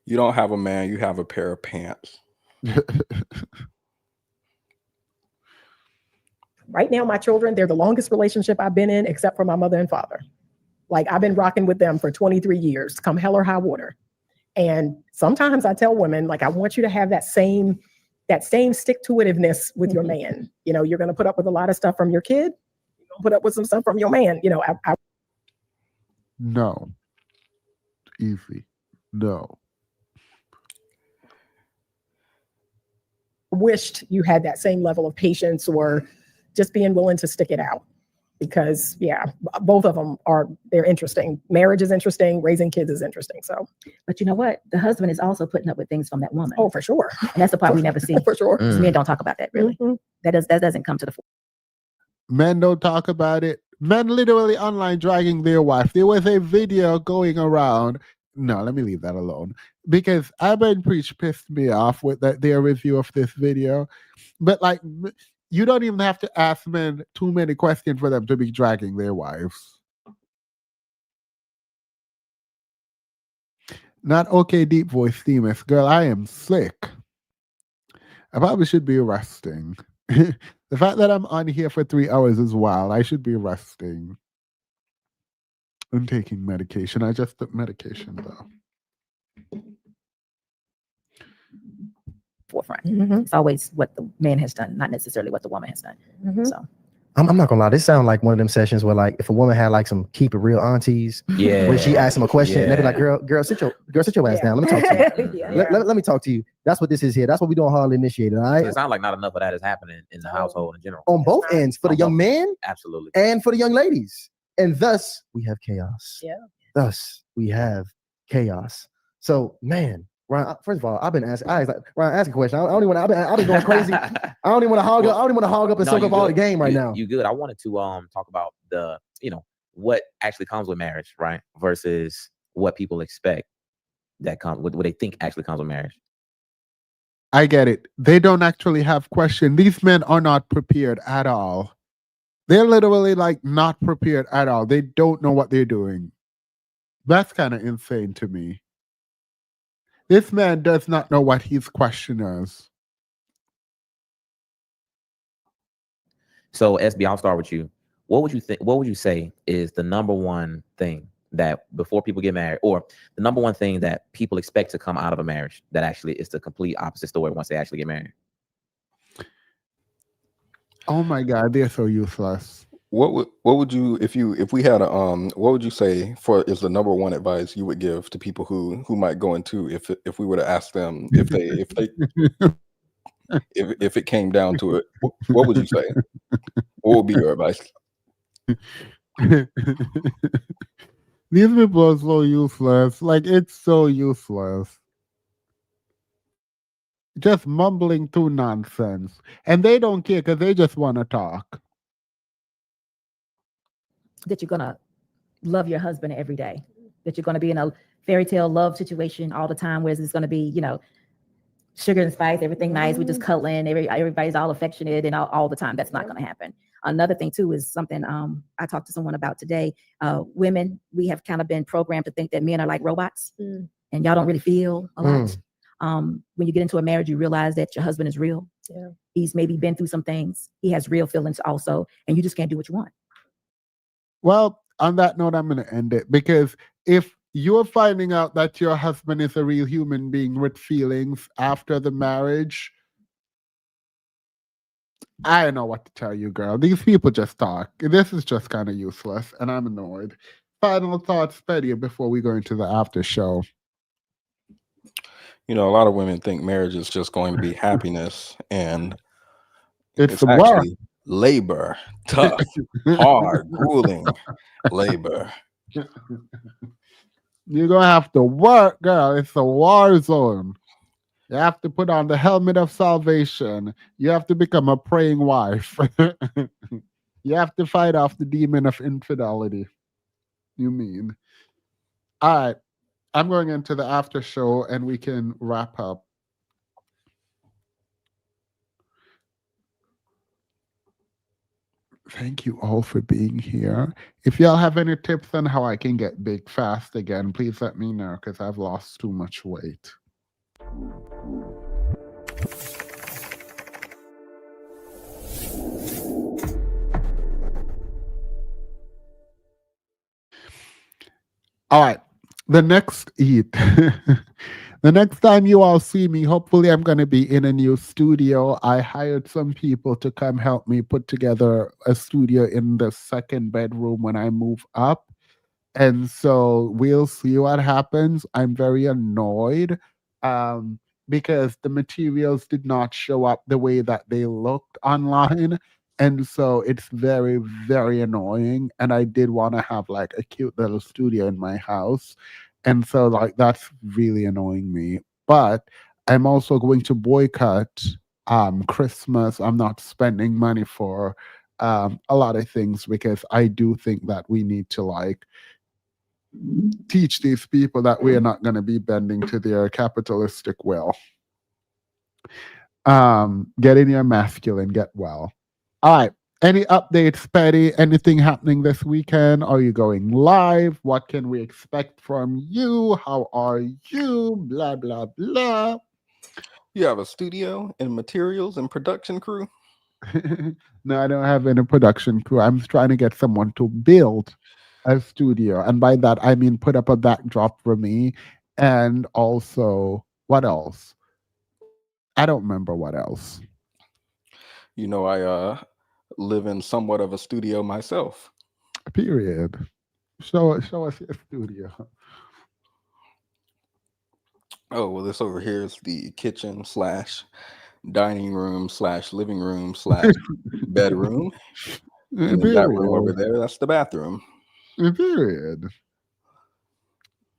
You don't have a man, you have a pair of pants. Right now, my children, they're the longest relationship I've been in, except for my mother and father. Like, I've been rocking with them for 23 years, come hell or high water. And sometimes I tell women, like, I want you to have that same stick-to-itiveness with your man. You know, you're going to put up with a lot of stuff from your kid. You're going to put up with some stuff from your man. You know, I No. Easy. No. wished you had that same level of patience or just being willing to stick it out. Because both of them they're interesting. Marriage is interesting. Raising kids is interesting. So, But you know what? The husband is also putting up with things from that woman. oh, for sure. And that's the part we never see. For sure. Men don't talk about that, really. Mhm. That doesn't come to the fore. Men don't talk about it. Men literally online dragging their wife. There was a video going around. No, let me leave that alone. Because Abba Preach pissed me off with their review of this video. But like, you don't even have to ask men too many questions for them to be dragging their wives. Not okay, deep voice Themis. Girl, I am sick. I probably should be resting. The fact that I'm on here for 3 hours is wild. I should be resting and taking medication. I just took medication though. Forefront. It's always what the man has done, not necessarily what the woman has done. So I'm not gonna lie. This sounds like one of them sessions where, like, if a woman had like some keep it real aunties, when she asks them a question, and they be like, "Girl, sit your ass down. Let me talk to you. Let me talk to you." That's what this is here. That's what we doing hardly initiated. All right. So it sounds like not enough of that is happening in the household in general. On both ends, for the young man, absolutely, and for the young ladies, and thus we have chaos. Yeah. Thus we have chaos. So, man. Ryan, first of all, I've been asking. I was like, Ryan, ask a question. I don't even want. I've been going crazy. I don't even want to hog up. I don't even want to hog up and soak up all the game right now. You good? I wanted to talk about the what actually comes with marriage, right? Versus what people expect that comes. What they think actually comes with marriage. I get it. They don't actually have question. These men are not prepared at all. They're literally like not prepared at all. They don't know what they're doing. That's kind of insane to me. This man does not know what his question is. So, SB, I'll start with you. What would you think? What would you say is the number one thing that before people get married, or the number one thing that people expect to come out of a marriage that actually is the complete opposite story once they actually get married? Oh my God, they're so useless. What would you if we had a what would you say is the number one advice you would give to people who might go into if we were to ask them if it came down to it, what would you say? What would be your advice? These people are so useless. Like, it's so useless. Just mumbling through nonsense. And they don't care because they just want to talk. that you're gonna love your husband every day, that you're gonna be in a fairy tale love situation all the time, where it's gonna be, sugar and spice, everything nice, we just cuddling, everybody's all affectionate and all the time. That's not gonna happen. Another thing too is something I talked to someone about today. Women, we have kind of been programmed to think that men are like robots, and y'all don't really feel a lot. When you get into a marriage, you realize that your husband is real. Yeah. He's maybe been through some things. He has real feelings also, and you just can't do what you want. Well, on that note, I'm going to end it, because if you're finding out that your husband is a real human being with feelings after the marriage, I don't know what to tell you, girl. These people just talk. This is just kind of useless, and I'm annoyed. Final thoughts, Betty, before we go into the after show. A lot of women think marriage is just going to be happiness, and it's actually labor, tough, hard, grueling labor. You're going to have to work, girl. It's a war zone. You have to put on the helmet of salvation. You have to become a praying wife. You have to fight off the demon of infidelity. You mean? All right. I'm going into the after show and we can wrap up. Thank you all for being here. If y'all have any tips on how I can get big fast again, please let me know, because I've lost too much weight. All right. The next the next time you all see me, hopefully I'm going to be in a new studio. I hired some people to come help me put together a studio in the second bedroom when I move up. And so we'll see what happens. I'm very annoyed because the materials did not show up the way that they looked online. And so it's very, very annoying. And I did want to have like a cute little studio in my house. And so like that's really annoying me. But I'm also going to boycott Christmas. I'm not spending money for a lot of things, because I do think that we need to like teach these people that we are not going to be bending to their capitalistic will. Get in your masculine, get well. All right. Any updates, Patty? Anything happening this weekend? Are you going live? What can we expect from you? How are you? Blah, blah, blah. You have a studio and materials and production crew? No, I don't have any production crew. I'm trying to get someone to build a studio. And by that, I mean put up a backdrop for me. And also, what else? I don't remember what else. You know, I live in somewhat of a studio myself. Period. Show us your studio. Oh, well, this over here is the kitchen slash dining room slash living room slash bedroom. And then that room over Period. there, that's the bathroom. Period.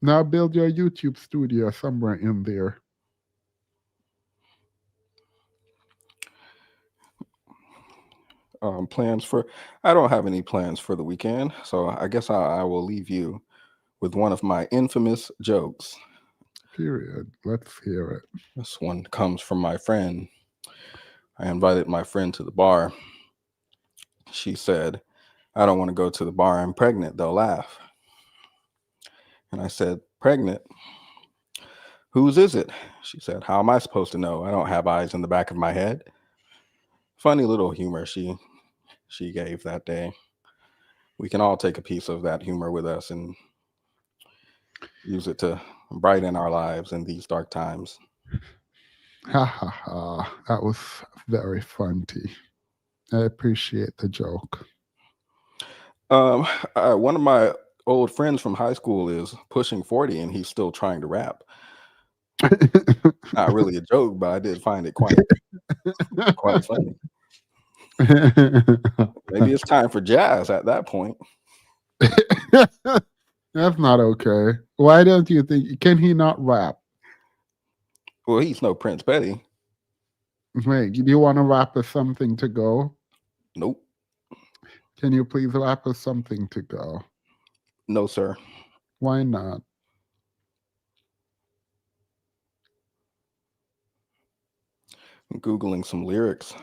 Now build your YouTube studio somewhere in there. Plans for, I don't have any plans for the weekend, so I guess I will leave you with one of my infamous jokes. Period. Let's hear it. This one comes from my friend. I invited my friend to the bar. She said, I don't want to go to the bar. I'm pregnant. They'll laugh. And I said, pregnant? Whose is it? She said, how am I supposed to know? I don't have eyes in the back of my head. Funny little humor she gave that day. We can all take a piece of that humor with us and use it to brighten our lives in these dark times. Ha ha ha. That was very funny. I appreciate the joke. One of my old friends from high school is pushing 40 and he's still trying to rap. Not really a joke, but I did find it quite funny. Maybe it's time for jazz at that point. That's not okay. Why don't you think? Can he not rap? Well, he's no Prince Petty. Wait, do you want to rap us something to go? Nope. Can you please rap us something to go? No, sir. Why not? I'm Googling some lyrics.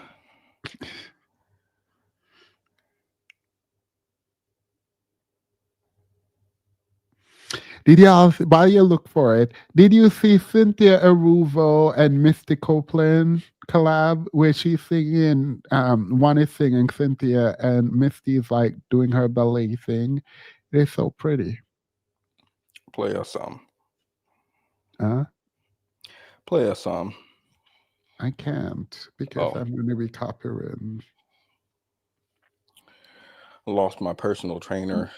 Did y'all, while you look for it, did you see Cynthia Eruvo and Misty Copeland collab where she's singing, one is singing Cynthia and Misty's like doing her ballet thing? They're so pretty. Play us some. Huh? Play us some. I can't because I'm going to be copywritten. Lost my personal trainer.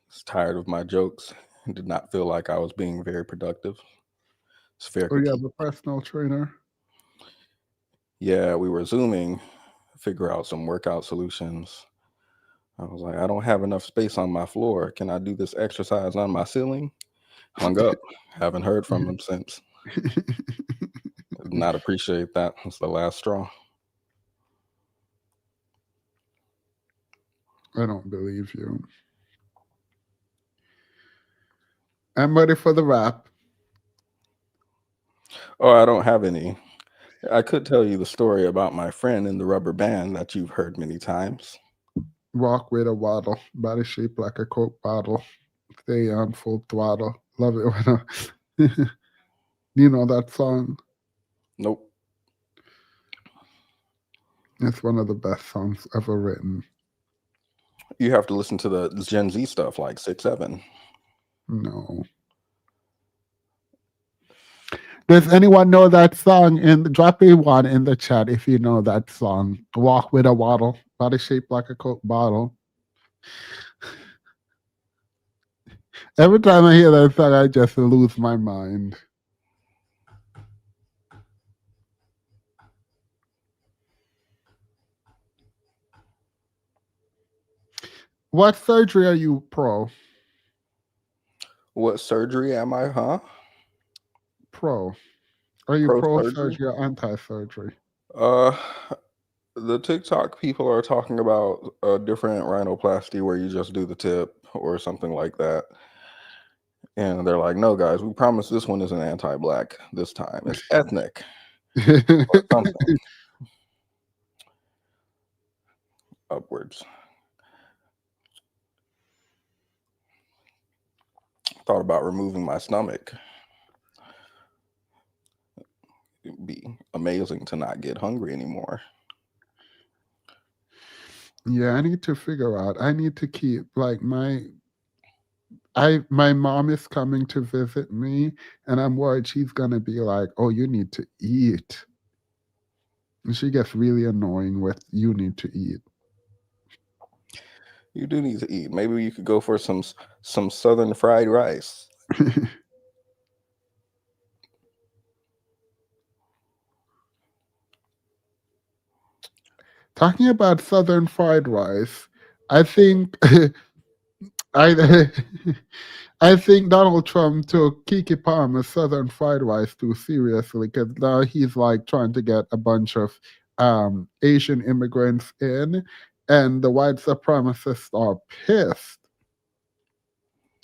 Was tired of my jokes and did not feel like I was being very productive. It's fair. Oh, you have a personal trainer? Yeah, we were Zooming, figure out some workout solutions. I was like, I don't have enough space on my floor. Can I do this exercise on my ceiling? Hung up. Haven't heard from him since. Did not appreciate that. It's the last straw. I don't believe you. I'm ready for the rap. Oh, I don't have any. I could tell you the story about my friend in the rubber band that you've heard many times. Walk with a waddle, body shaped like a Coke bottle. Stay on full throttle. Love it when you know that song? Nope. It's one of the best songs ever written. You have to listen to the Gen Z stuff like 6-7. No. Does anyone know that song? Drop a one in the chat if you know that song. Walk with a waddle, body shaped like a Coke bottle. Every time I hear that song, I just lose my mind. What surgery are you pro? What surgery am I, huh? Pro. Are you pro surgery or anti-surgery? The TikTok people are talking about a different rhinoplasty where you just do the tip or something like that. And they're like, no, guys, we promise this one isn't anti-black this time. It's ethnic. Or something. Upwards. Thought about removing my stomach. be amazing to not get hungry anymore. Yeah, I need to figure out. I need to keep like my mom is coming to visit me, and I'm worried she's gonna be like, "Oh, you need to eat." And she gets really annoying with "you need to eat." You do need to eat. Maybe you could go for some southern fried rice. Talking about southern fried rice, I think I I think Donald Trump took Kiki Palmer's southern fried rice too seriously because now he's like trying to get a bunch of Asian immigrants in, and the white supremacists are pissed.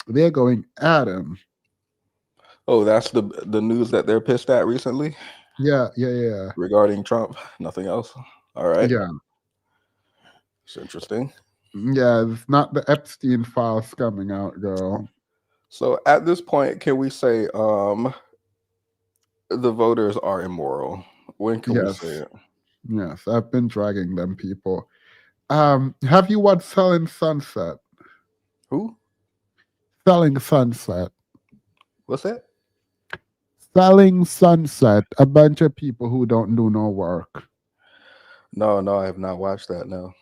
They're going at him. Oh, that's the news that they're pissed at recently Yeah. regarding Trump. Nothing else. All right. Yeah. It's interesting. Yeah, it's not the Epstein files coming out, girl. So at this point, can we say the voters are immoral? When can we say it? Yes, I've been dragging them people. Have you watched Selling Sunset? Who? Selling Sunset. What's that? Selling Sunset. A bunch of people who don't do no work. No, I have not watched that. No.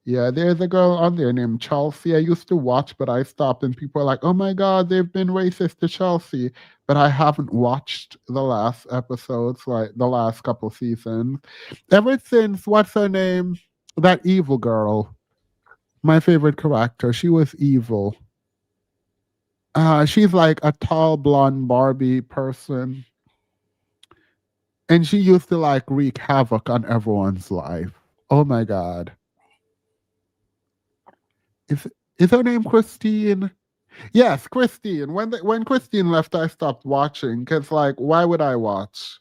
Yeah, there's a girl on there named Chelsea. I used to watch, but I stopped, and people are like, "Oh my God, they've been racist to Chelsea." But I haven't watched the last episodes, like the last couple seasons. Ever since, what's her name? That evil girl. My favorite character. She was evil. She's like a tall, blonde Barbie person. And she used to like wreak havoc on everyone's life. Oh my God. Is her name Christine? Yes, Christine. When Christine left, I stopped watching because, like, why would I watch?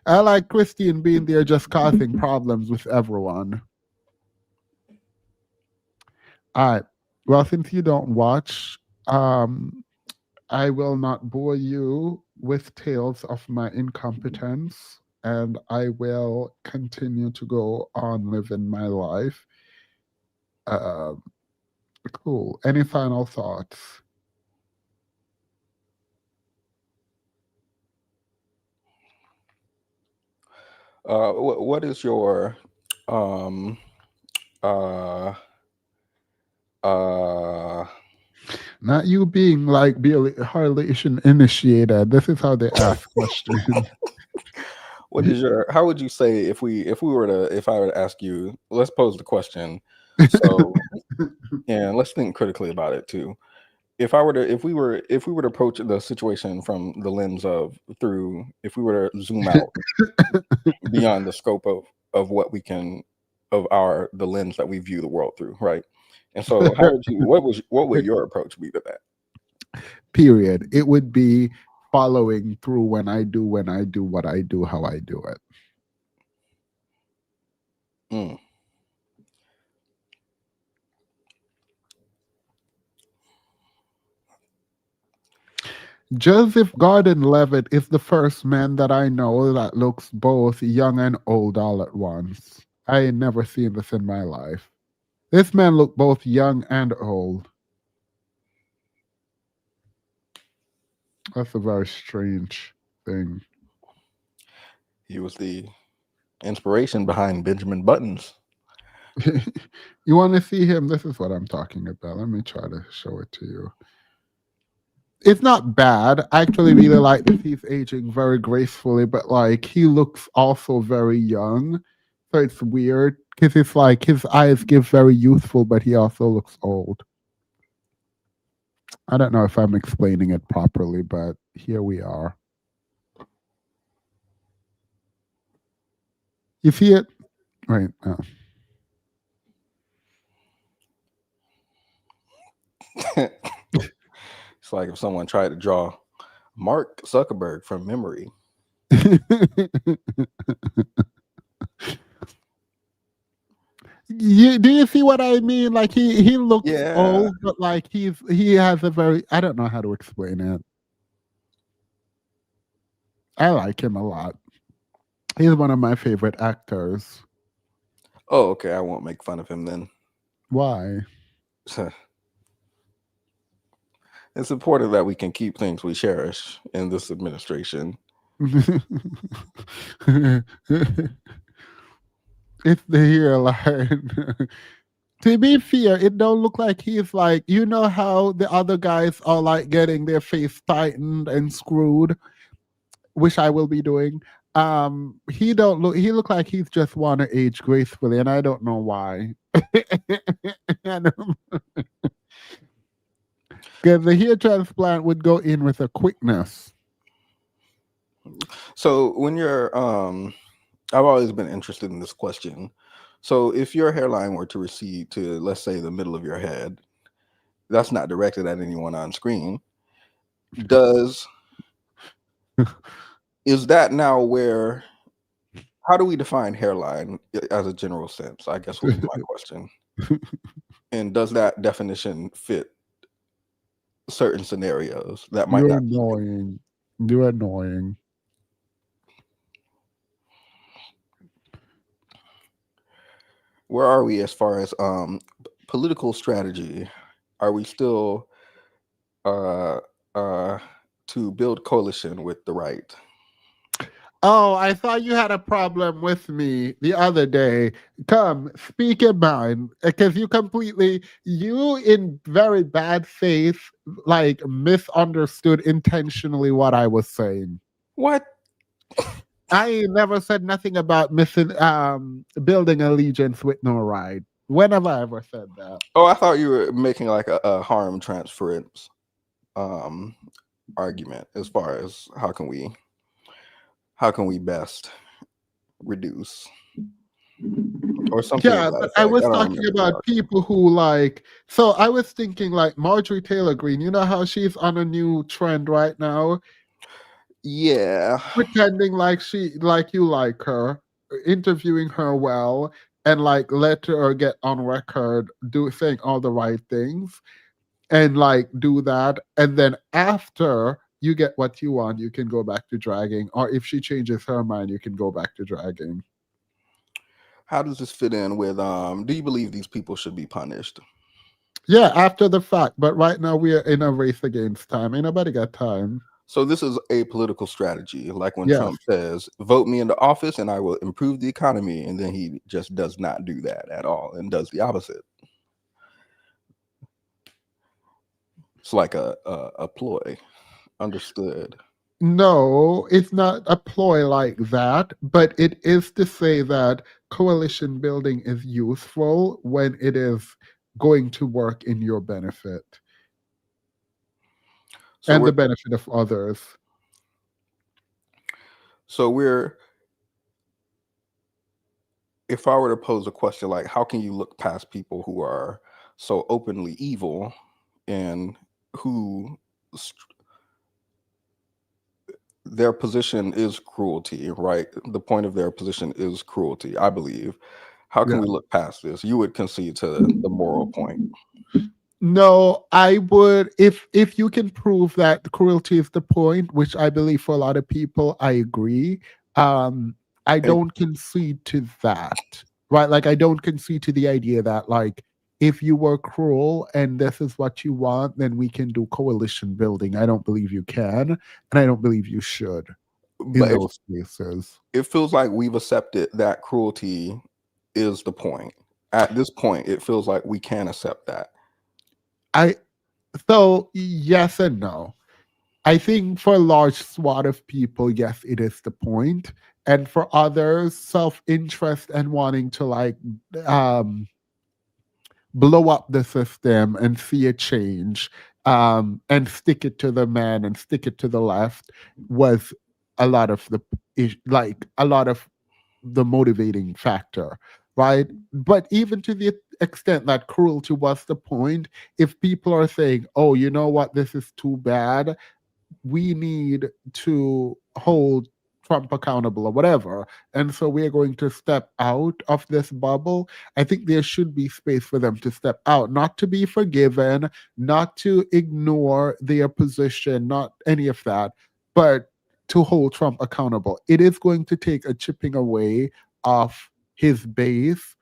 I like Christine being there just causing problems with everyone. All right. Well, since you don't watch, I will not bore you with tales of my incompetence, and I will continue to go on living my life. Cool. Any final thoughts? What is your Not you being like Billie Harley initiated. This is how they ask questions. what is your? How would you say if I were to ask you? Let's pose the question. So, and let's think critically about it too. If we were to approach the situation from the lens of if we were to zoom out beyond the scope of what we can the lens that we view the world through, right? And so, what would your approach be to that? Period. It would be following through when I do what I do, how I do it. Joseph Gordon-Levitt is the first man that I know that looks both young and old all at once. I ain't never seen this in my life. This man looked both young and old. That's a very strange thing. He was the inspiration behind Benjamin Buttons. You want to see him? This is what I'm talking about. Let me try to show it to you. It's not bad. I actually really like that he's aging very gracefully, but like he looks also very young. So it's weird because it's like his eyes give very youthful, but he also looks old. I don't know if I'm explaining it properly, but here we are. You see it? Right. Oh. It's like if someone tried to draw Mark Zuckerberg from memory. Do you see what I mean? Like he looks old, but like he has a very, I don't know how to explain it. I like him a lot. He's one of my favorite actors. Oh, okay. I won't make fun of him then. Why? It's important that we can keep things we cherish in this administration. It's the hairline. To be fair, it don't look like he's like, you know how the other guys are like getting their face tightened and screwed, which I will be doing. He look like he's just want to age gracefully, and I don't know why. Because the hair transplant would go in with a quickness. So when you're I've always been interested in this question. So if your hairline were to recede to, let's say, the middle of your head, that's not directed at anyone on screen. Is that now where, how do we define hairline as a general sense, I guess would be my question. And does that definition fit certain scenarios that might You're not be? annoying. You're annoying. Where are we as far as political strategy? Are we still to build coalition with the right? Oh, I thought you had a problem with me the other day. Come, speak your mind, because you in very bad faith, like misunderstood intentionally what I was saying. What? I never said nothing about building allegiance with no right. When have I ever said that? Oh, I thought you were making like a harm transference argument as far as how can we best reduce or something. Yeah, but I was talking about people who so I was thinking like Marjorie Taylor Greene, you know how she's on a new trend right now? Yeah. Pretending like you like her, interviewing her well, and like let her get on record saying all the right things, and like do that, and then after you get what you want, you can go back to dragging, or if she changes her mind, you can go back to dragging. How does this fit in with do you believe these people should be punished? Yeah, after the fact, but right now we are in a race against time. Ain't nobody got time. So this is a political strategy, like when Trump says, vote me into office and I will improve the economy, and then he just does not do that at all and does the opposite. It's like a ploy. Understood. No, it's not a ploy like that, but it is to say that coalition building is useful when it is going to work in your benefit. So and the benefit of others. So if I were to pose a question like, how can you look past people who are so openly evil and who their position is cruelty, right? The point of their position is cruelty, I believe. How can we look past this? You would concede to the moral point. No, I would, if you can prove that cruelty is the point, which I believe for a lot of people, I agree. I don't concede to that, right? Like, I don't concede to the idea that, like, if you were cruel and this is what you want, then we can do coalition building. I don't believe you can, and I don't believe you should in those cases. It feels like we've accepted that cruelty is the point. At this point, it feels like we can accept that. So yes and no. I think for a large swath of people, yes, it is the point. And for others, self-interest and wanting to like blow up the system and see a change and stick it to the man and stick it to the left was a lot of the motivating factor, right? But even to the extent that cruelty was the point, if people are saying, oh, you know what, this is too bad, we need to hold Trump accountable or whatever, and so we're going to step out of this bubble, I think there should be space for them to step out, not to be forgiven, not to ignore their position, not any of that, but to hold Trump accountable. It is going to take a chipping away of his base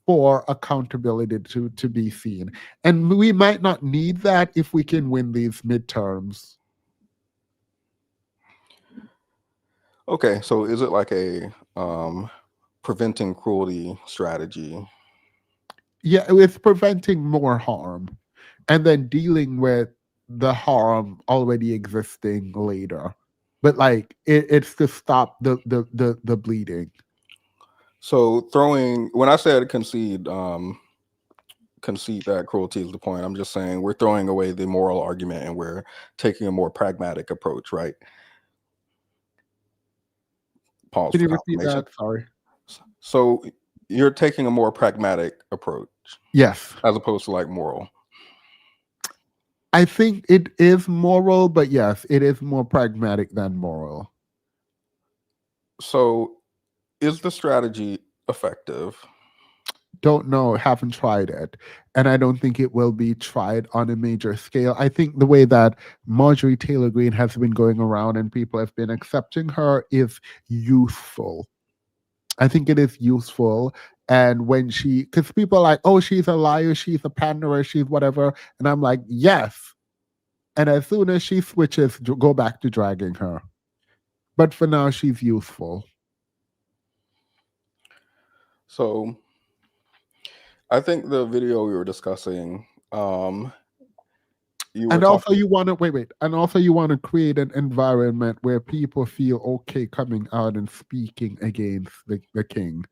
for accountability to be seen. And we might not need that if we can win these midterms. Okay, so is it like a preventing cruelty strategy? Yeah, it's preventing more harm and then dealing with the harm already existing later. But like it's to stop the bleeding. So when I said concede that cruelty is the point, I'm just saying we're throwing away the moral argument and we're taking a more pragmatic approach, right? Pause. Can you for repeat confirmation. that? Sorry. So you're taking a more pragmatic approach. Yes. As opposed to like moral. I think it is moral, but yes, it is more pragmatic than moral. So is the strategy effective? Don't know, haven't tried it. And I don't think it will be tried on a major scale. I think the way that Marjorie Taylor Greene has been going around and people have been accepting her is useful. I think it is useful. And when because people are like, oh, she's a liar, she's a panderer, she's whatever. And I'm like, yes. And as soon as she switches, go back to dragging her. But for now, she's useful. So I think the video we were discussing, and also you want to create an environment where people feel okay coming out and speaking against the king.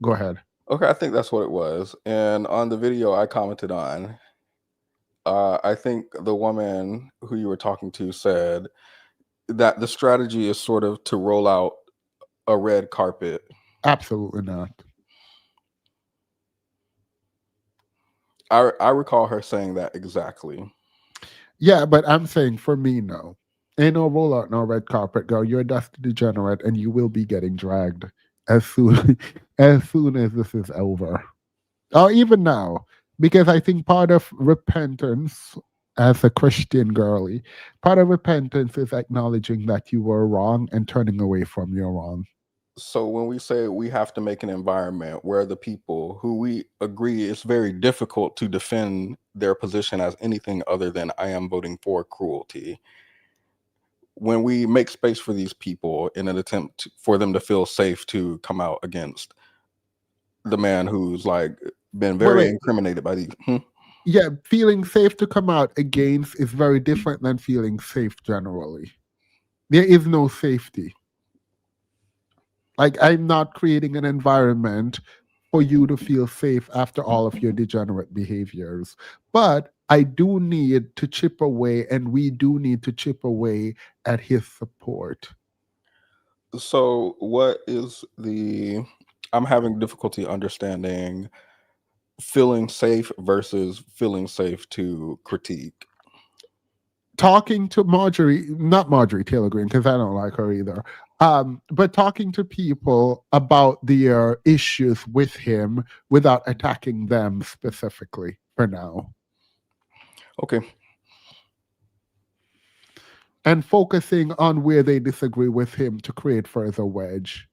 Go ahead. Okay, I think that's what it was. And on the video I commented on, I think the woman who you were talking to said that the strategy is sort of to roll out a red carpet. Absolutely not. I recall her saying that exactly. Yeah, but I'm saying for me, no. Ain't no roll out, no red carpet, girl. You're a dusty degenerate and you will be getting dragged as soon as this is over. Or even now. Because I think part of repentance as a Christian girly, part of repentance is acknowledging that you were wrong and turning away from your wrong. So when we say we have to make an environment where the people who we agree it's very difficult to defend their position as anything other than I am voting for cruelty, when we make space for these people in an attempt for them to feel safe to come out against the man who's like been very incriminated by these. Yeah, feeling safe to come out against is very different than feeling safe generally. There is no safety. Like, I'm not creating an environment for you to feel safe after all of your degenerate behaviors. But I do need to chip away, and we do need to chip away at his support. So what is I'm having difficulty understanding feeling safe versus feeling safe to critique. Talking to not Marjorie Taylor Greene, because I don't like her either. But talking to people about their issues with him without attacking them specifically for now. Okay. And focusing on where they disagree with him to create further wedge.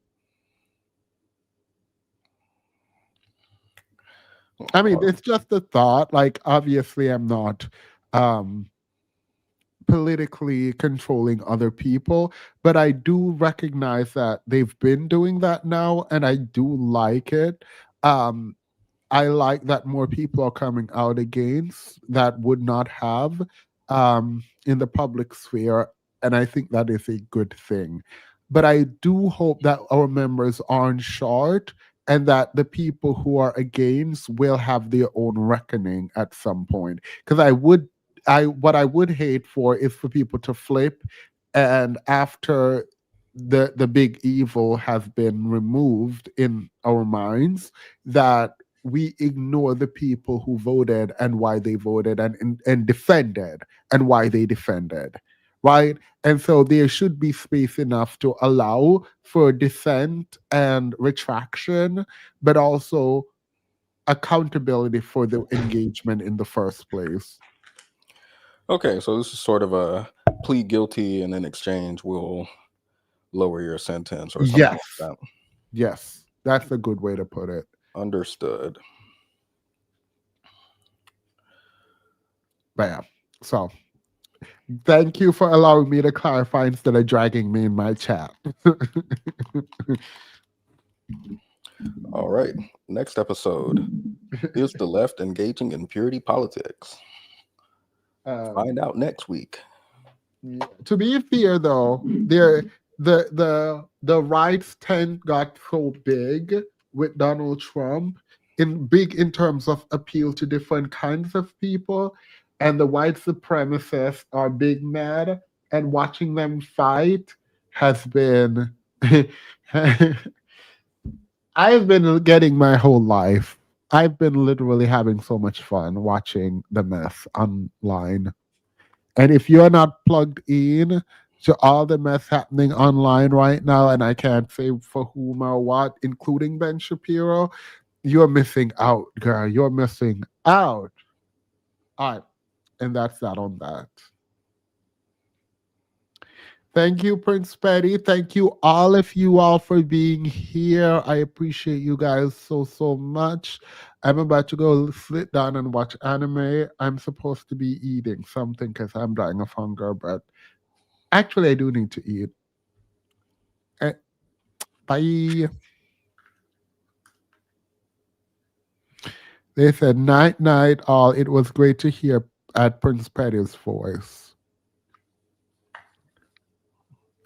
I mean, it's just a thought. Like, obviously, I'm not politically controlling other people, but I do recognize that they've been doing that now, and I do like it. I like that more people are coming out against that would not have in the public sphere, and I think that is a good thing. But I do hope that our members aren't short and that the people who are against will have their own reckoning at some point. Because what I would hate for is for people to flip, and after the big evil has been removed in our minds, that we ignore the people who voted and why they voted and defended and why they defended, right? And so there should be space enough to allow for dissent and retraction, but also accountability for the engagement in the first place. Okay, so this is sort of a plead guilty and in exchange we'll lower your sentence or something Yes. like that. Yes. That's a good way to put it. Understood. Bam. So thank you for allowing me to clarify instead of dragging me in my chat. All right. Next episode is the left engaging in purity politics. Find out next week. To be fair, though, the rights tent got so big with Donald Trump, in terms of appeal to different kinds of people, and the white supremacists are big mad, and watching them fight has been. I've been getting my whole life. I've been literally having so much fun watching the mess online. And if you're not plugged in to all the mess happening online right now, and I can't say for whom or what, including Ben Shapiro, you're missing out, girl. You're missing out. All right. And that's that on that. Thank you, Prince Petty. Thank you, all of you all, for being here. I appreciate you guys so much. I'm about to go sit down and watch anime. I'm supposed to be eating something because I'm dying of hunger, but actually, I do need to eat. Bye. They said, night, night, all. It was great to hear at Prince Petty's voice.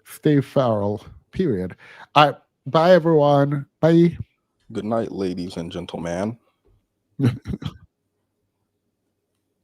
Stay feral, period. Bye, everyone. Bye. Good night, ladies and gentlemen.